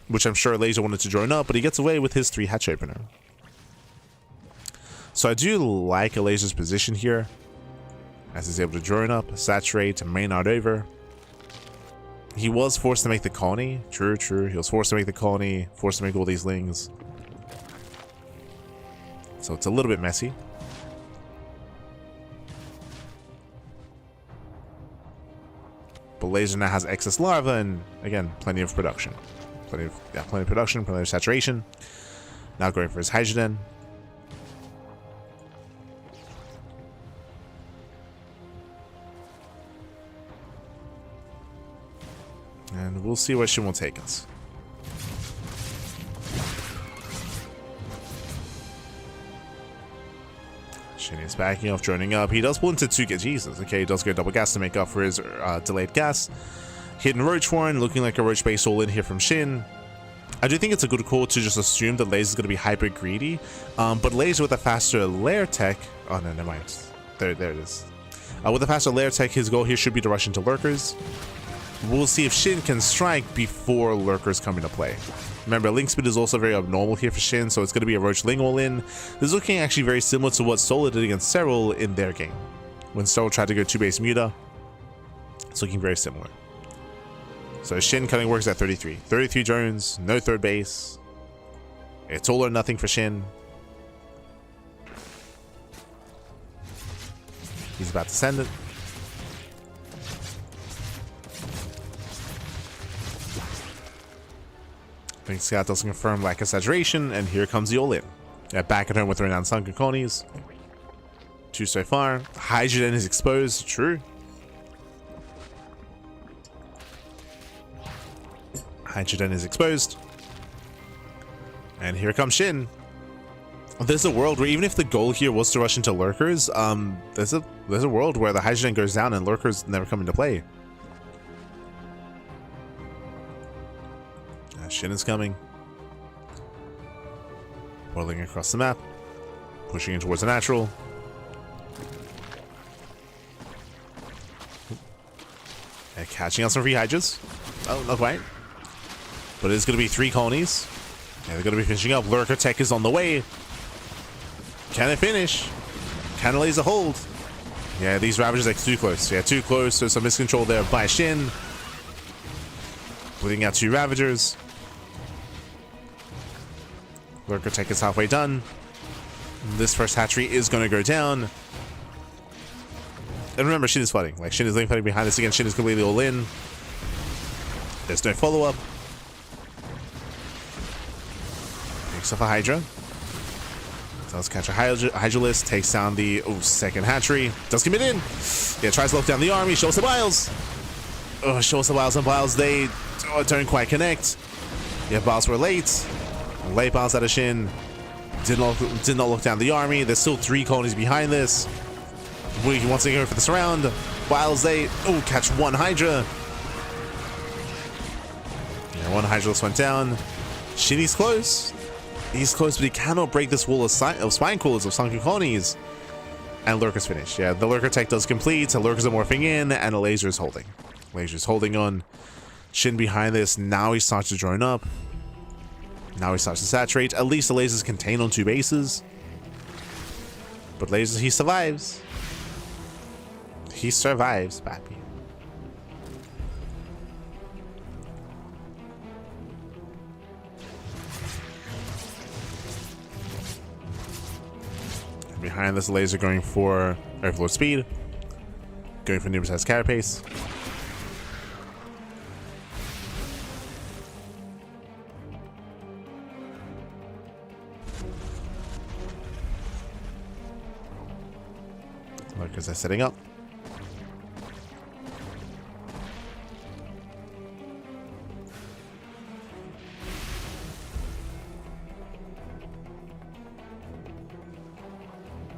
which I'm sure Laser wanted to drone up, but he gets away with his 3 hatch opener. So I do like a Laser's position here, as he's able to drone up, saturate, Reynor over. He was forced to make the colony. True, true. He was forced to make the colony, forced to make all these lings. So it's a little bit messy. But Laser now has excess larva and, again, plenty of production. Plenty of production, plenty of saturation. Now going for his hydrogen. And we'll see where Shin will take us. Shin is backing off, droning up. He does pull into 2 get Jesus. Okay, he does get double gas to make up for his delayed gas. Hidden Roach Warren, looking like a Roach base all in here from Shin. I do think it's a good call to just assume that Laser is going to be hyper greedy. But Laser with a faster lair tech. Oh no, never mind. There it is. With a faster lair tech, his goal here should be to rush into lurkers. We'll see if Shin can strike before lurkers come into play. Remember, link speed is also very abnormal here for Shin, so it's going to be a Roach Ling all in. This is looking actually very similar to what Solar did against Serral in their game, when Serral tried to go 2-base muta. It's looking very similar. So Shin cutting works at 33. 33 drones, no 3rd base. It's all or nothing for Shin. He's about to send it. Blink Scout does confirm lack of saturation, and here comes the all-in. Back at home with renowned sunken colonies. 2 so far. Hydrogen is exposed, true. Hydrogen is exposed. And here comes Shin. There's a world where even if the goal here was to rush into lurkers, there's a world where the hydrogen goes down and lurkers never come into play. Shin is coming. Whirling across the map. Pushing in towards the natural. And catching out some free hydras. Oh, not quite. But it's going to be 3 colonies. Yeah, they're going to be finishing up. Lurker tech is on the way. Can it finish? Can it Laser hold? Yeah, these Ravagers are too close. Yeah, too close. So some miscontrol there by Shin. Bleeding out 2 Ravagers. Lurker tech is halfway done. This first hatchery is going to go down. And remember, Shin is flooding. Like, Shin is link flooding behind this again. Shin is completely all in. There's no follow-up. Makes up a Hydra. Does catch a Hydralist. Takes down the 2nd hatchery. Does commit in. Yeah, tries to lock down the army. Shows the Biles. Oh, shows the Biles and Biles. They don't quite connect. Yeah, Biles were late. Late bounce out of Shin. Did not look down the army. There's still 3 colonies behind this. He wants to go for the surround. Biles, they catch 1 Hydra. Yeah, 1 Hydra went down. Shin is close. He's close, but he cannot break this wall of spine coolers of sunken colonies. And Lurker's finished. Yeah, the Lurker tech does complete. The Lurkers are morphing in, and a Laser is holding. Laser's holding on. Shin behind this. Now he starts to drone up. Now he starts to saturate. At least the Laser's contained on 2 bases. But Laser, he survives. He survives, Pappy. Behind this, Laser going for Overlord speed. Going for Numerous carapace. Lurkers are setting up.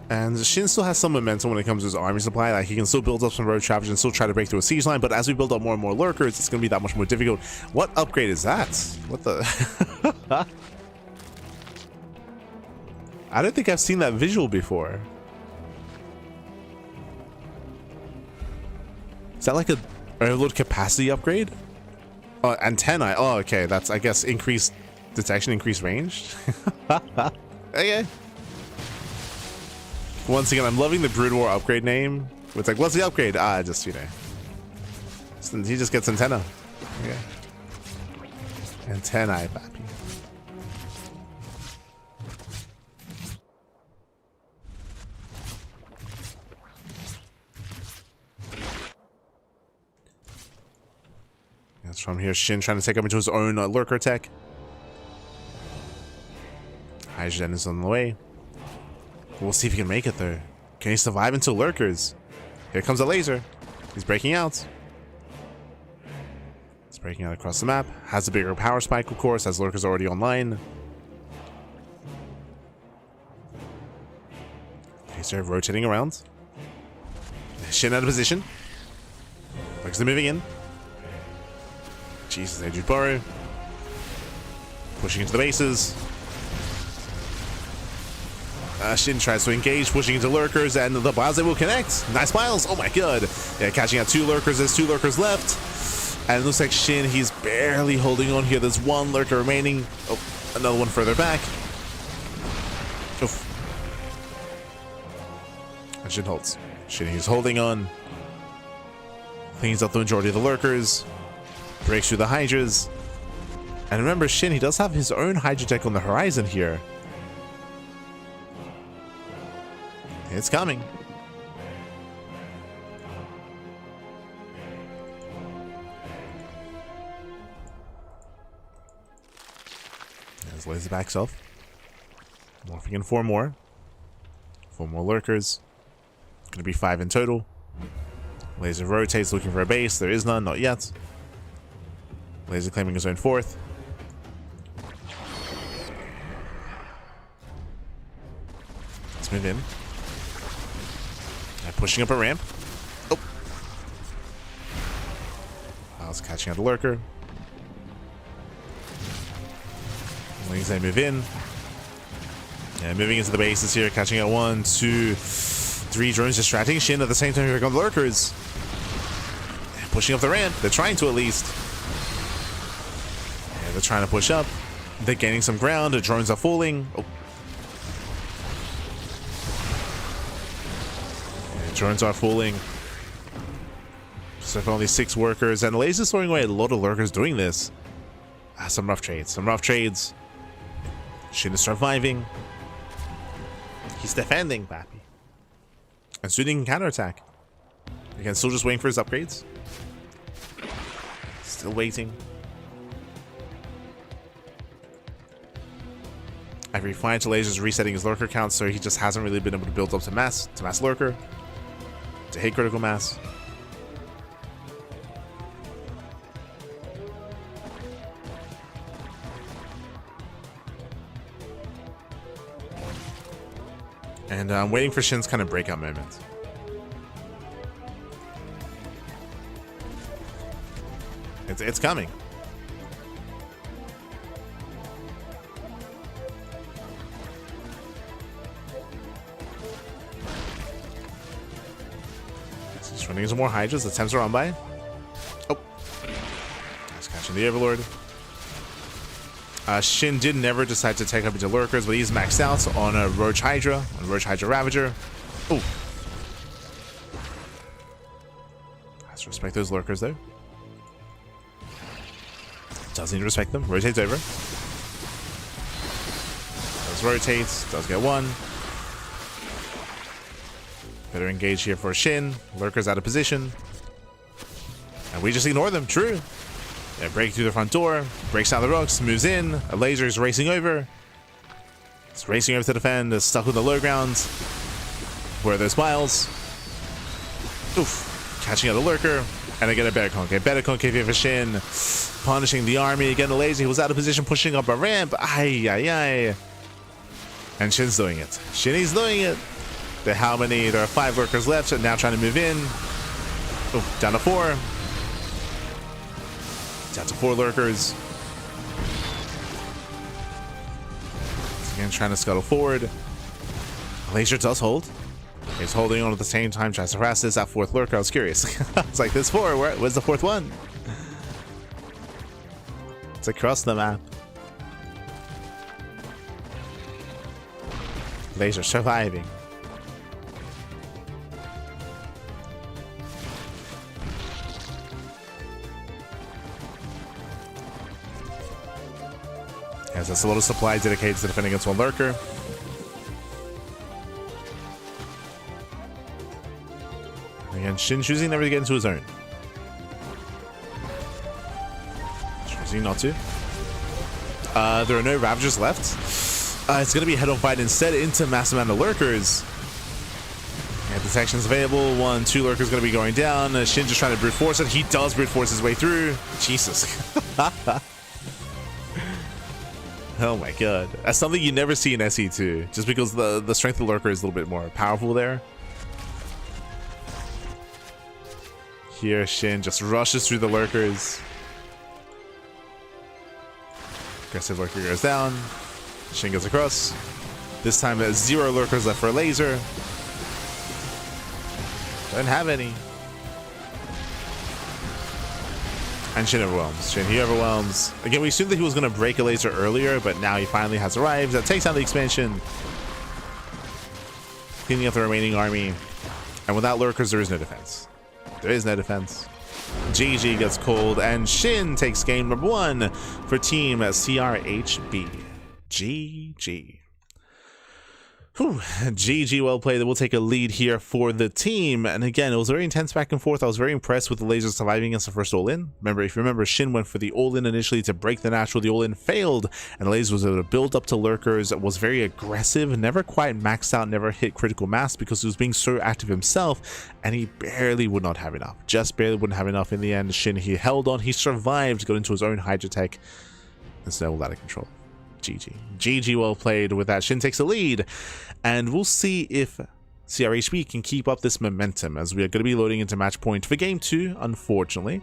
And Shin still has some momentum when it comes to his army supply. Like, he can still build up some road traffic and still try to break through a siege line, but as we build up more and more lurkers, it's going to be that much more difficult. What upgrade is that? What the... I don't think I've seen that visual before. Is that like a overload capacity upgrade? Oh, antennae. Oh, okay. That's, I guess, increased detection, increased range. Okay. Once again, I'm loving the Brood War upgrade name. It's like, what's the upgrade? Ah, just, you know. He just gets antenna. Okay. Antennae, papi. That's from here. Shin trying to take up into his own lurker tech. Hydrogen is on the way. We'll see if he can make it though. Can he survive into lurkers? Here comes a laser. He's breaking out. He's breaking out across the map. Has a bigger power spike, of course, as lurkers already online. Laser rotating around. Shin out of position. Looks they're moving in. Jesus, they do borrow. Pushing into the bases. Shin tries to engage, pushing into lurkers, and the biles they will connect. Nice biles. Oh my god. Yeah, catching out 2 lurkers. There's 2 lurkers left. And it looks like Shin, he's barely holding on here. There's 1 lurker remaining. Oh, another one further back. Oof. And Shin holds. Shin, he's holding on. Cleans up the majority of the lurkers. Breaks through the hydras. And remember, Shin, he does have his own hydra tech on the horizon here. It's coming. There's laser backs off. Morphing in 4 more. 4 more lurkers. Gonna be 5 in total. Laser rotates, looking for a base. There is none, not yet. Laser claiming his own 4th. Let's move in. Pushing up a ramp. Oh. I was catching out a lurker. Wings they move in. And moving into the bases here, catching out 1, 2, 3 drones distracting Shin at the same time. Here come the lurkers. Pushing up the ramp. They're trying to at least. Yeah, they're trying to push up. They're gaining some ground. The drones are falling. Oh. Drones are falling. So only 6 workers, and Laser's throwing away a lot of lurkers doing this. Some rough trades. Some rough trades. Shin is surviving. He's defending, papi. And soon he can counterattack. Again, still just waiting for his upgrades. Still waiting. Every fight, Laser's resetting his lurker count, so he just hasn't really been able to build up to mass lurker. To hit critical mass. And I'm waiting for Shin's kind of breakout moment. It's coming. Running some more hydras. The temps are on by. Oh. That's catching the Overlord. Shin did never decide to take up into lurkers, but he's maxed out on a Roach Hydra, on Roach Hydra Ravager. Oh. Let's respect those lurkers though. Does need to respect them. Rotates over. Does rotate. Does get 1. Better engage here for Shin. Lurkers out of position. And we just ignore them. True. They break through the front door. Breaks down the rocks. Moves in. A laser is racing over. It's racing over to defend. It's stuck with the low ground. Where are those miles? Oof. Catching out a lurker. And again a better concave. Better concave here for Shin. Punishing the army. Again, the laser. He was out of position, pushing up a ramp. Ay, ay, ay. And Shin's doing it. Shin is doing it. How many? There are 5 lurkers left, so now trying to move in. Oh, down to 4. Down to 4 lurkers. Again, trying to scuttle forward. Laser does hold. He's holding on at the same time, tries to harass this. That fourth lurker, I was curious. It's like, there's four. Where's the fourth one? It's across the map. Laser surviving. Yes, that's a lot of supply dedicated to defending against one lurker. Again, Shin choosing never to get into his own. Choosing not to. There are no Ravagers left. It's going to be a head-on fight instead into massive amount of lurkers. And detection's available. 1, 2 lurkers going to be going down. Shin just trying to brute force it. He does brute force his way through. Jesus. Oh my god. That's something you never see in SE2. Just because the strength of the lurker is a little bit more powerful there. Here, Shin just rushes through the lurkers. Aggressive lurker goes down. Shin goes across. This time, 0 lurkers left for a laser. Don't have any. And Shin overwhelms. He overwhelms. Again, we assumed that he was going to break a laser earlier, but now he finally has arrived. That takes out the expansion. Cleaning up the remaining army. And without lurkers, there is no defense. There is no defense. GG gets cold, and Shin takes game number 1 for Team CRHB. GG. Whew. GG, well played. We'll take a lead here for the team. And again, it was very intense back and forth. I was very impressed with the lasers surviving against the first all-in. If you remember, Shin went for the all-in initially to break the natural. The all-in failed, and the laser was able to build up to lurkers. It was very aggressive, never quite maxed out, never hit critical mass because he was being so active himself, and he barely would not have enough. Just barely wouldn't have enough in the end. Shin, he held on, he survived, got into his own Hydra tech, and snowballed out of control. GG. GG, well played. With that, Shin takes the lead, and we'll see if CRHB can keep up this momentum as we are going to be loading into match point for game 2, unfortunately.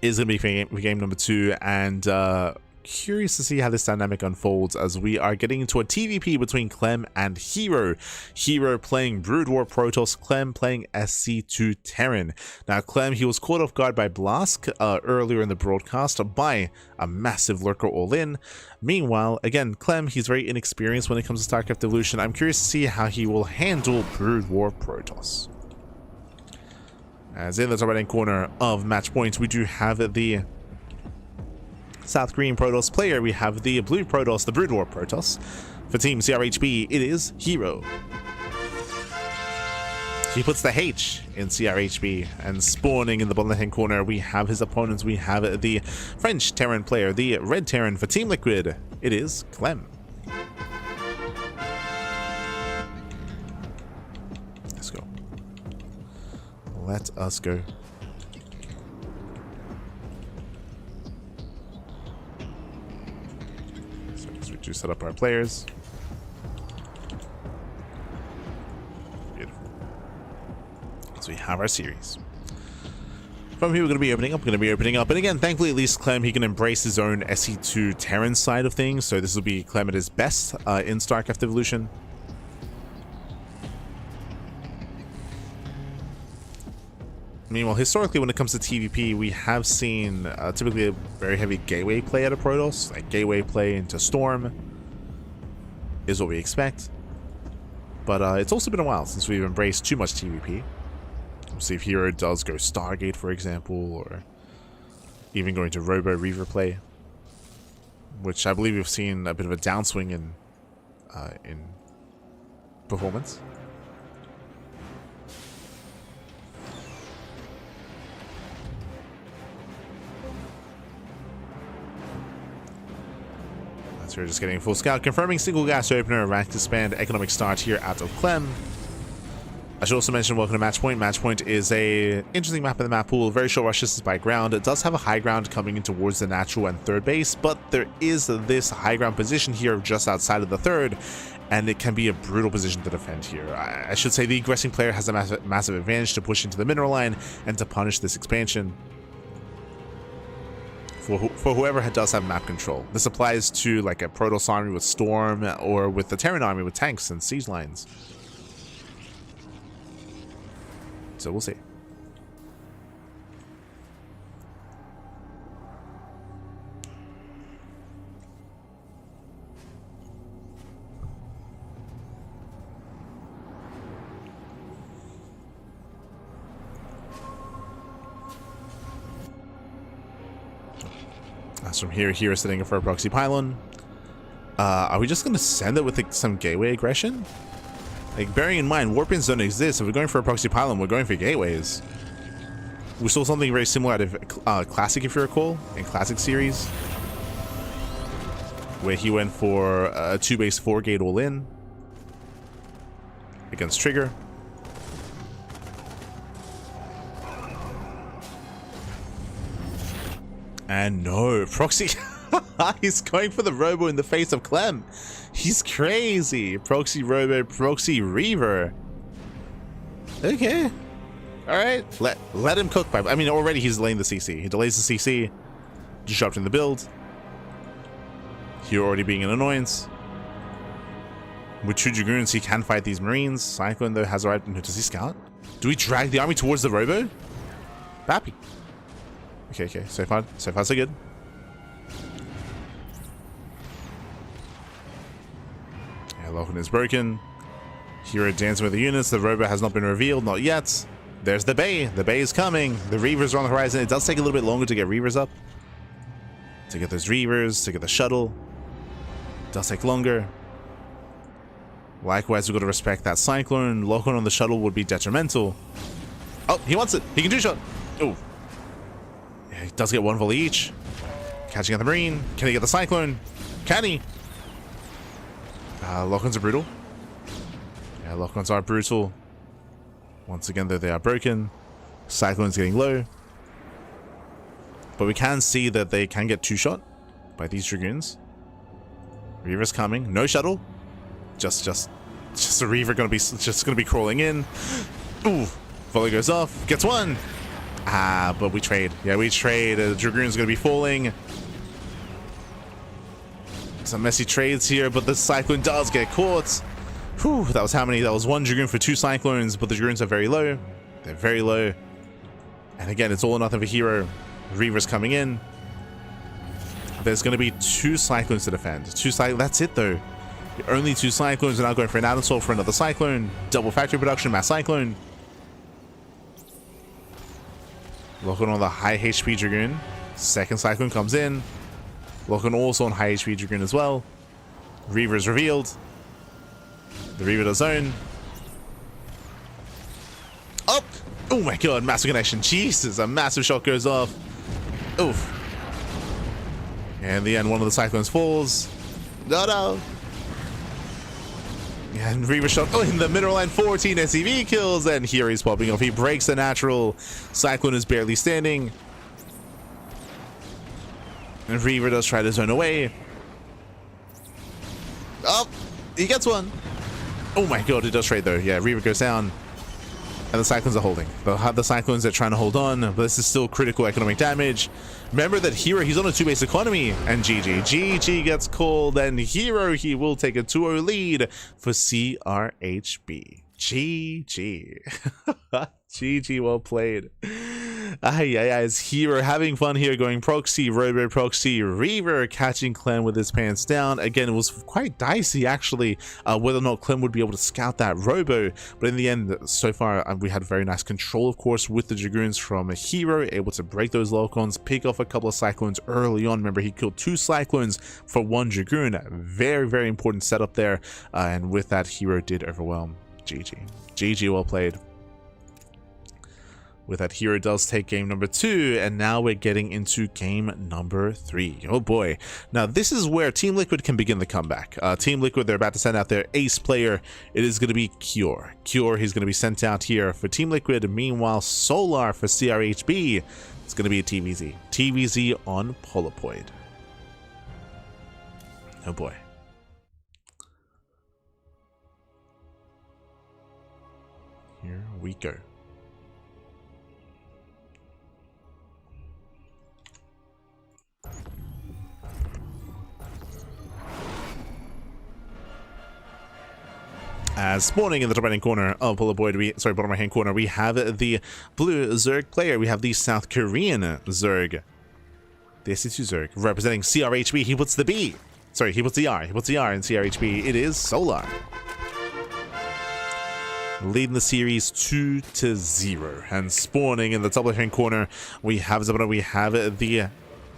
Is going to be for game number 2, and curious to see how this dynamic unfolds as we are getting into a TVP between Clem and herO. herO playing Brood War Protoss, Clem playing SC2 Terran. Now Clem, he was caught off guard by Blask earlier in the broadcast by a massive lurker all-in. Meanwhile, again, Clem, he's very inexperienced when it comes to StarCraft Evolution. I'm curious to see how he will handle Brood War Protoss. As in the top right hand corner of match points, we do have the South Green Protoss player. We have the blue Protoss, the Brood War Protoss. For Team CRHB, it is herO. He puts the H in CRHB, and spawning in the bottom left-hand corner, we have his opponents. We have the French Terran player, the red Terran for Team Liquid. It is Clem. Let's go. Let us go. To set up our players. Beautiful. So we have our series. From here, we're going to be opening up. And again, thankfully, at least Clem, he can embrace his own SE2 Terran side of things. So this will be Clem at his best in StarCraft Evolution. Meanwhile, historically, when it comes to TVP, we have seen typically a very heavy gateway play at a Protoss. Like gateway play into Storm is what we expect. But it's also been a while since we've embraced too much TVP. We'll see if herO does go Stargate, for example, or even going to Robo Reaver play, which I believe we've seen a bit of a downswing in performance. So we're just getting full scout, confirming single gas opener, rank expand, economic start here out of Clem. I should also mention, welcome to Match Point. Match Point is a interesting map in the map pool. Very short rush distance by ground. It does have a high ground coming in towards the natural and third base, but there is this high ground position here just outside of the third, and it can be a brutal position to defend here. I should say the aggressing player has a massive advantage to push into the mineral line and to punish this expansion. for whoever does have map control. This applies to like a Protoss army with Storm or with the Terran army with tanks and siege lines. So we'll see. That's from here sitting for a proxy pylon. Are we just going to send it with like, some gateway aggression? Like, bearing in mind, warpins don't exist. If we're going for a proxy pylon, we're going for gateways. We saw something very similar out of Classic, if you recall, in Classic series, where he went for a 2-base 4-gate all-in against Trigger. And no, proxy. He's going for the robo in the face of Clem. He's crazy. Proxy robo, proxy reaver. Okay. Alright. Let him cook. I mean, already he's delaying the CC. He delays the CC. Disrupting the build. Here already being an annoyance. With 2 Dragoons, he can fight these Marines. Cyclone, though, has arrived. Does he scout? Do we drag the army towards the robo? Bappy. Okay. So far, so good. Yeah, Lochen is broken. herO dancing with the units. The robo has not been revealed. Not yet. There's the Bay. The Bay is coming. The Reavers are on the horizon. It does take a little bit longer to get Reavers up. To get those Reavers, to get the shuttle. It does take longer. Likewise, we've got to respect that Cyclone. Lochen on the shuttle would be detrimental. Oh, he wants it. He can 2-shot. Oh. Yeah, he does get 1 volley each. Catching out the Marine. Can he get the Cyclone? Can he? Lochens are brutal. Yeah, Lochens are brutal. Once again, though, they are broken. Cyclone's getting low. But we can see that they can get 2-shot by these Dragoons. Reaver's coming. No shuttle. Just a Reaver gonna be crawling in. Ooh. Volley goes off. Gets 1. But we trade. Yeah, we trade. Dragoon's gonna be falling. Some messy trades here, but the Cyclone does get caught. Whew, that was how many? That was 1 Dragoon for 2 Cyclones, but the Dragoons are very low. They're very low. And again, it's all or nothing for herO. Reaver's coming in. There's going to be 2 Cyclones to defend. That's it, though. Only 2 Cyclones are now going for an assault for another Cyclone. Double factory production, mass Cyclone. Lochen on the high HP Dragoon. Second Cyclone comes in. Lochen also on high HP Dragoon as well. Reaver is revealed. The Reaver does own. Up! Oh my god, massive connection. Jesus, a massive shot goes off. Oof. And in the end, one of the Cyclones falls. No. And Reaver shot in the middle line, 14 SCV kills, and here he's popping off. He breaks the natural. Cyclone is barely standing. And Reaver does try to zone away. Oh, he gets 1. Oh my god, it does trade though. Yeah, Reaver goes down. And the Cyclones are holding. The Cyclones are trying to hold on, but this is still critical economic damage. Remember that herO, he's on a 2-base economy, and GG gets called, and herO, he will take a 2-0 lead for CRHB. GG. GG, well played. It's herO having fun here, going proxy, robo proxy, Reaver catching Clem with his pants down. Again, it was quite dicey actually, whether or not Clem would be able to scout that robo, but in the end, so far, we had very nice control, of course, with the Dragoons from herO, able to break those Lochons, pick off a couple of Cyclones early on. Remember, he killed 2 Cyclones for 1 Dragoon. Very, very important setup there, and with that, herO did overwhelm. GG, well played. With that, herO does take game number 2, and now we're getting into game number 3. Oh boy. Now, this is where Team Liquid can begin the comeback. Team Liquid, they're about to send out their ace player. It is going to be Cure. He's going to be sent out here for Team Liquid. Meanwhile, Solar for CRHB, it's going to be a TVZ. TVZ on Polopoid. Oh boy. Here we go. As spawning in the top right hand corner of bottom right hand corner, we have the blue Zerg player. We have the South Korean Zerg. The SC2 Zerg representing CRHB. He puts the B. Sorry, he puts the R. He puts the R in CRHB. It is Solar. Leading the series 2-0. And spawning in the top left hand corner, we have the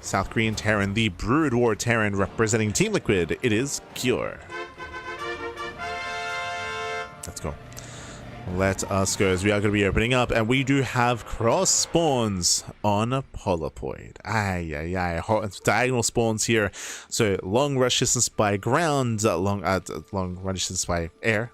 South Korean Terran, the Brood War Terran representing Team Liquid. It is Cure. Let's go. Let us go, as we are going to be opening up, and we do have cross spawns on Polypoid. Diagonal spawns here. So long rush distance by ground, long run distance by air.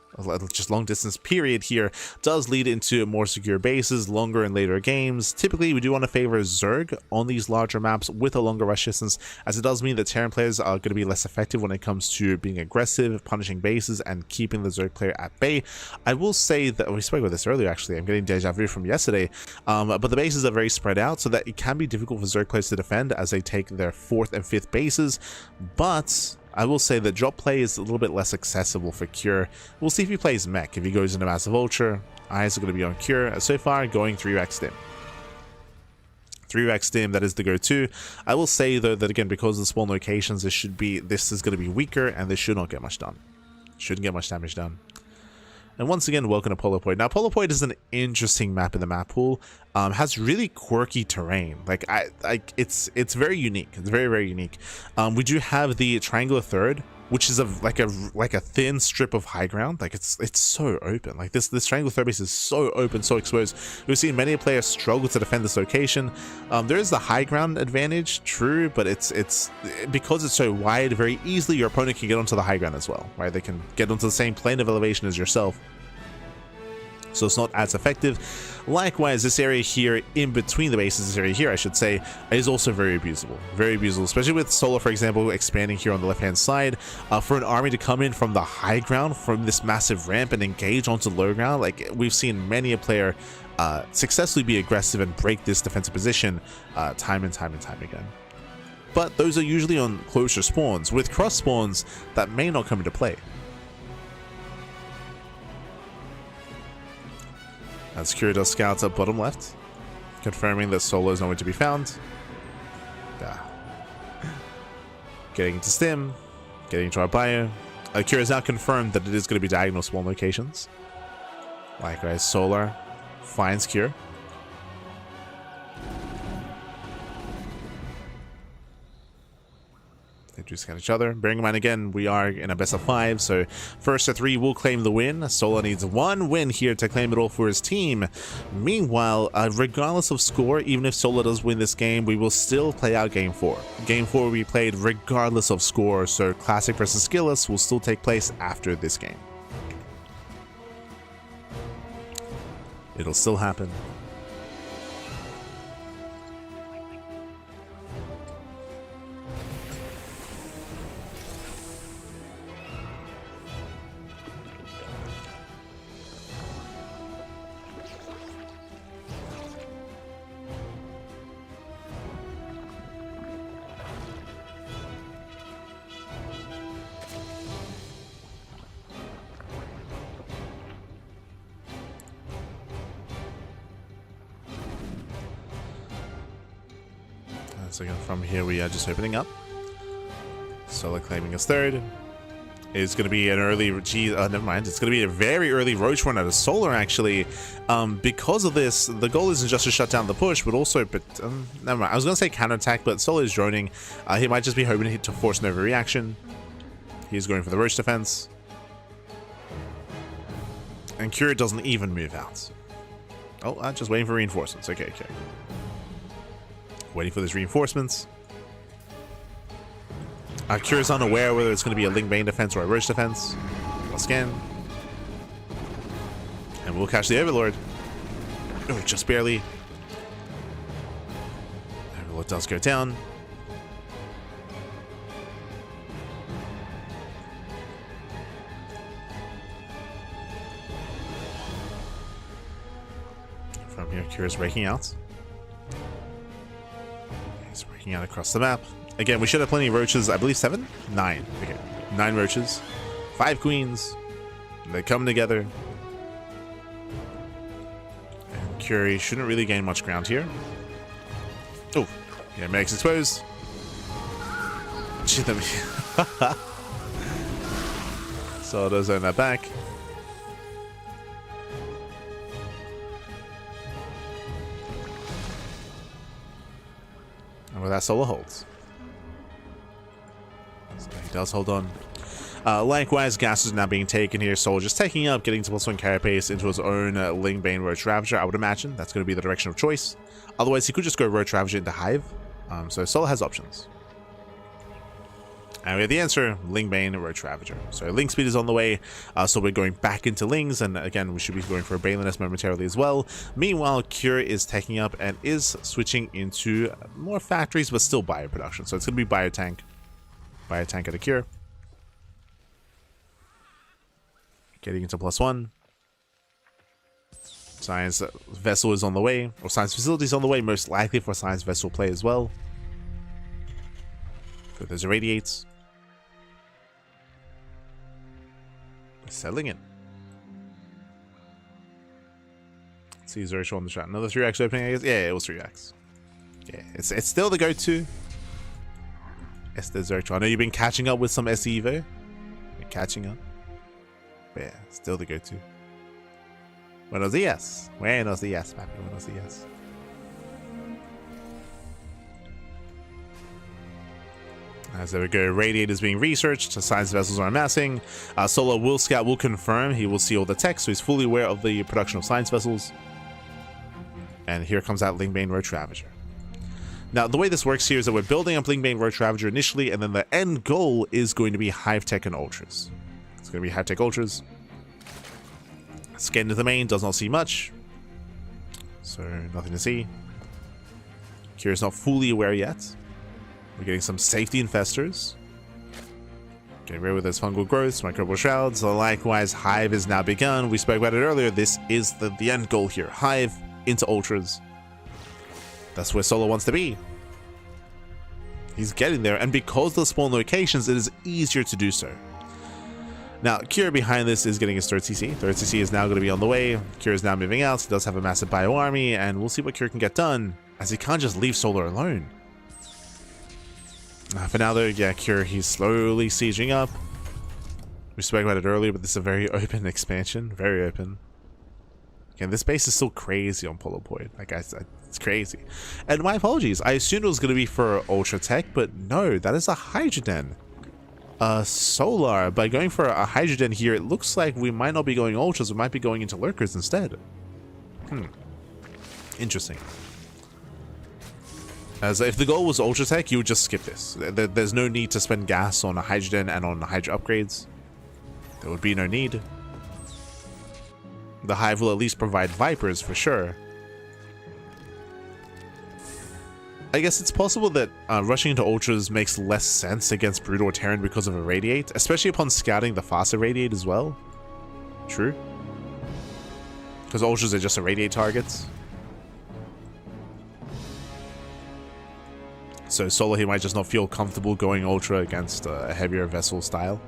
Just long distance period here does lead into more secure bases, longer and later games. Typically, we do want to favor Zerg on these larger maps with a longer rush distance, as it does mean that Terran players are going to be less effective when it comes to being aggressive, punishing bases, and keeping the Zerg player at bay. I will say that we spoke about this earlier, actually. I'm getting deja vu from yesterday, but the bases are very spread out, so that it can be difficult for Zerg players to defend as they take their 4th and 5th bases. But I will say that drop play is a little bit less accessible for Cure. We'll see if he plays mech. If he goes into Massive Ultra, eyes are going to be on Cure. So far, going 3-Rack Stim. 3-Rack Stim, that is the go-to. I will say, though, that again, because of the spawn locations, this is going to be weaker, and this should not get much done. Shouldn't get much damage done. And once again, welcome to Polypoid. Now, Polypoid is an interesting map in the map pool. Has really quirky terrain. It's very unique. It's very, very unique. We do have the triangular third, which is like a thin strip of high ground. Like it's so open. Like this triangular third base is so open, so exposed. We've seen many players struggle to defend this location. There is the high ground advantage, true, but it's because it's so wide, very easily your opponent can get onto the high ground as well, right? They can get onto the same plane of elevation as yourself, so it's not as effective. Likewise, this area here in between the bases, this area here I should say, is also very abusable, especially with Solar, for example, expanding here on the left hand side. For an army to come in from the high ground, from this massive ramp, and engage onto low ground, like we've seen many a player successfully be aggressive and break this defensive position time and time again. But those are usually on closer spawns. With cross spawns, that may not come into play. As Cure does scouts up bottom left, confirming that Solo is nowhere to be found. Getting into Stim, getting into our bio. Cure has now confirmed that it is going to be diagonal spawn locations. Likewise, Solar finds Cure. They do scan each other. Bearing in mind, again, we are in a best of 5, so first to 3 will claim the win. Solar needs 1 win here to claim it all for his team. Meanwhile, regardless of score, even if Solar does win this game, we will still play out Game 4. Game 4 will be played regardless of score, so Classic versus Skillless will still take place after this game. It'll still happen. So again, from here we are just opening up. Solar claiming his third. It's going to be an early, never mind. It's going to be a very early Roach run out of Solar, actually. Because of this, the goal isn't just to shut down the push, but also, never mind. I was going to say counterattack, but Solar is droning. He might just be hoping to force an overreaction. He's going for the Roach defense. And Cure doesn't even move out. Oh, just waiting for reinforcements. Okay. Waiting for those reinforcements. Cure is unaware whether it's going to be a Ling Bane defense or a Roach defense. We'll scan. And we'll catch the Overlord. Oh, just barely. Overlord does go down. From here, Cure is breaking out. He's breaking out across the map. Again, we should have plenty of roaches. I believe 7? 9. Okay. 9 roaches. 5 queens. They come together. And Curie shouldn't really gain much ground here. Oh, yeah, Meg's exposed. So does own that back. And with that, Solo holds. So he does hold on. Likewise, gas is now being taken here. Soul just taking up, getting to +1 carry pace into his own Lingbane Roach Ravager. I would imagine that's going to be the direction of choice. Otherwise, he could just go Roach Ravager into Hive. So Soul has options. And we have the answer, Lingbane Roach Ravager. So Ling speed is on the way, so we're going back into Lings, and again, we should be going for a Baliness momentarily as well. Meanwhile, Cure is taking up and is switching into more factories, but still bio production. So it's going to be Biotank. Biotank at a Cure. Getting into +1. Science Vessel is on the way, or Science Facility is on the way, most likely for Science Vessel play as well. So there's Irradiates. Settling in. Let's see Zercho on the shot. Another 3x opening, I guess. Yeah, it was 3x. Yeah, it's still the go-to. It's the Zercho. I know you've been catching up with some SE Evo. You're catching up. But yeah, still the go-to. Buenos dias. Buenos dias, papi. Buenos dias. As there we go, Radiate is being researched, Science Vessels are amassing. Solo will scout, will confirm, he will see all the text, so he's fully aware of the production of Science Vessels. And here comes out Lingbane Roach Ravager. Now, the way this works here is that we're building up Lingbane Roach Ravager initially, and then the end goal is going to be Hive Tech and Ultras. It's going to be Hive Tech Ultras. Let's get into the main, does not see much. So, nothing to see. Kira's not fully aware yet. We're getting some safety infestors. Getting rid of those fungal growths, microbial shrouds. Likewise, Hive is now begun. We spoke about it earlier. This is the end goal here. Hive into Ultras. That's where Solo wants to be. He's getting there, and because of the spawn locations, it is easier to do so. Now, Kira behind this is getting his 3rd CC. 3rd CC is now going to be on the way. Kira is now moving out. He does have a massive bio army, and we'll see what Kira can get done, as he can't just leave Solo alone. For now though, yeah, Cure, he's slowly sieging up. We spoke about it earlier, but this is a very open expansion. Very open. Again, this base is still crazy on Polo Point. Like I said, it's crazy. And my apologies, I assumed it was going to be for Ultra Tech, but no, that is a Hydroden. Solar. By going for a Hydroden here, it looks like we might not be going Ultras, we might be going into Lurkers instead. Interesting. As if the goal was Ultra Tech, you would just skip this. There's no need to spend gas on a Hydroden and on Hydra upgrades. There would be no need. The Hive will at least provide Vipers for sure. I guess it's possible that rushing into Ultras makes less sense against Brood or Terran because of Irradiate, especially upon scouting the faster Irradiate as well. True. Because Ultras are just Irradiate targets. So Solo, he might just not feel comfortable going Ultra against a heavier vessel style.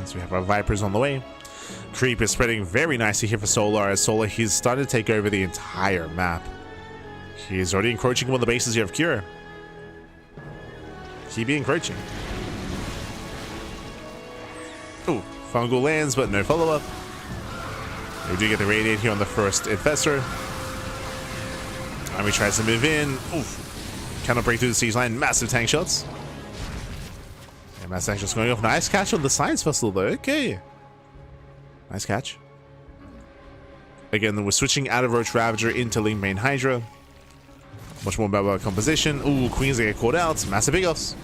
So we have our Vipers on the way. Creep is spreading very nicely here for Solar, as Solar, he's started to take over the entire map. He's already encroaching on the bases here of Cure. Keep encroaching. Ooh, Fungal lands, but no follow-up. We do get the Radiate here on the first Infestor. Army tries to move in. Oof. Cannot break through the siege line. Massive tank shots. And massive tank shots going off. Nice catch on the Science Vessel, though. Okay. Nice catch. Again, we're switching out of Roach Ravager into Lingbane Hydra. Much more about composition. Ooh, Queens that get caught out. Massive big offs.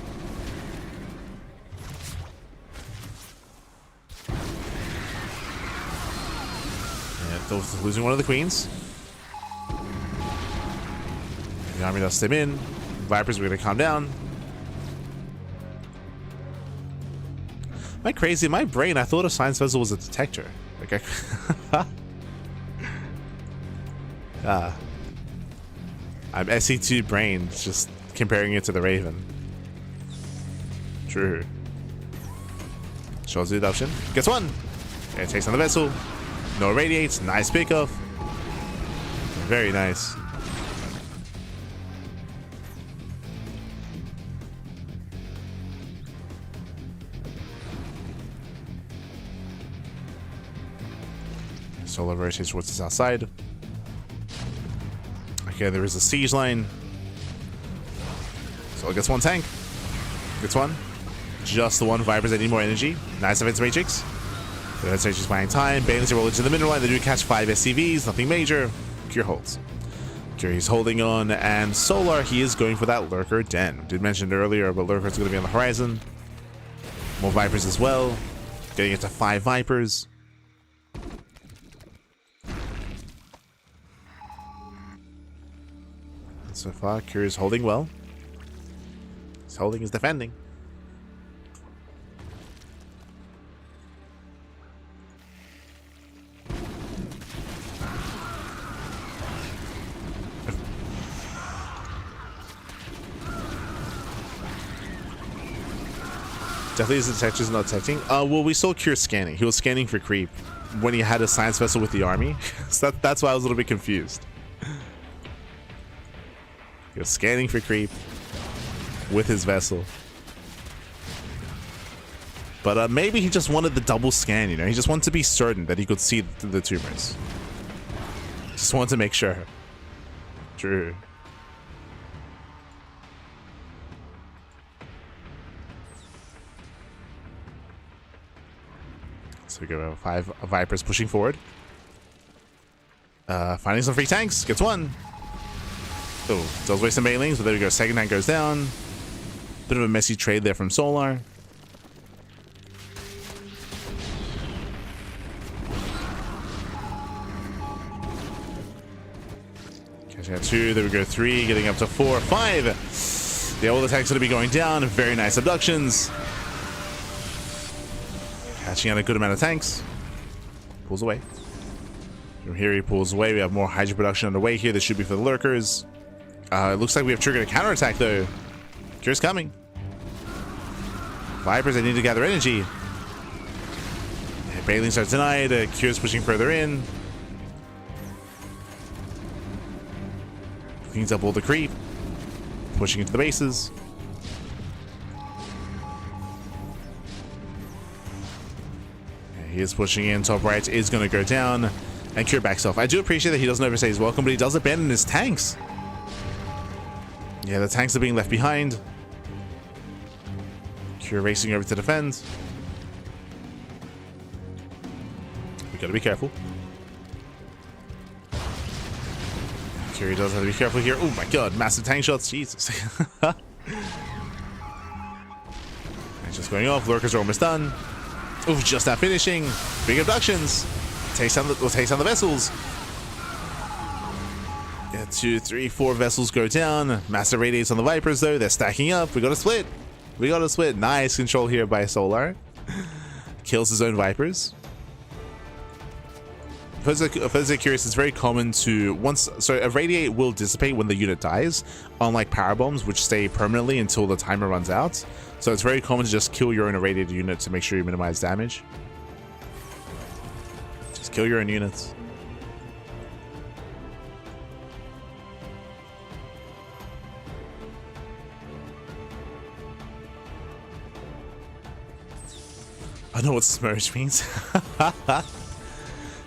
Losing one of the Queens. The army does stem in. Vipers, we're going to calm down. Am I crazy? In my brain, I thought a Science Vessel was a detector. Like I'm SE2 brain, just comparing it to the Raven. True. Shows the adoption. Gets one. It takes on the vessel. No radiates. Nice pickoff. Very nice. Solar rotates towards the south side. Okay, there is a siege line. So it gets one tank. Gets one. Just the one. Vipers, they need more energy. Nice defense matrix. The defense matrix buying time. Banelings roll into the middle line. They do catch 5 SCVs. Nothing major. Cure holds. Cure, he's holding on. And Solar, he is going for that Lurker Den. Did mention it earlier, but Lurker's going to be on the horizon. More Vipers as well. Getting it to 5 Vipers. So far, Cure is holding well. He's holding, he's defending. Definitely his detector's not detecting. Well, we saw Cure scanning. He was scanning for creep when he had a science vessel with the army. So that's why I was a little bit confused. He was scanning for creep with his vessel. But maybe he just wanted the double scan, you know? He just wanted to be certain that he could see the tumors. Just wanted to make sure. True. So we go 5 Vipers pushing forward. Finding some free tanks. Gets one. Oh, does waste some banelings, but there we go. Second tank goes down. Bit of a messy trade there from Solar. Catching out 2, there we go 3, getting up to 4, 5. Yeah, all the tanks going to be going down. Very nice abductions. Catching out a good amount of tanks. Pulls away. From here he pulls away. We have more Hydra production underway here. This should be for the Lurkers. It looks like we have triggered a counterattack though. Cure's coming. Vipers, they need to gather energy. Banelings are denied. Cure's pushing further in. Cleans up all the creep. Pushing into the bases. He is pushing in. Top right is going to go down. And Cure backs off. I do appreciate that he doesn't overstay his welcome, but he does abandon his tanks. Yeah, the tanks are being left behind. Cure racing over to defend. We gotta be careful. Cure does have to be careful here. Oh my god, massive tank shots. Jesus. And just going off. Lurkers are almost done. Oh, just not finishing. Big abductions. Takes on the vessels. Yeah, 2, 3, 4 vessels go down. Massive radiates on the Vipers though. They're stacking up. We got to split. We got to split. Nice control here by Solar. Kills his own Vipers. For those curious, it's very common to a radiate will dissipate when the unit dies, unlike power bombs, which stay permanently until the timer runs out. So it's very common to just kill your own irradiated unit to make sure you minimize damage. Just kill your own units. I know what smurge means.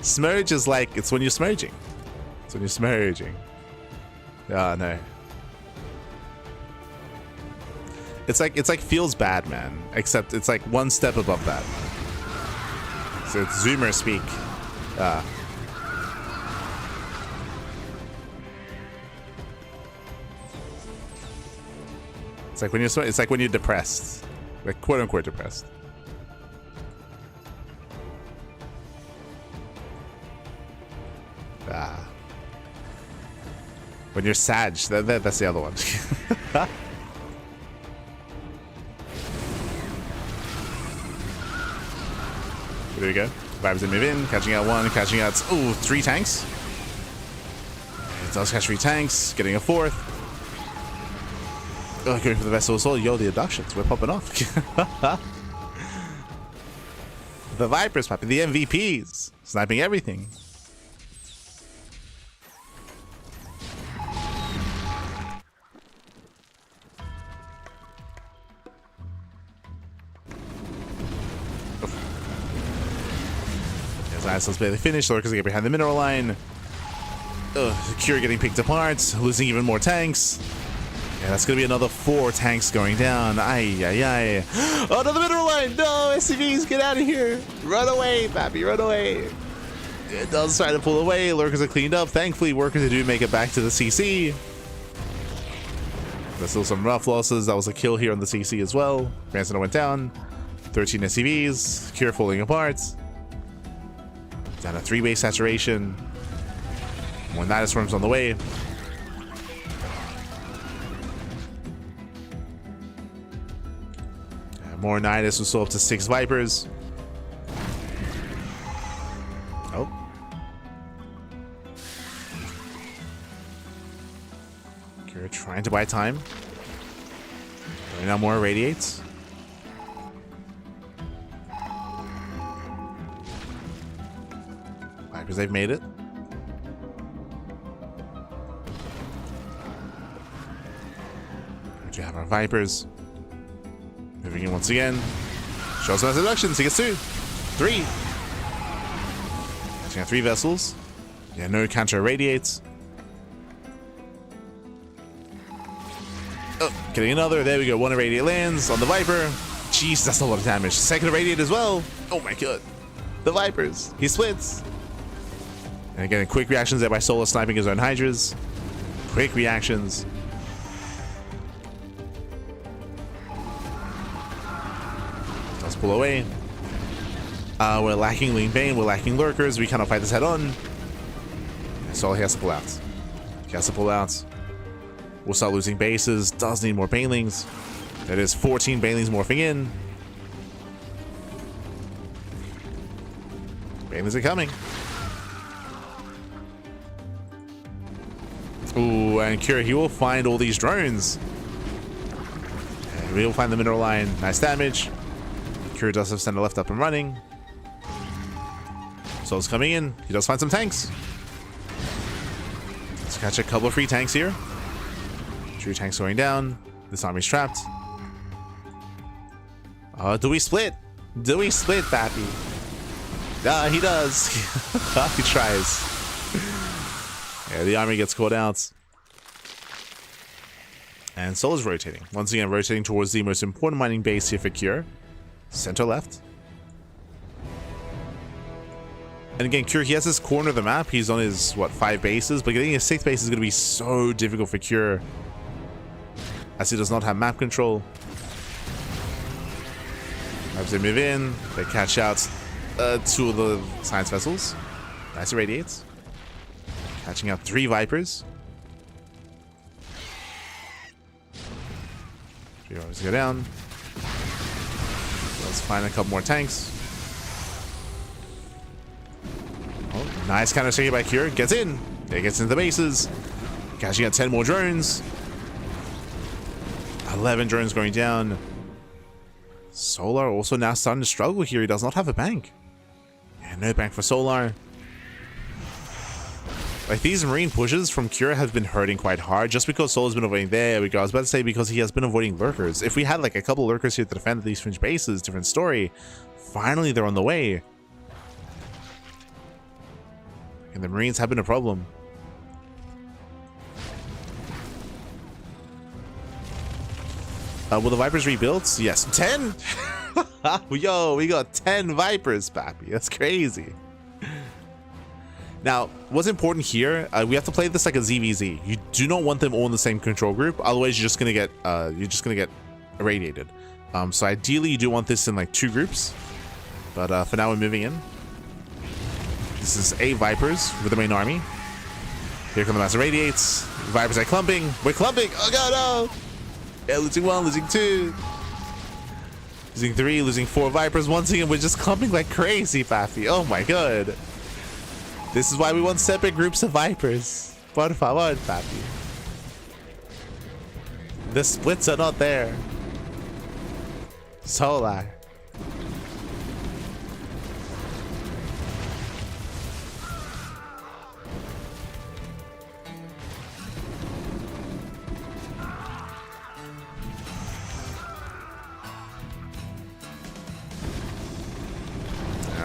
Smurge is like, it's when you're smurging. It's when you're smurging. Ah, no. It's like feels bad, man. Except it's like one step above that. So it's Zoomer speak. It's like when you're depressed. Like quote unquote depressed. When you're Sag, that's the other one. There we go. Vibes that move in, catching out 1, catching out 3 tanks. Does catch 3 tanks, getting a 4th. Oh, going for the vessel as well. Yo, the abductions, we're popping off. The Vipers, Pappy, the MVPs, sniping everything. As ISL's barely finished, Lurkers get behind the mineral line. Cure getting picked apart, losing even more tanks. Yeah, that's gonna be another 4 tanks going down. Ay, ay, ay. Oh, another mineral line! No, SCVs, get out of here! Run away, Pappy, run away! It does try to pull away. Lurkers are cleaned up. Thankfully, workers do make it back to the CC. There's still some rough losses. That was a kill here on the CC as well. Ransom went down. 13 SCVs. Cure falling apart. Down to 3 base saturation. More Nidus Worms on the way. More Nidus, will still up to 6 Vipers. Oh. Cure trying to buy time. Right now more irradiates. Vipers, they've made it. We have our Vipers. Moving in once again. Shows mass reductions. He gets 2. 3. Catching out 3 vessels. Yeah, no counter irradiates. Oh, getting another. There we go. 1 irradiate lands on the Viper. Jeez, that's a lot of damage. 2nd irradiate as well. Oh my god. The Vipers. He splits. And again, quick reactions there by Solar sniping his own Hydras. Quick reactions. Pull away. We're lacking Lean Bane, we're lacking Lurkers, we cannot fight this head on. So he has to pull out. He has to pull out. We'll start losing bases, does need more Banelings. That is 14 Banelings morphing in. Banelings are coming. Ooh, and Cure, he will find all these drones. And we will find the mineral line, nice damage. Cure does have center left up and running. Soul's coming in. He does find some tanks. Let's catch a couple of free tanks here. 3 tanks going down. This army's trapped. Do we split? Do we split, Pappy? He does. He tries. Yeah, the army gets caught out. And Soul is rotating. Once again, rotating towards the most important mining base here for Cure. Center left. And again, Cure, he has this corner of the map. He's on his, what, 5 bases, but getting his 6th base is going to be so difficult for Cure, as he does not have map control. As they move in, they catch out 2 of the science vessels. Nice irradiates. Catching out 3 Vipers. 3 Vipers go down. Let's find a couple more tanks. Oh, nice counter strike by Cure. Gets in. It gets into the bases. Catching out 10 more drones. 11 drones going down. Solar also now starting to struggle here. He does not have a bank. Yeah, no bank for Solar. Like, these marine pushes from Cure have been hurting quite hard just because Solar's been avoiding. There we go. I was about to say because he has been avoiding Lurkers. If we had like a couple Lurkers here to defend these fringe bases, different story. Finally, they're on the way. And the Marines have been a problem. Will the Vipers rebuild? Yes. 10? Yo, we got 10 Vipers, Pappy. That's crazy. Now, what's important here, we have to play this like a ZVZ. You do not want them all in the same control group, otherwise you're just gonna get irradiated. So ideally you do want this in like 2 groups. But for now we're moving in. This is 8 Vipers with the main army. Here come the mass irradiates. Vipers are clumping. We're clumping. Oh god, no! Yeah, losing 1, losing 2. Losing 3, losing 4 Vipers. Once again, we're just clumping like crazy, Pappy. Oh my god. This is why we want separate groups of Vipers. Por favor, papi. The splits are not there. Solar.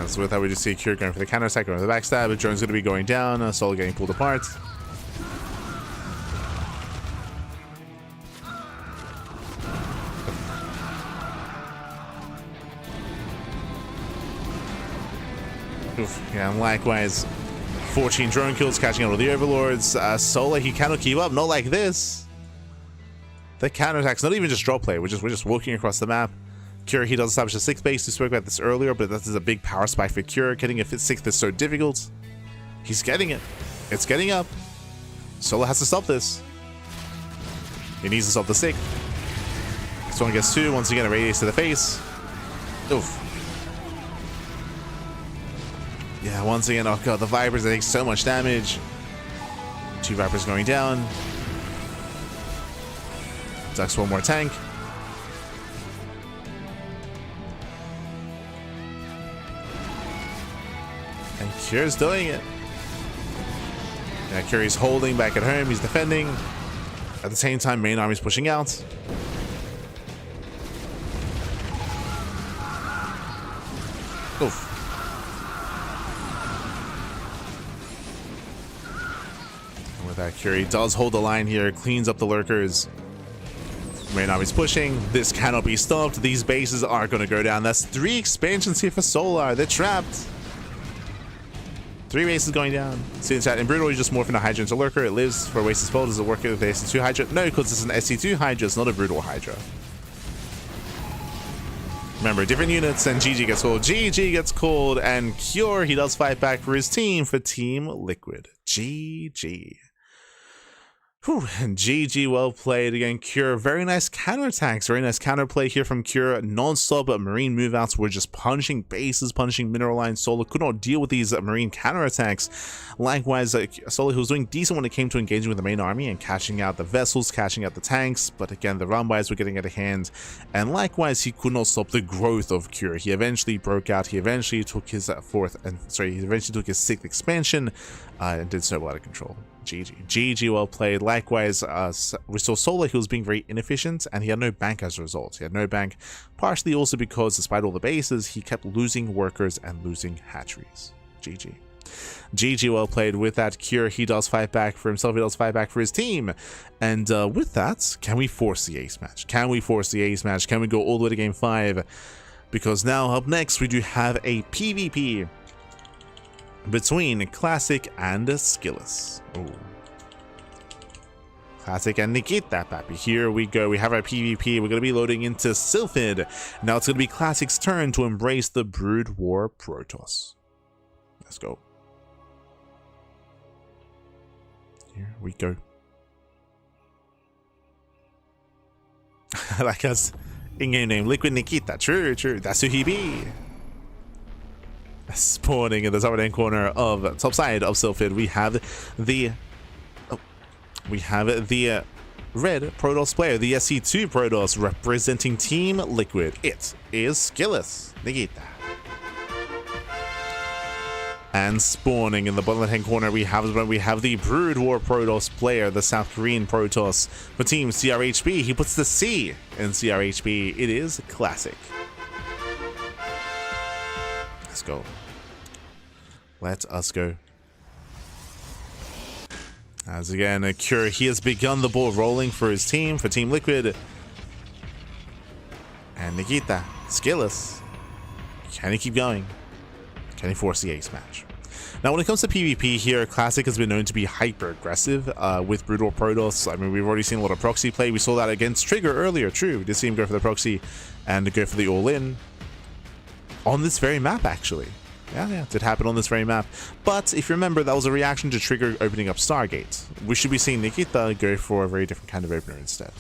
So with that, we just see Cure going for the counter attack, going for the backstab. But Drone's going to be going down. Solar getting pulled apart. Oof. Yeah, and likewise, 14 drone kills, catching up with the overlords. Solar, he cannot keep up. Not like this. The counter attack's not even just drop play. We're just walking across the map. Cure, he does establish a 6th base. We spoke about this earlier, but this is a big power spike for Cure. Getting a 6th is so difficult. He's getting it. It's getting up. Solar has to stop this. He needs to stop the 6th. Someone gets 2. Once again, a radius to the face. Oof. Yeah, once again, oh god, the Vipers, they take so much damage. 2 Vipers going down. Ducks one more tank. And Cure's doing it. Yeah, Cure's holding back at home. He's defending. At the same time, main army's pushing out. Oof. And with that, Cure does hold the line here. Cleans up the lurkers. Main army's pushing. This cannot be stopped. These bases are going to go down. That's 3 expansions here for Solar. They're trapped. 3 bases going down. See in chat, in Brutal, you just morph into Hydra into Lurker. It lives for Wasted Spell. Does it work with the SC2 Hydra? No, because it's an SC2 Hydra. It's not a Brutal Hydra. Remember, different units, and GG gets called. GG gets called, and Cure, he does fight back for his team, for Team Liquid. GG. Whew, GG, well played again, Cure. Very nice counterattacks, very nice counterplay here from Cure. Non-stop marine move-outs were just punching bases, punching mineral lines. Solar could not deal with these marine counterattacks. Likewise, Solar, who was doing decent when it came to engaging with the main army and catching out the vessels, catching out the tanks, but again, the run-bys were getting out of hand. And likewise, he could not stop the growth of Cure. He eventually broke out. He eventually took his he eventually took his 6th expansion and did so out of control. GG, well played. Likewise, we saw Solar, he was being very inefficient, and he had no bank as a result. He had no bank, partially also because, despite all the bases, he kept losing workers and losing hatcheries. GG, well played. With that, Cure, he does fight back for himself, he does fight back for his team. And with that, can we force the ace match? Can we force the ace match? Can we go all the way to game 5? Because now, up next, we do have a PvP between Classic and Skilless. Ooh. Classic and Nikita, papi. Here we go. We have our PvP. We're going to be loading into Sylphid. Now it's going to be Classic's turn to embrace the Brood War Protoss. Let's go. Here we go. I like us in-game name, Liquid Nikita. True. That's who he be. Spawning in the top right corner of top side of Sylphid, we have the red Protoss player, the SC2 Protoss, representing Team Liquid. It is Skilless Nikita. And spawning in the bottom left-hand corner, we have the Brood War Protoss player, the South Korean Protoss for Team CRHB. He puts the C in CRHB. It is Classic. Let's go. Let us go. As again, Cure, he has begun the ball rolling for his team, for Team Liquid. And Nikita, Skilless. Can he keep going? Can he force the ace match? Now, when it comes to PvP here, Classic has been known to be hyper aggressive with Brood War Protoss. I mean, we've already seen a lot of proxy play. We saw that against Trigger earlier. True, we did see him go for the proxy and go for the all-in on this very map, actually. Yeah, it did happen on this very map. But if you remember, that was a reaction to Trigger opening up Stargate. We should be seeing Nikita go for a very different kind of opener instead.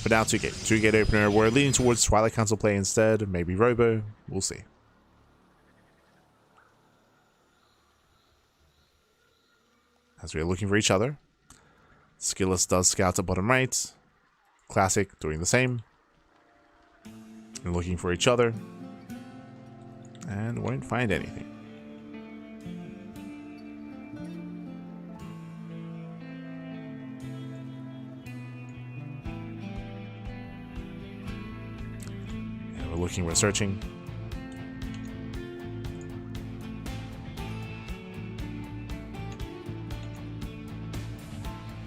But now 2-gate opener. We're leaning towards Twilight Council play instead. Maybe Robo. We'll see. as we're looking for each other. Skillous does scout at bottom right. Classic doing the same. And looking for each other. And won't find anything. And we're looking, we're searching.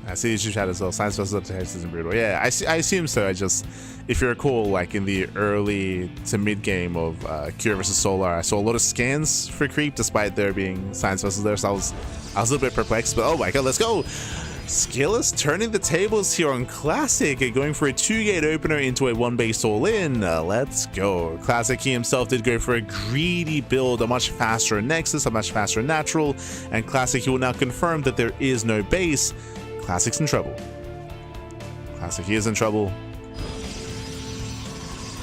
I see YouTube chat as well. Science Festival text isn't brutal. Yeah, I assume so. If you recall, like in the early to mid game of Cure vs Solar, I saw a lot of scans for creep, despite there being Science Vessels there. So I was a little bit perplexed. But oh my god, let's go! Skillous turning the tables here on Classic, going for a 2-gate opener into a 1-base all-in. Let's go. Classic, he himself did go for a greedy build, a much faster Nexus, a much faster Natural, and Classic, he will now confirm that there is no base. Classic's in trouble. Classic, he is in trouble.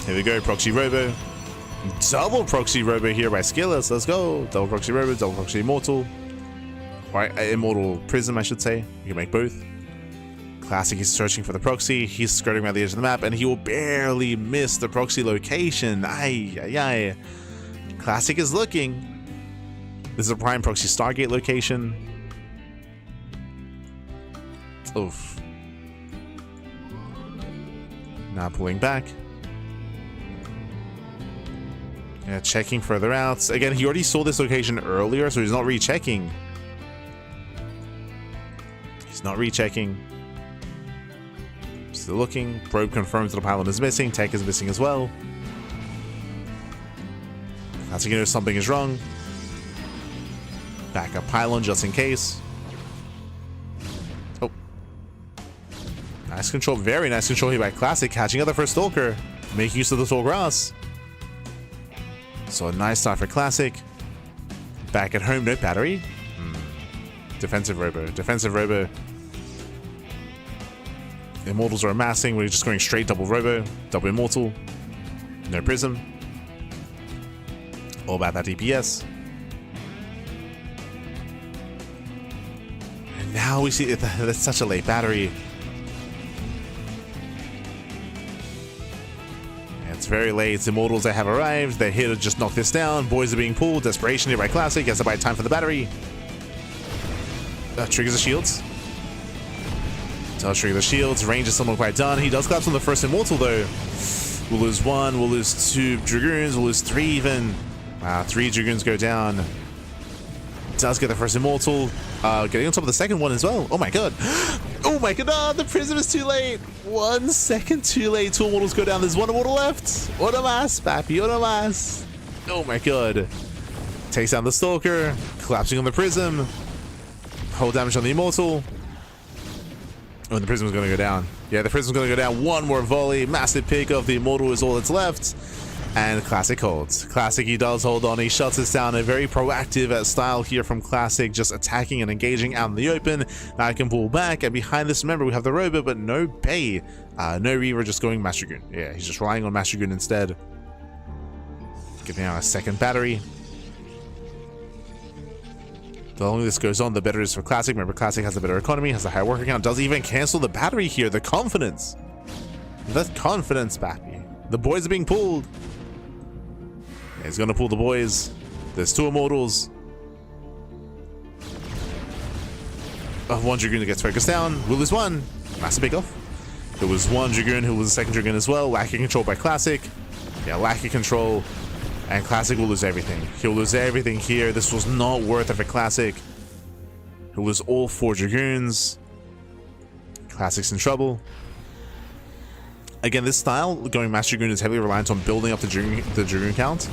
Here we go, Proxy Robo. Double Proxy Robo here by Skillous. Let's go. Double Proxy Robo, double Proxy Immortal. Right, Immortal Prism, I should say. You can make both. Classic is searching for the Proxy. He's skirting around the edge of the map, and he will barely miss the Proxy location. Ay, ay, ay. Classic is looking. This is a prime Proxy Stargate location. Oof. Now pulling back. Yeah, checking further out. Again, he already saw this location earlier, so he's not rechecking. He's not rechecking. Still looking. Probe confirms that the pylon is missing. Tech is missing as well. That's gonna know something is wrong. Back up pylon just in case. Oh. Nice control. Very nice control here by Classic. Catching out the first Stalker. Making use of the tall grass. So a nice start for Classic. Back at home, no battery. Defensive Robo. Defensive Robo. Immortals are amassing. We're just going straight double Robo. Double Immortal. No Prism. All about that DPS. And now we see that's such a late battery. It's very late. Immortals, they have arrived. They're here to just knock this down. Boys are being pulled. Desperation here by Classic. Has to buy time for the battery. Triggers the shields. Does trigger the shields. Range is somewhat quite done. He does collapse on the first Immortal, though. We'll lose 1. We'll lose 2 Dragoons. We'll lose 3 even. 3 Dragoons go down. Does get the first Immortal. Getting on top of the second one as well. Oh my god. Oh my god. Oh, the Prism is too late. 1 second too late. 2 Immortals go down. There's 1 Immortal left. Una más, papi. Una más. Oh my god. Takes down the Stalker. Collapsing on the Prism. Whole damage on the Immortal. Oh, and the Prism's going to go down. Yeah, the Prism's going to go down. 1 more volley. Massive pick of the Immortal is all that's left. And Classic holds. Classic, he does hold on. He shuts this down. A very proactive style here from Classic, just attacking and engaging out in the open. Now I can pull back. And behind this, remember, we have the Robo, but no Bay. No Reaver, just going Master Dragoon. Yeah, he's just relying on Master Dragoon instead. Giving out a second battery. The longer this goes on, the better it is for Classic. Remember, Classic has a better economy, has a higher work account, does even cancel the battery here. The confidence. The confidence, Pappy. The boys are being pulled. Yeah, he's going to pull the boys. There's 2 Immortals. 1 Dragoon that gets focused down. We'll lose 1. Massive big off. There was 1 Dragoon who was the second Dragoon as well. Lacking control by Classic. Yeah, lacking control. And Classic will lose everything. He'll lose everything here. This was not worth it for Classic. He'll lose all 4 Dragoons. Classic's in trouble. Again, this style, going Master Dragoon, is heavily reliant on building up the Dragoon count.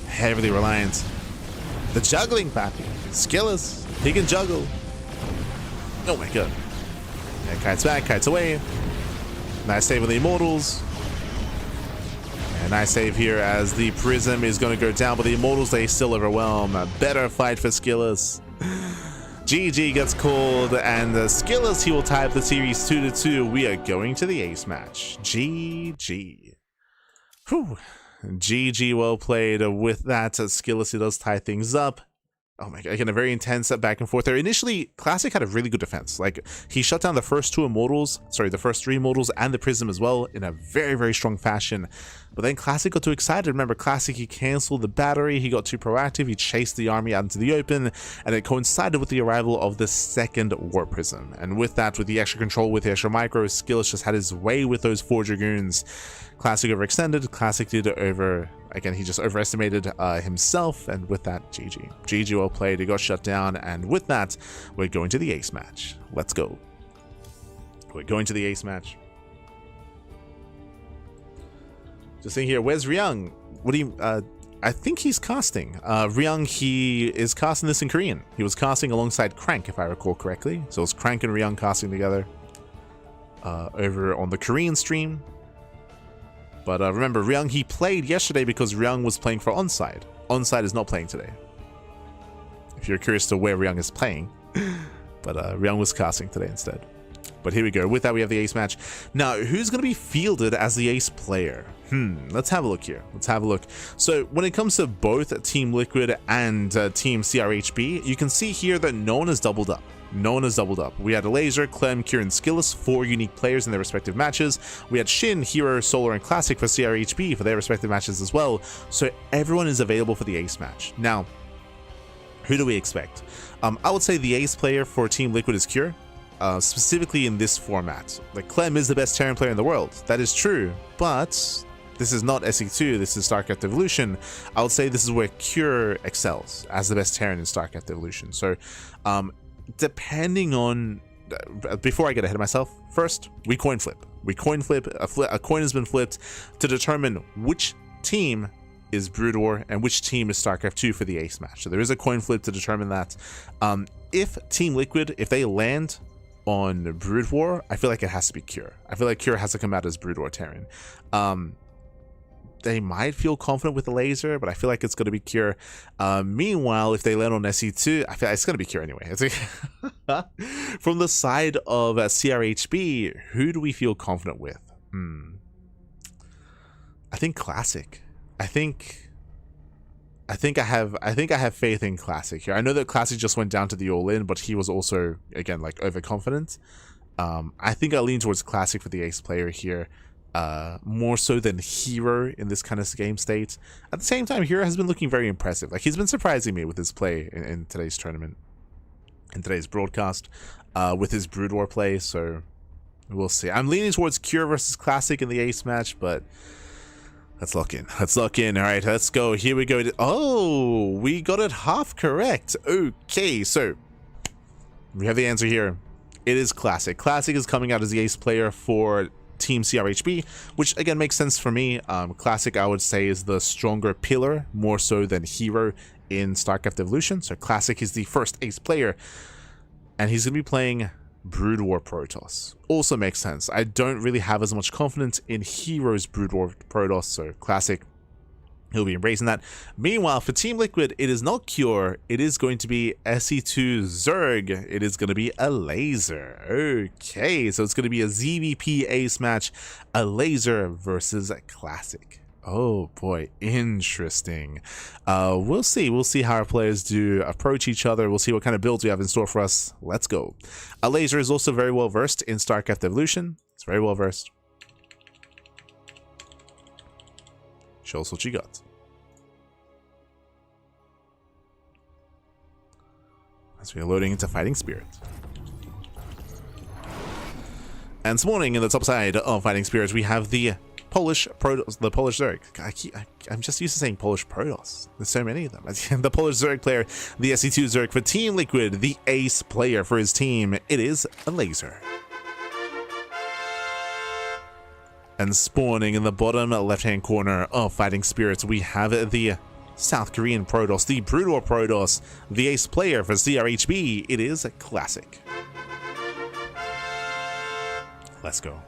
Heavily reliant. The juggling, Pappy. Skillous. He can juggle. Oh my god. Yeah, kites back, kites away. Nice save on the Immortals. A nice save here as the Prism is going to go down, but the Immortals, they still overwhelm. A better fight for Skillous. GG gets called, and Skillous, he will tie up the series 2-2. We are going to the ace match. GG. Whew. GG, well played. With that, Skillous, he does tie things up. Oh my god, again, a very intense back and forth there. Initially, Classic had a really good defense. Like, he shut down the first three Immortals and the Prism as well in a very, very strong fashion. But then Classic got too excited. Remember, Classic, he canceled the battery, he got too proactive, he chased the army out into the open, and it coincided with the arrival of the second Warp Prism. And with that, with the extra control, with the extra micro, Skillus just had his way with those 4 Dragoons. Classic overextended, Classic did over, again, he just overestimated himself, and with that, GG. GG well played, he got shut down, and with that, we're going to the ace match. Let's go. We're going to the ace match. Just seeing here, where's Ryung? What do you, I think he's casting. Ryung, he is casting this in Korean. He was casting alongside Crank, if I recall correctly. So it's Crank and Ryung casting together over on the Korean stream. But remember, Ryung, he played yesterday because Ryung was playing for Onside. Onside is not playing today. If you're curious to where Ryung is playing. But Ryung was casting today instead. But here we go. With that, we have the ace match. Now, who's going to be fielded as the ace player? Let's have a look here. Let's have a look. So, when it comes to both Team Liquid and Team CRHB, you can see here that no one has doubled up. No one has doubled up. We had Laser, Clem, Kieran, Skillus, 4 unique players in their respective matches. We had Shin, herO, Solar, and Classic for CRHB for their respective matches as well. So everyone is available for the ace match. Now, who do we expect? I would say the ace player for Team Liquid is Cure, specifically in this format. Like, Clem is the best Terran player in the world. That is true, but this is not SE2, this is StarCraft Evolution. I would say this is where Cure excels as the best Terran in StarCraft Evolution. So, depending on, before I get ahead of myself, first, we coin flip. We coin flip, a coin has been flipped to determine which team is Brood War and which team is StarCraft 2 for the ace match. So there is a coin flip to determine that. If Team Liquid, if they land on Brood War, I feel like it has to be Cure. I feel like Cure has to come out as Brood War Terran. They might feel confident with the Laser, but I feel like it's going to be Cure. Meanwhile, if they land on SE2, I feel like it's going to be Cure anyway. From the side of CRHB, who do we feel confident with? I think Classic. I think I have faith in Classic here. I know that Classic just went down to the all-in, but he was also, again, like, overconfident. I think I lean towards Classic for the ace player here. More so than herO in this kind of game state. At the same time, herO has been looking very impressive. Like, he's been surprising me with his play in today's tournament, in today's broadcast, with his Brood War play, so we'll see. I'm leaning towards Cure versus Classic in the ace match, but let's lock in. Let's lock in. All right, let's go. Here we go. Oh, we got it half correct. Okay, so we have the answer here. It is Classic. Classic is coming out as the ace player for Team CRHB, which again makes sense for me. Classic, I would say, is the stronger pillar, more so than herO in StarCraft Evolution. So Classic is the first ace player, and he's going to be playing Brood War Protoss. Also makes sense. I don't really have as much confidence in herO's Brood War Protoss, so Classic, he'll be embracing that. Meanwhile, for Team Liquid, it is not Cure. It is going to be SE2 Zerg. It is going to be a Laser. Okay, so it's going to be a ZVP ace match. A Laser versus a Classic. Oh boy, interesting. We'll see. We'll see how our players do approach each other. We'll see what kind of builds we have in store for us. Let's go. A Laser is also very well versed in StarCraft Evolution. It's very well versed. Show us what you got. As we are loading into Fighting Spirit. And this morning, in the top side of Fighting Spirit, we have the Polish Protoss, the Polish Zerg. I'm just used to saying Polish Protoss. There's so many of them. The Polish Zerg player, the SE2 Zerg for Team Liquid, the ace player for his team. It is a Laser. And spawning in the bottom left-hand corner of Fighting Spirits, we have the South Korean Protoss, the Brood War Protoss, the ace player for CRHB. It is a Classic. Let's go.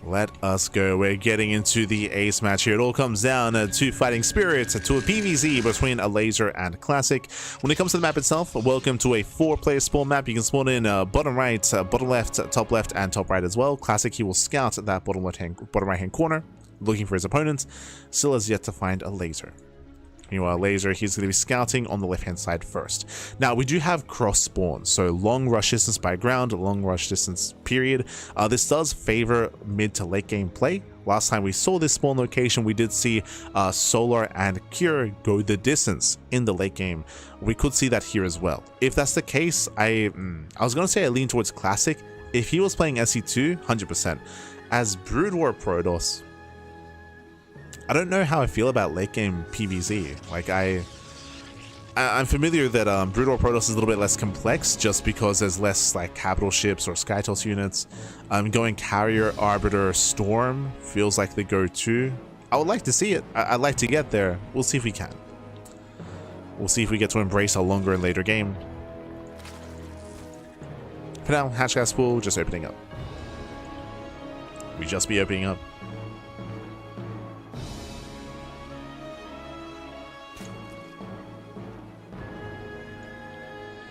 Let us go. We're getting into the ace match here. It all comes down to Fighting Spirits, to a PvZ between a Laser and Classic. When it comes to the map itself, welcome to a 4-player spawn map. You can spawn in bottom right, bottom left, and top right as well. Classic, he will scout that bottom right hand corner, looking for his opponent. Still has yet to find a Laser. Meanwhile, Laser, he's going to be scouting on the left-hand side first. Now, we do have cross spawns, so long rush distance by ground, long rush distance period. This does favor mid to late game play. Last time we saw this spawn location, we did see Solar and Cure go the distance in the late game. We could see that here as well. If that's the case, I was going to say I lean towards Classic. If he was playing SC2, 100%. As Brood War Protoss, I don't know how I feel about late game PvZ. Like I'm familiar that Brood War Protoss is a little bit less complex just because there's less like capital ships or Skytoss units. Going Carrier, Arbiter, Storm feels like the go-to. I would like to see it. I'd like to get there. We'll see if we can. We'll see if we get to embrace a longer and later game. For now, hatch gas pool just opening up. We just be opening up.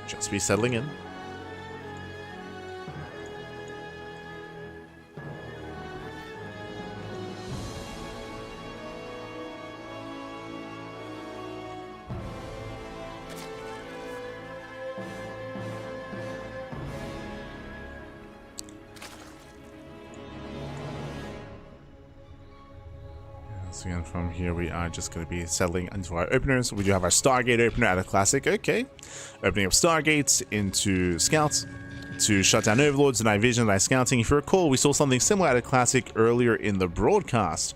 Just be settling in. So again, from here we are just going to be settling into our openers. We do have our Stargate opener at a Classic. Okay, opening up Stargates into Scouts to shut down Overlords and Night Vision, Night Scouting. If you recall, we saw something similar at a Classic earlier in the broadcast.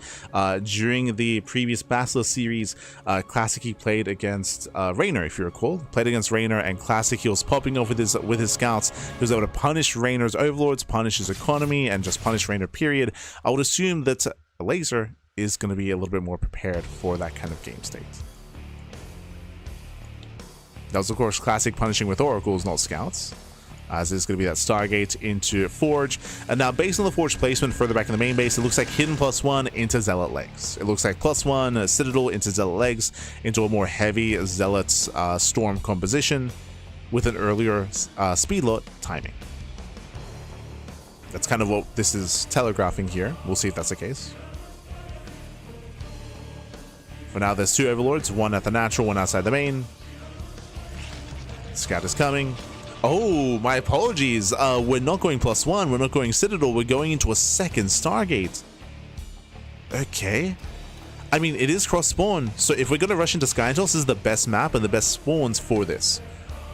During the previous Bachelor series, Classic he played against Reynor, if you recall. Played against Reynor, and Classic he was popping off with his Scouts. He was able to punish Reynor's Overlords, punish his economy, and just punish Reynor, period. I would assume that Laser is going to be a little bit more prepared for that kind of game state. That was, of course, Classic punishing with Oracles, not Scouts, as it's going to be that Stargate into Forge. And now, based on the Forge placement further back in the main base, it looks like Hidden +1 into Zealot Legs. It looks like +1 Citadel into Zealot Legs, into a more heavy Zealot Storm composition with an earlier speed load timing. That's kind of what this is telegraphing here. We'll see if that's the case. For now, there's two Overlords, one at the natural, one outside the main. Scout is coming. Oh, my apologies. We're not going +1. We're not going Citadel. We're going into a second Stargate. Okay. I mean, it is cross-spawn. So if we're going to rush into Skytoss, this is the best map and the best spawns for this.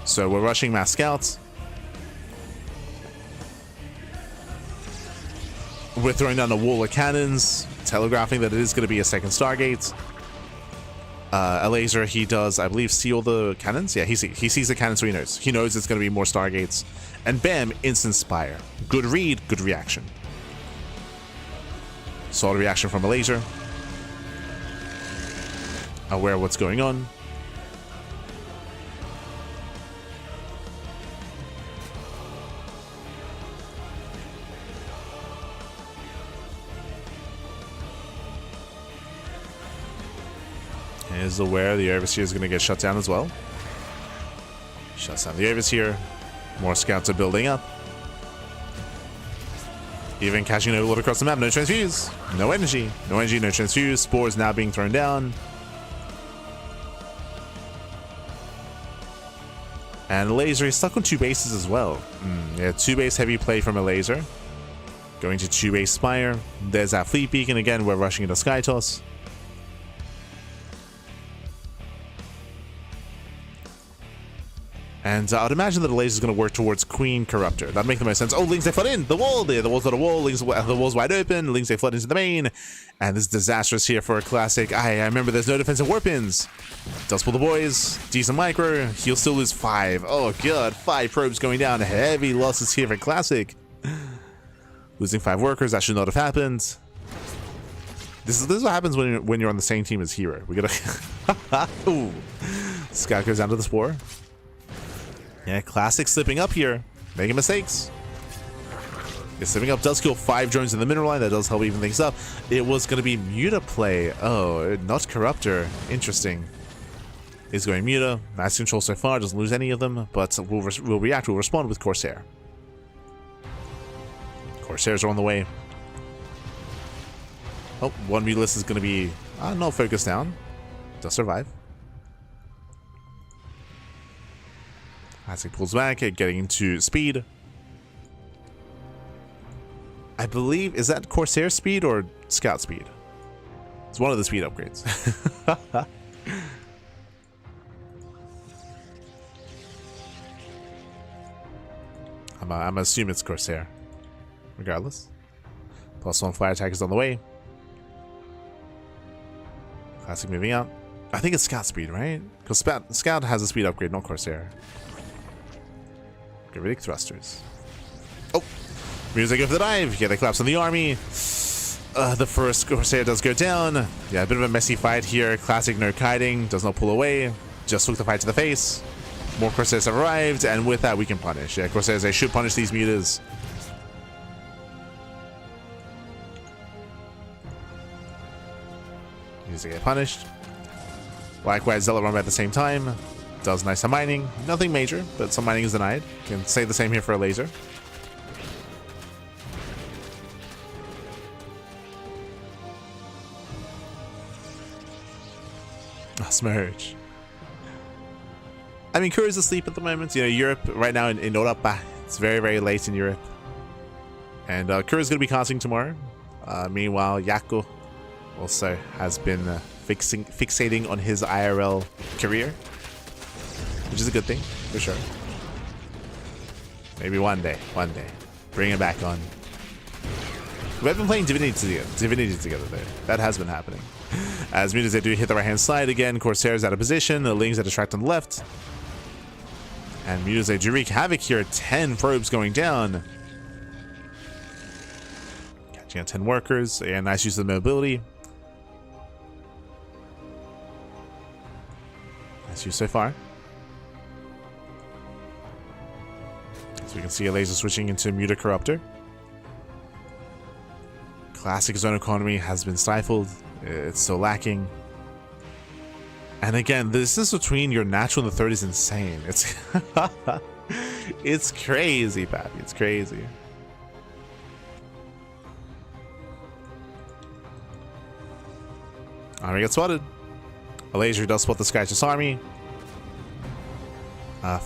So we're rushing Mass Scouts. We're throwing down a wall of cannons, telegraphing that it is going to be a second Stargate. A Laser, he does, I believe, see all the cannons. Yeah, he sees the cannons, so he knows. He knows it's going to be more Stargates. And bam, instant Spire. Good read, good reaction. Solid reaction from a Laser. Aware of what's going on. Is aware the Overseer is going to get shut down as well. Shuts down the Overseer. More Scouts are building up. Even catching an Overlord across the map. No transfuse. No energy. No energy, no transfuse. Spores now being thrown down. And Laser is stuck on two bases as well. Yeah, two base heavy play from a Laser. Going to two base Spire. There's that Fleet Beacon again. We're rushing into Skytoss. And I'd imagine that the Laser is going to work towards Queen Corruptor. That'd make the most sense. Oh, Lings, they flood in. The wall there. The wall's got a wall. Lings, the wall's wide open. Lings, they flood into the main. And this is disastrous here for a Classic. I remember there's no defensive warp ins. Does pull the boys. Decent micro. He'll still lose 5. Oh, God. 5 probes going down. Heavy losses here for Classic. Losing 5 workers. That should not have happened. This is what happens when you're on the same team as herO. We gotta... Ooh. Scout goes down to the Spore. Yeah, Classic slipping up here, making mistakes. Yeah, slipping up does kill 5 drones in the mineral line. That does help even things up. It was going to be Muta play. Oh, not Corruptor. Interesting. Is going Muta. Nice control so far. Doesn't lose any of them, but we'll react. We'll respond with Corsair. Corsairs are on the way. Oh, one Mutalist is going to be not focused down. Does survive. Classic pulls back, getting into speed. I believe, is that Corsair speed or Scout speed? It's one of the speed upgrades. I'm assuming it's Corsair. Regardless. +1 fire attack is on the way. Classic moving out. I think it's Scout speed, right? Because Scout has a speed upgrade, not Corsair. Gravitic thrusters. Oh! Music go for the dive. Yeah, they collapse on the army. The first Corsair does go down. Yeah, a bit of a messy fight here. Classic no kiting. Does not pull away. Just took the fight to the face. More Corsairs have arrived, and with that we can punish. Yeah, Corsairs, they should punish these mutas. Needs to get punished. Likewise, Zealot run at the same time. Does nice some mining. Nothing major, but some mining is denied. Can say the same here for a laser. Smerge. I mean, Kura's asleep at the moment. You know, Europe right now in Europa, it's very, very late in Europe. And Kura's going to be casting tomorrow. Meanwhile, Yako also has been fixating on his IRL career, which is a good thing, for sure. Maybe one day, bring him back on. We've been playing Divinity together though. That has been happening. As mutas, they do hit the right-hand side again. Corsairs out of position. The Lings that distract on the left. And mutas, they do wreak havoc here. 10 probes going down. Catching out 10 workers. Yeah, nice use of the mobility. Nice use so far. So we can see a laser switching into Muta Corruptor. Classic zone economy has been stifled. It's still lacking. And again, the distance between your natural and the third is insane. It's it's crazy, Pappy. It's crazy. Army gets spotted. A laser does spot the Skychus army.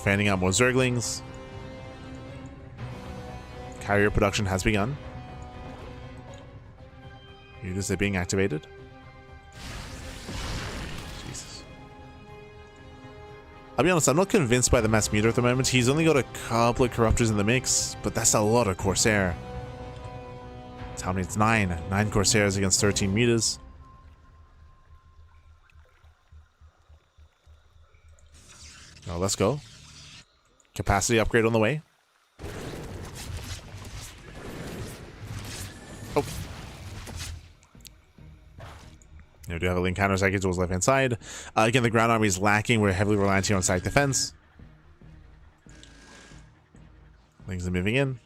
Fanning out more Zerglings. Carrier production has begun. Mutas are being activated. Jesus. I'll be honest, I'm not convinced by the mass meter at the moment. He's only got a couple of Corruptors in the mix, but that's a lot of Corsair. Tell me it's 9. 9 Corsairs against 13 mutas. Oh, let's go. Capacity upgrade on the way. Oh. We do have a link counter cycle towards left hand side. Again, the ground army is lacking. We're heavily reliant here on side defense. Things are moving in.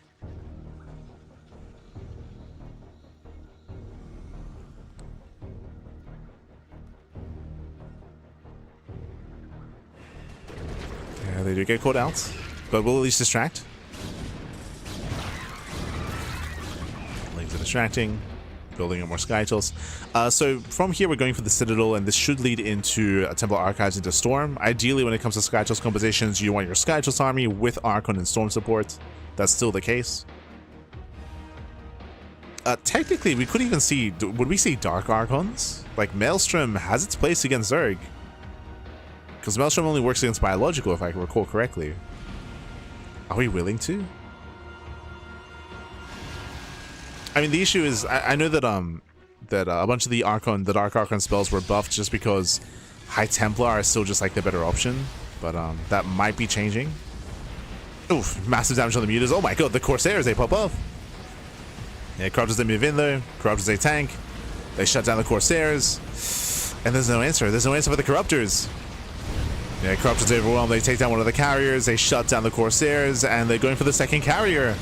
Yeah, they do get caught out, but we'll at least distract. Things are distracting. Building up more Skytools. So from here we're going for the Citadel, and this should lead into Temple Archives into Storm. Ideally, when it comes to Skytools compositions, you want your Skytools army with Archon and Storm support. That's still the case. Technically, we could even see... Would we see Dark Archons? Like, Maelstrom has its place against Zerg. Because Maelstrom only works against Biological, if I can recall correctly. Are we willing to? I mean, the issue is, I know that a bunch of the Dark Archon spells were buffed just because High Templar is still just like the better option, but that might be changing. Oof, massive damage on the mutas. Oh my god, the Corsairs, they pop off. Yeah, Corruptors, they move in though. Corruptors, they tank. They shut down the Corsairs. And there's no answer. There's no answer for the Corruptors. Yeah, Corruptors overwhelmed. They take down one of the carriers. They shut down the Corsairs, and they're going for the second carrier.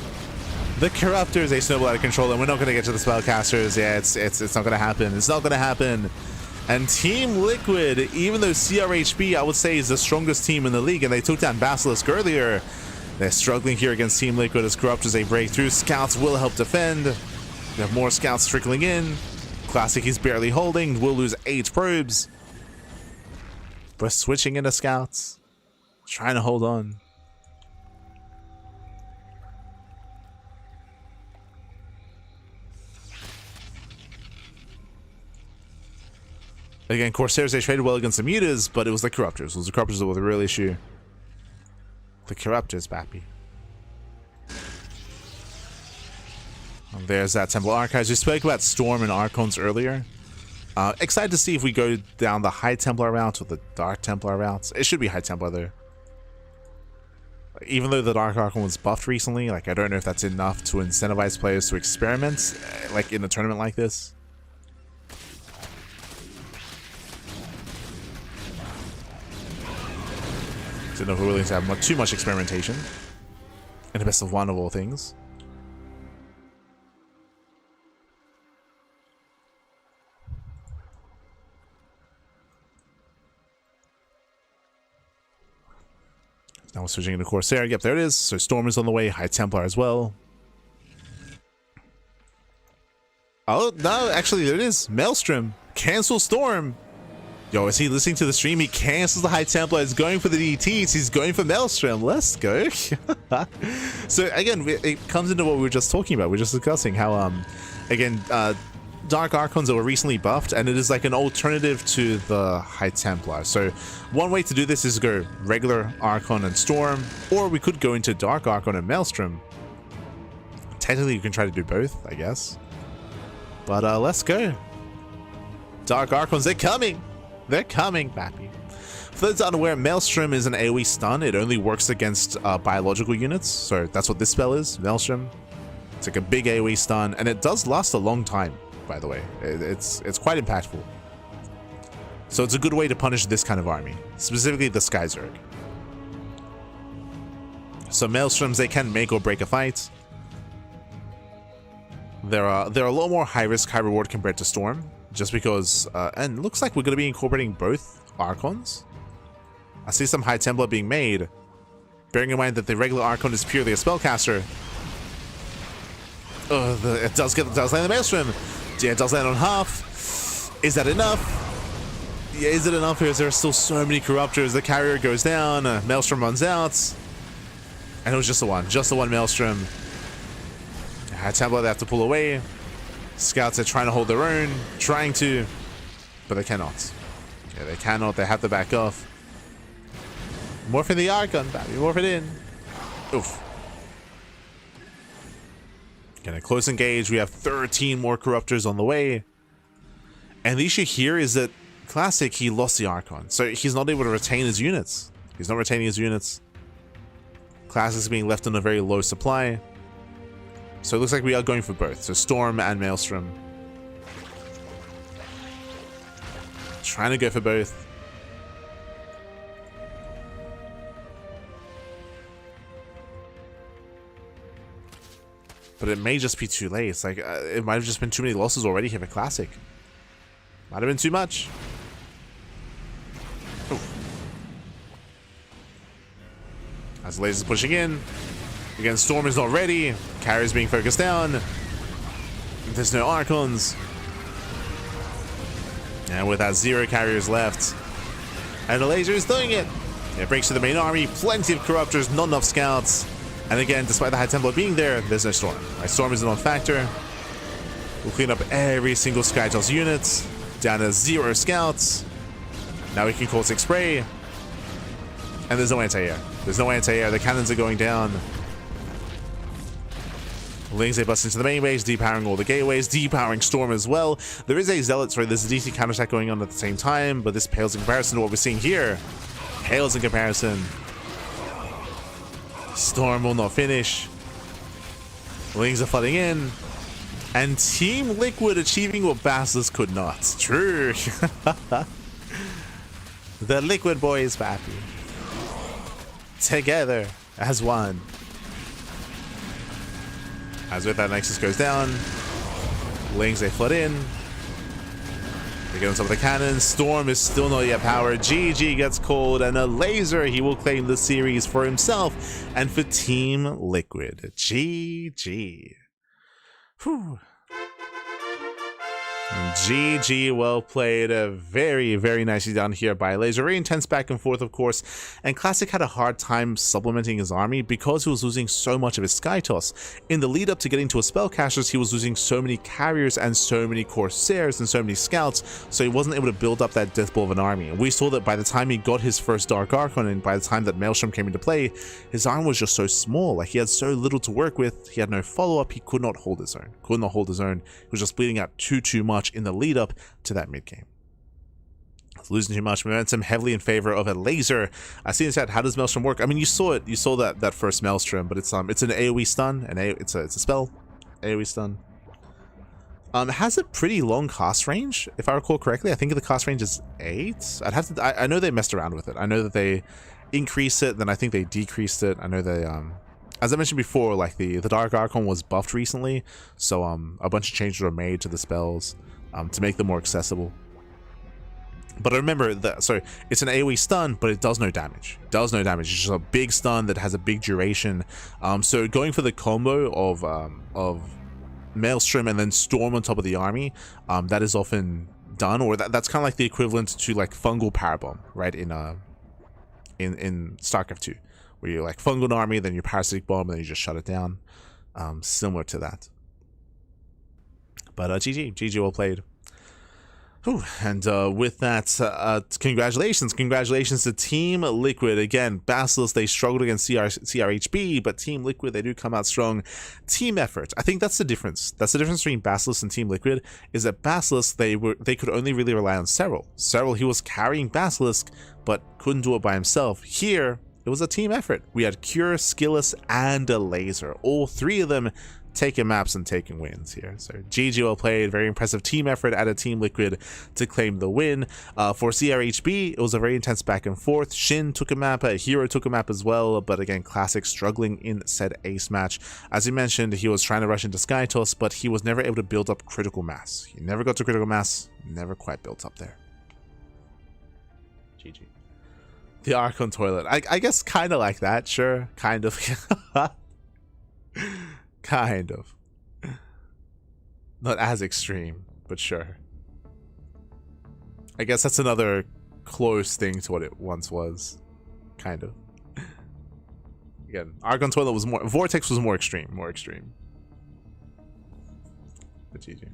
The Corruptors, they snowball out of control, and we're not going to get to the Spellcasters. Yeah, it's not going to happen. It's not going to happen. And Team Liquid, even though CRHB, I would say, is the strongest team in the league, and they took down Basilisk earlier, they're struggling here against Team Liquid as Corruptors, they break through. Scouts will help defend. We have more Scouts trickling in. Classic, he's barely holding. We'll lose 8 probes. We're switching into Scouts. Trying to hold on. Again, Corsairs, they traded well against the Mutas, but it was the Corruptors. It was the Corruptors that were the real issue. The Corruptors, Bappy. And there's that Temple Archives. We spoke about Storm and Archons earlier. Excited to see if we go down the High Templar route or the Dark Templar routes. It should be High Templar though. Even though the Dark Archon was buffed recently, like I don't know if that's enough to incentivize players to experiment, like in a tournament like this. Don't know if we're willing to have too much experimentation. In the best of one of all things. Now we're switching into Corsair. Yep, there it is. So Storm is on the way. High Templar as well. Oh, no, actually, there it is. Maelstrom. Cancel Storm. Yo, is he listening to the stream? He cancels the High Templar. He's going for the DTs. He's going for Maelstrom. Let's go. So, again, it comes into what we were just talking about. We were just discussing how, again, Dark Archons that were recently buffed, and it is like an alternative to the High Templar. So one way to do this is to go regular Archon and Storm, or we could go into Dark Archon and Maelstrom. Technically you can try to do both, I guess, but let's go. Dark Archons, they're coming, Bappy. For those unaware, Maelstrom is an AoE stun. It only works against biological units, so that's what this spell is, Maelstrom. It's like a big AoE stun, and it does last a long time. By the way, it's quite impactful. So it's a good way to punish this kind of army, specifically the Sky Zerg. So Maelstroms, they can make or break a fight. They're a lot more high risk, high reward compared to Storm, just because. And it looks like we're going to be incorporating both Archons. I see some High Templar being made, bearing in mind that the regular Archon is purely a spellcaster. It does land the Maelstrom. Yeah, it does land on half. Is that enough? Yeah, is it enough? Because there are still so many Corruptors. The carrier goes down. Maelstrom runs out. And it was just the one Maelstrom. High Templar, they have to pull away. Scouts are trying to hold their own. But they cannot. Yeah, they cannot. They have to back off. Morph in the Archon, baby. Morph it in. Oof. In a close engage, we have 13 more Corruptors on the way. And the issue here is that Classic, he lost the Archon. So he's not able to retain his units. He's not retaining his units. Classic's being left on a very low supply. So it looks like we are going for both. So Storm and Maelstrom. Trying to go for both. But it may just be too late. It's like, it might have just been too many losses already here for Classic. Might have been too much. Ooh. As the lasers pushing in. Again, Storm is not ready. Carrier's being focused down. There's no Archons. And with that 0 carriers left. And the laser is doing it. It breaks to the main army. Plenty of Corruptors, not enough scouts. And again, despite the High Templar being there, there's no Storm. Right, Storm is a non-factor. We'll clean up every single Skytel's units. Down to 0 scouts. Now we can call 6 spray. And there's no anti-air. There's no anti-air. The cannons are going down. Lings, they bust into the main base, depowering all the gateways, depowering Storm as well. There is a Zealot, sorry, there's a DC counterattack going on at the same time, but this pales in comparison to what we're seeing here. Pales in comparison. Storm will not finish. Lings are flooding in. And Team Liquid achieving what Bastards could not. True. The Liquid boys, Bappy. Together as one. As with that, Nexus goes down. Lings, they flood in. They get on top of the cannon. Storm is still not yet powered. GG gets called, and a laser. He will claim the series for himself and for Team Liquid. GG. Whew. GG, well played. Very, very nicely done here by Laser. Very intense back and forth, of course. And Classic had a hard time supplementing his army because he was losing so much of his Sky Toss. In the lead up to getting to his Spellcasters, he was losing so many Carriers and so many Corsairs and so many Scouts, so he wasn't able to build up that death blow of an army. And we saw that by the time he got his first Dark Archon, and by the time that Maelstrom came into play, his army was just so small. Like, he had so little to work with. He had no follow-up. He could not hold his own. Could not hold his own. He was just bleeding out too much in the lead up to that mid game. Losing too much momentum, heavily in favor of a Laser. I see in chat, how does Maelstrom work? I mean, you saw it. You saw that first Maelstrom, but it's an AoE stun, and it's a spell, AoE stun. It has a pretty long cast range, if I recall correctly. I think the cast range is 8. I'd have to. I know they messed around with it. I know that they increased it, then I think they decreased it. I know they as I mentioned before, like the Dark Archon was buffed recently, so a bunch of changes were made to the spells to make them more accessible. But I remember that, sorry, it's an AoE stun, but it does no damage. It's just a big stun that has a big duration. So going for the combo of Maelstrom and then Storm on top of the army, that is often done, or that's kind of like the equivalent to like fungal Parabomb, right? In StarCraft 2, where you like fungal an army, then you parasitic bomb, and then you just shut it down. Similar to that. But GG, well played. Ooh, and with that, congratulations to Team Liquid. Again, Basilisk, they struggled against CRHB, but Team Liquid, they do come out strong. Team effort, I think that's the difference. That's the difference between Basilisk and Team Liquid, is that Basilisk, they could only really rely on Serral. Serral, he was carrying Basilisk, but couldn't do it by himself. Here, it was a team effort. We had Cure, Skillus, and a Laser. All three of them taking maps and taking wins here. So GG, well played. Very impressive team effort out of Team Liquid to claim the win. For CRHB, it was a very intense back and forth. Shin took a map, herO took a map as well, but again, Classic struggling in said ace match. As you mentioned, he was trying to rush into Sky Toss, but he was never able to build up critical mass. He never got to critical mass, never quite built up there. GG. The Archon Toilet. I guess kind of like that, sure. Kind of. Kind of. Not as extreme, but sure. I guess that's another close thing to what it once was. Kind of. Again, Archon Toilet was more... Vortex was more extreme. But GG.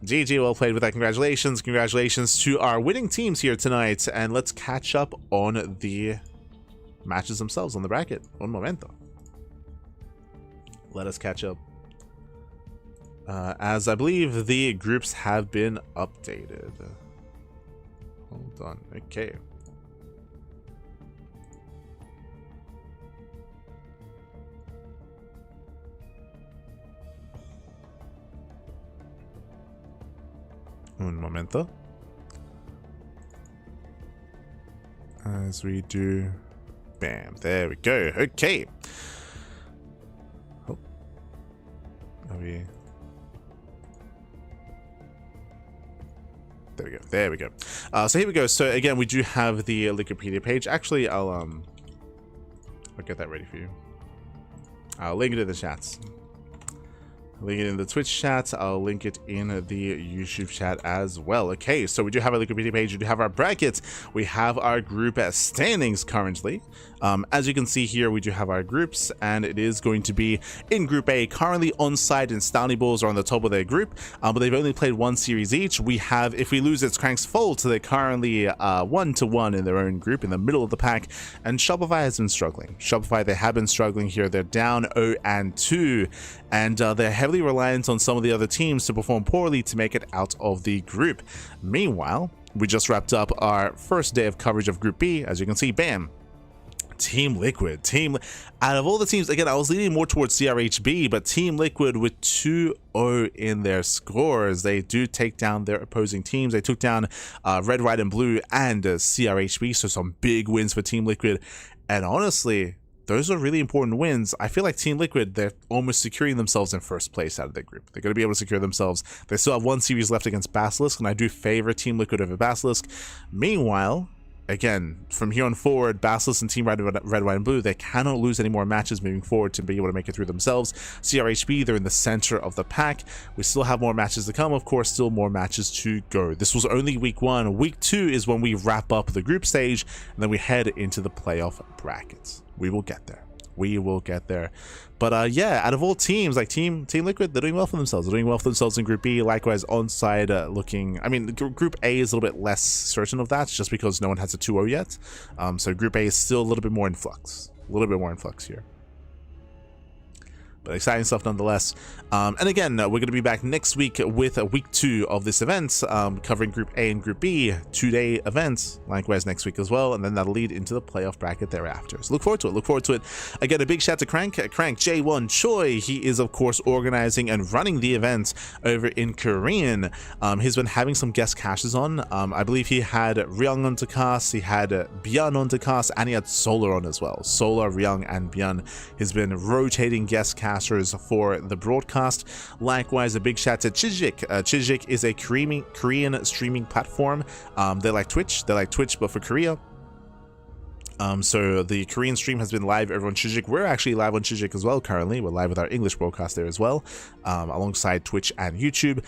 GG, well played with that. Congratulations. Congratulations to our winning teams here tonight. And let's catch up on the matches themselves on the bracket. Un momento. Let us catch up. As I believe the groups have been updated. Hold on. Okay. Un momento. As we do. Bam. There we go. Okay. Oh. There we go. So here we go. So again, we do have the Wikipedia page. Actually, I'll get that ready for you. I'll link it in the chats. Link it in the Twitch chat. I'll link it in the YouTube chat as well. Okay, so we do have our Wikipedia page. We do have our brackets. We have our group standings currently. As you can see here, we do have our groups, and it is going to be in Group A. Currently, Onside and Stanley Bulls are on the top of their group, but they've only played one series each. We have, if we lose, it's Crank's fault. So they're currently 1-1 in their own group, in the middle of the pack. And Shopify has been struggling. Shopify, they have been struggling here. They're down 0-2, and they're heavily reliant on some of the other teams to perform poorly to make it out of the group. Meanwhile, we just wrapped up our first day of coverage of Group B. As you can see, bam. Team Liquid. Out of all the teams, again, I was leaning more towards CRHB, but Team Liquid with 2-0 in their scores. They do take down their opposing teams. They took down Red, White, and Blue and CRHB, so some big wins for Team Liquid. And honestly, those are really important wins. I feel like Team Liquid, they're almost securing themselves in first place out of their group. They're going to be able to secure themselves. They still have one series left against Basilisk, and I do favor Team Liquid over Basilisk. Meanwhile, again, from here on forward, Basilisk and Team Red, White, and Blue, they cannot lose any more matches moving forward to be able to make it through themselves. CRHB, they're in the center of the pack. We still have more matches to come, of course, still more matches to go. This was only week 1. Week 2 is when we wrap up the group stage, and then we head into the playoff brackets. We will get there. We will get there. But yeah, out of all teams, like Team Liquid, they're doing well for themselves. They're doing well for themselves in Group B. Likewise, Onside looking... I mean, Group A is a little bit less certain of that, just because no one has a 2-0 yet. So Group A is still a little bit more in flux. A little bit more in flux here. But exciting stuff nonetheless. And again, we're going to be back next week with week 2 of this event, covering Group A and Group B, 2-day events, likewise next week as well, and then that'll lead into the playoff bracket thereafter. So look forward to it. Look forward to it. Again, a big shout to Crank J1 Choi. He is, of course, organizing and running the event over in Korean. He's been having some guest caches on. I believe he had Ryung on to cast, he had Byun on to cast, and he had Solar on as well. Solar, Ryung, and Byun. He's been rotating guest caches for the broadcast. Likewise, a big shout to Chijik. Chijik is a Korean streaming platform. They like Twitch, but for Korea. So the Korean stream has been live over on Chijik. We're actually live on Chijik as well currently. We're live with our English broadcast there as well, alongside Twitch and YouTube.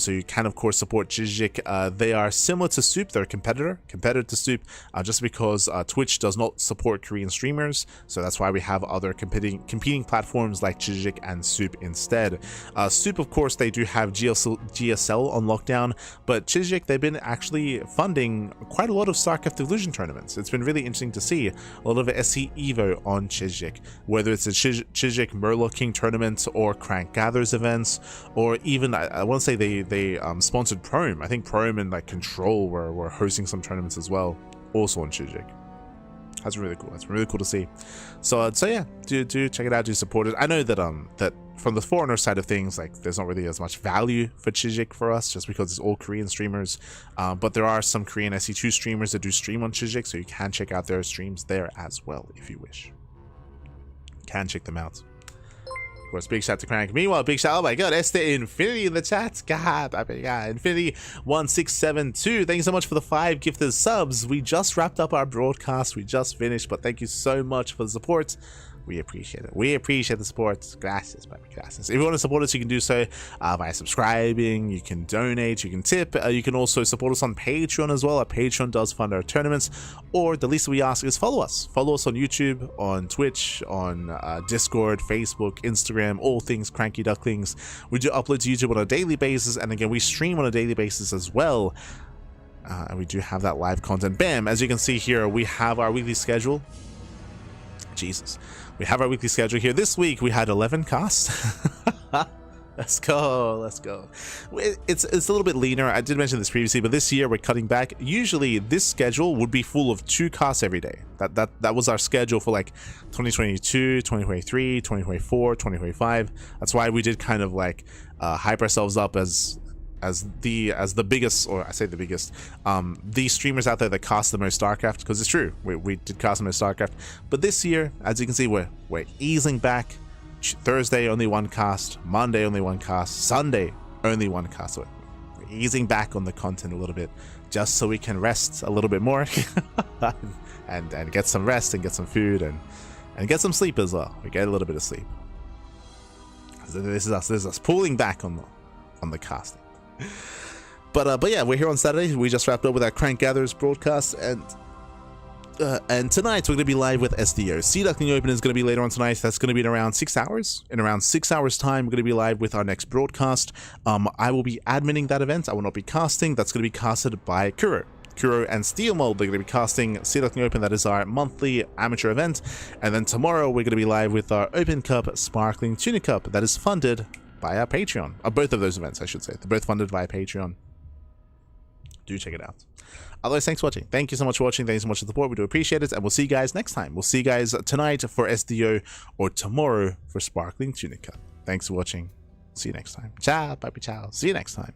So you can, of course, support Chijik. They are similar to Soup. They're a competitor to Soup, just because Twitch does not support Korean streamers. So that's why we have other competing platforms like Chijik and Soup instead. Soup, of course, they do have GSL on lockdown, but Chijik, they've been actually funding quite a lot of StarCraft Evolution tournaments. It's been really interesting to see a lot of SC Evo on Chijik, whether it's a Chijik Murloc King tournament or Crank Gathers events, or even I want to say they sponsored Prome. I think Prome and like Control were hosting some tournaments as well, also on Chijik. That's really cool. That's really cool to see. So yeah, do check it out. Do support it. I know that that from the foreigner side of things, like there's not really as much value for Chijik for us, just because it's all Korean streamers. But there are some Korean SC2 streamers that do stream on Chijik, so you can check out their streams there as well if you wish. You can check them out. Of course, big shout to Crank. Meanwhile, big shout, oh my god, Esther Infinity in the chat. God, Infinity1672. Thank you so much for the 5 gifted subs. We just wrapped up our broadcast. We just finished, but thank you so much for the support. We appreciate it. We appreciate the support. Gracias, baby, gracias. If you want to support us, you can do so by subscribing. You can donate. You can tip. You can also support us on Patreon as well. Our Patreon does fund our tournaments. Or the least we ask is follow us. Follow us on YouTube, on Twitch, on Discord, Facebook, Instagram, all things CranKy Ducklings. We do upload to YouTube on a daily basis. And again, we stream on a daily basis as well. And we do have that live content. Bam! As you can see here, we have our weekly schedule. Jesus. We have our weekly schedule here. This week we had 11 casts. Let's go. It's a little bit leaner. I did mention this previously, but this year we're cutting back. Usually this schedule would be full of 2 casts every day. That was our schedule for like 2022, 2023, 2024, 2025. That's why we did kind of like hype ourselves up as the biggest, or I say the biggest, the streamers out there that cast the most StarCraft, because it's true, we did cast the most StarCraft. But this year, as you can see, we're easing back. Thursday only 1 cast, Monday only 1 cast, Sunday only 1 cast. So we're easing back on the content a little bit, just so we can rest a little bit more and get some rest and get some food and get some sleep as well. We get a little bit of sleep. This is us pulling back on the casting. But yeah, we're here on Saturday. We just wrapped up with our Crank Gatherers broadcast, and tonight we're going to be live with SDO. Sea Duckling Open is going to be later on tonight. That's going to be in around 6 hours. In around 6 hours time, we're going to be live with our next broadcast. I will be adminning that event. I will not be casting. That's going to be casted by herO and Steel Mold. They're going to be casting Sea Duckling Open. That is our monthly amateur event. And then tomorrow we're going to be live with our Open Cup Sparkling Tuna Cup. That is funded by our Patreon. Both of those events, I should say. They're both funded via Patreon. Do check it out. Otherwise, thanks for watching. Thank you so much for watching. Thank you so much for the support. We do appreciate it. And we'll see you guys next time. We'll see you guys tonight for SDO or tomorrow for Sparkling Tuna Cup. Thanks for watching. See you next time. Ciao. Bye. Ciao. See you next time.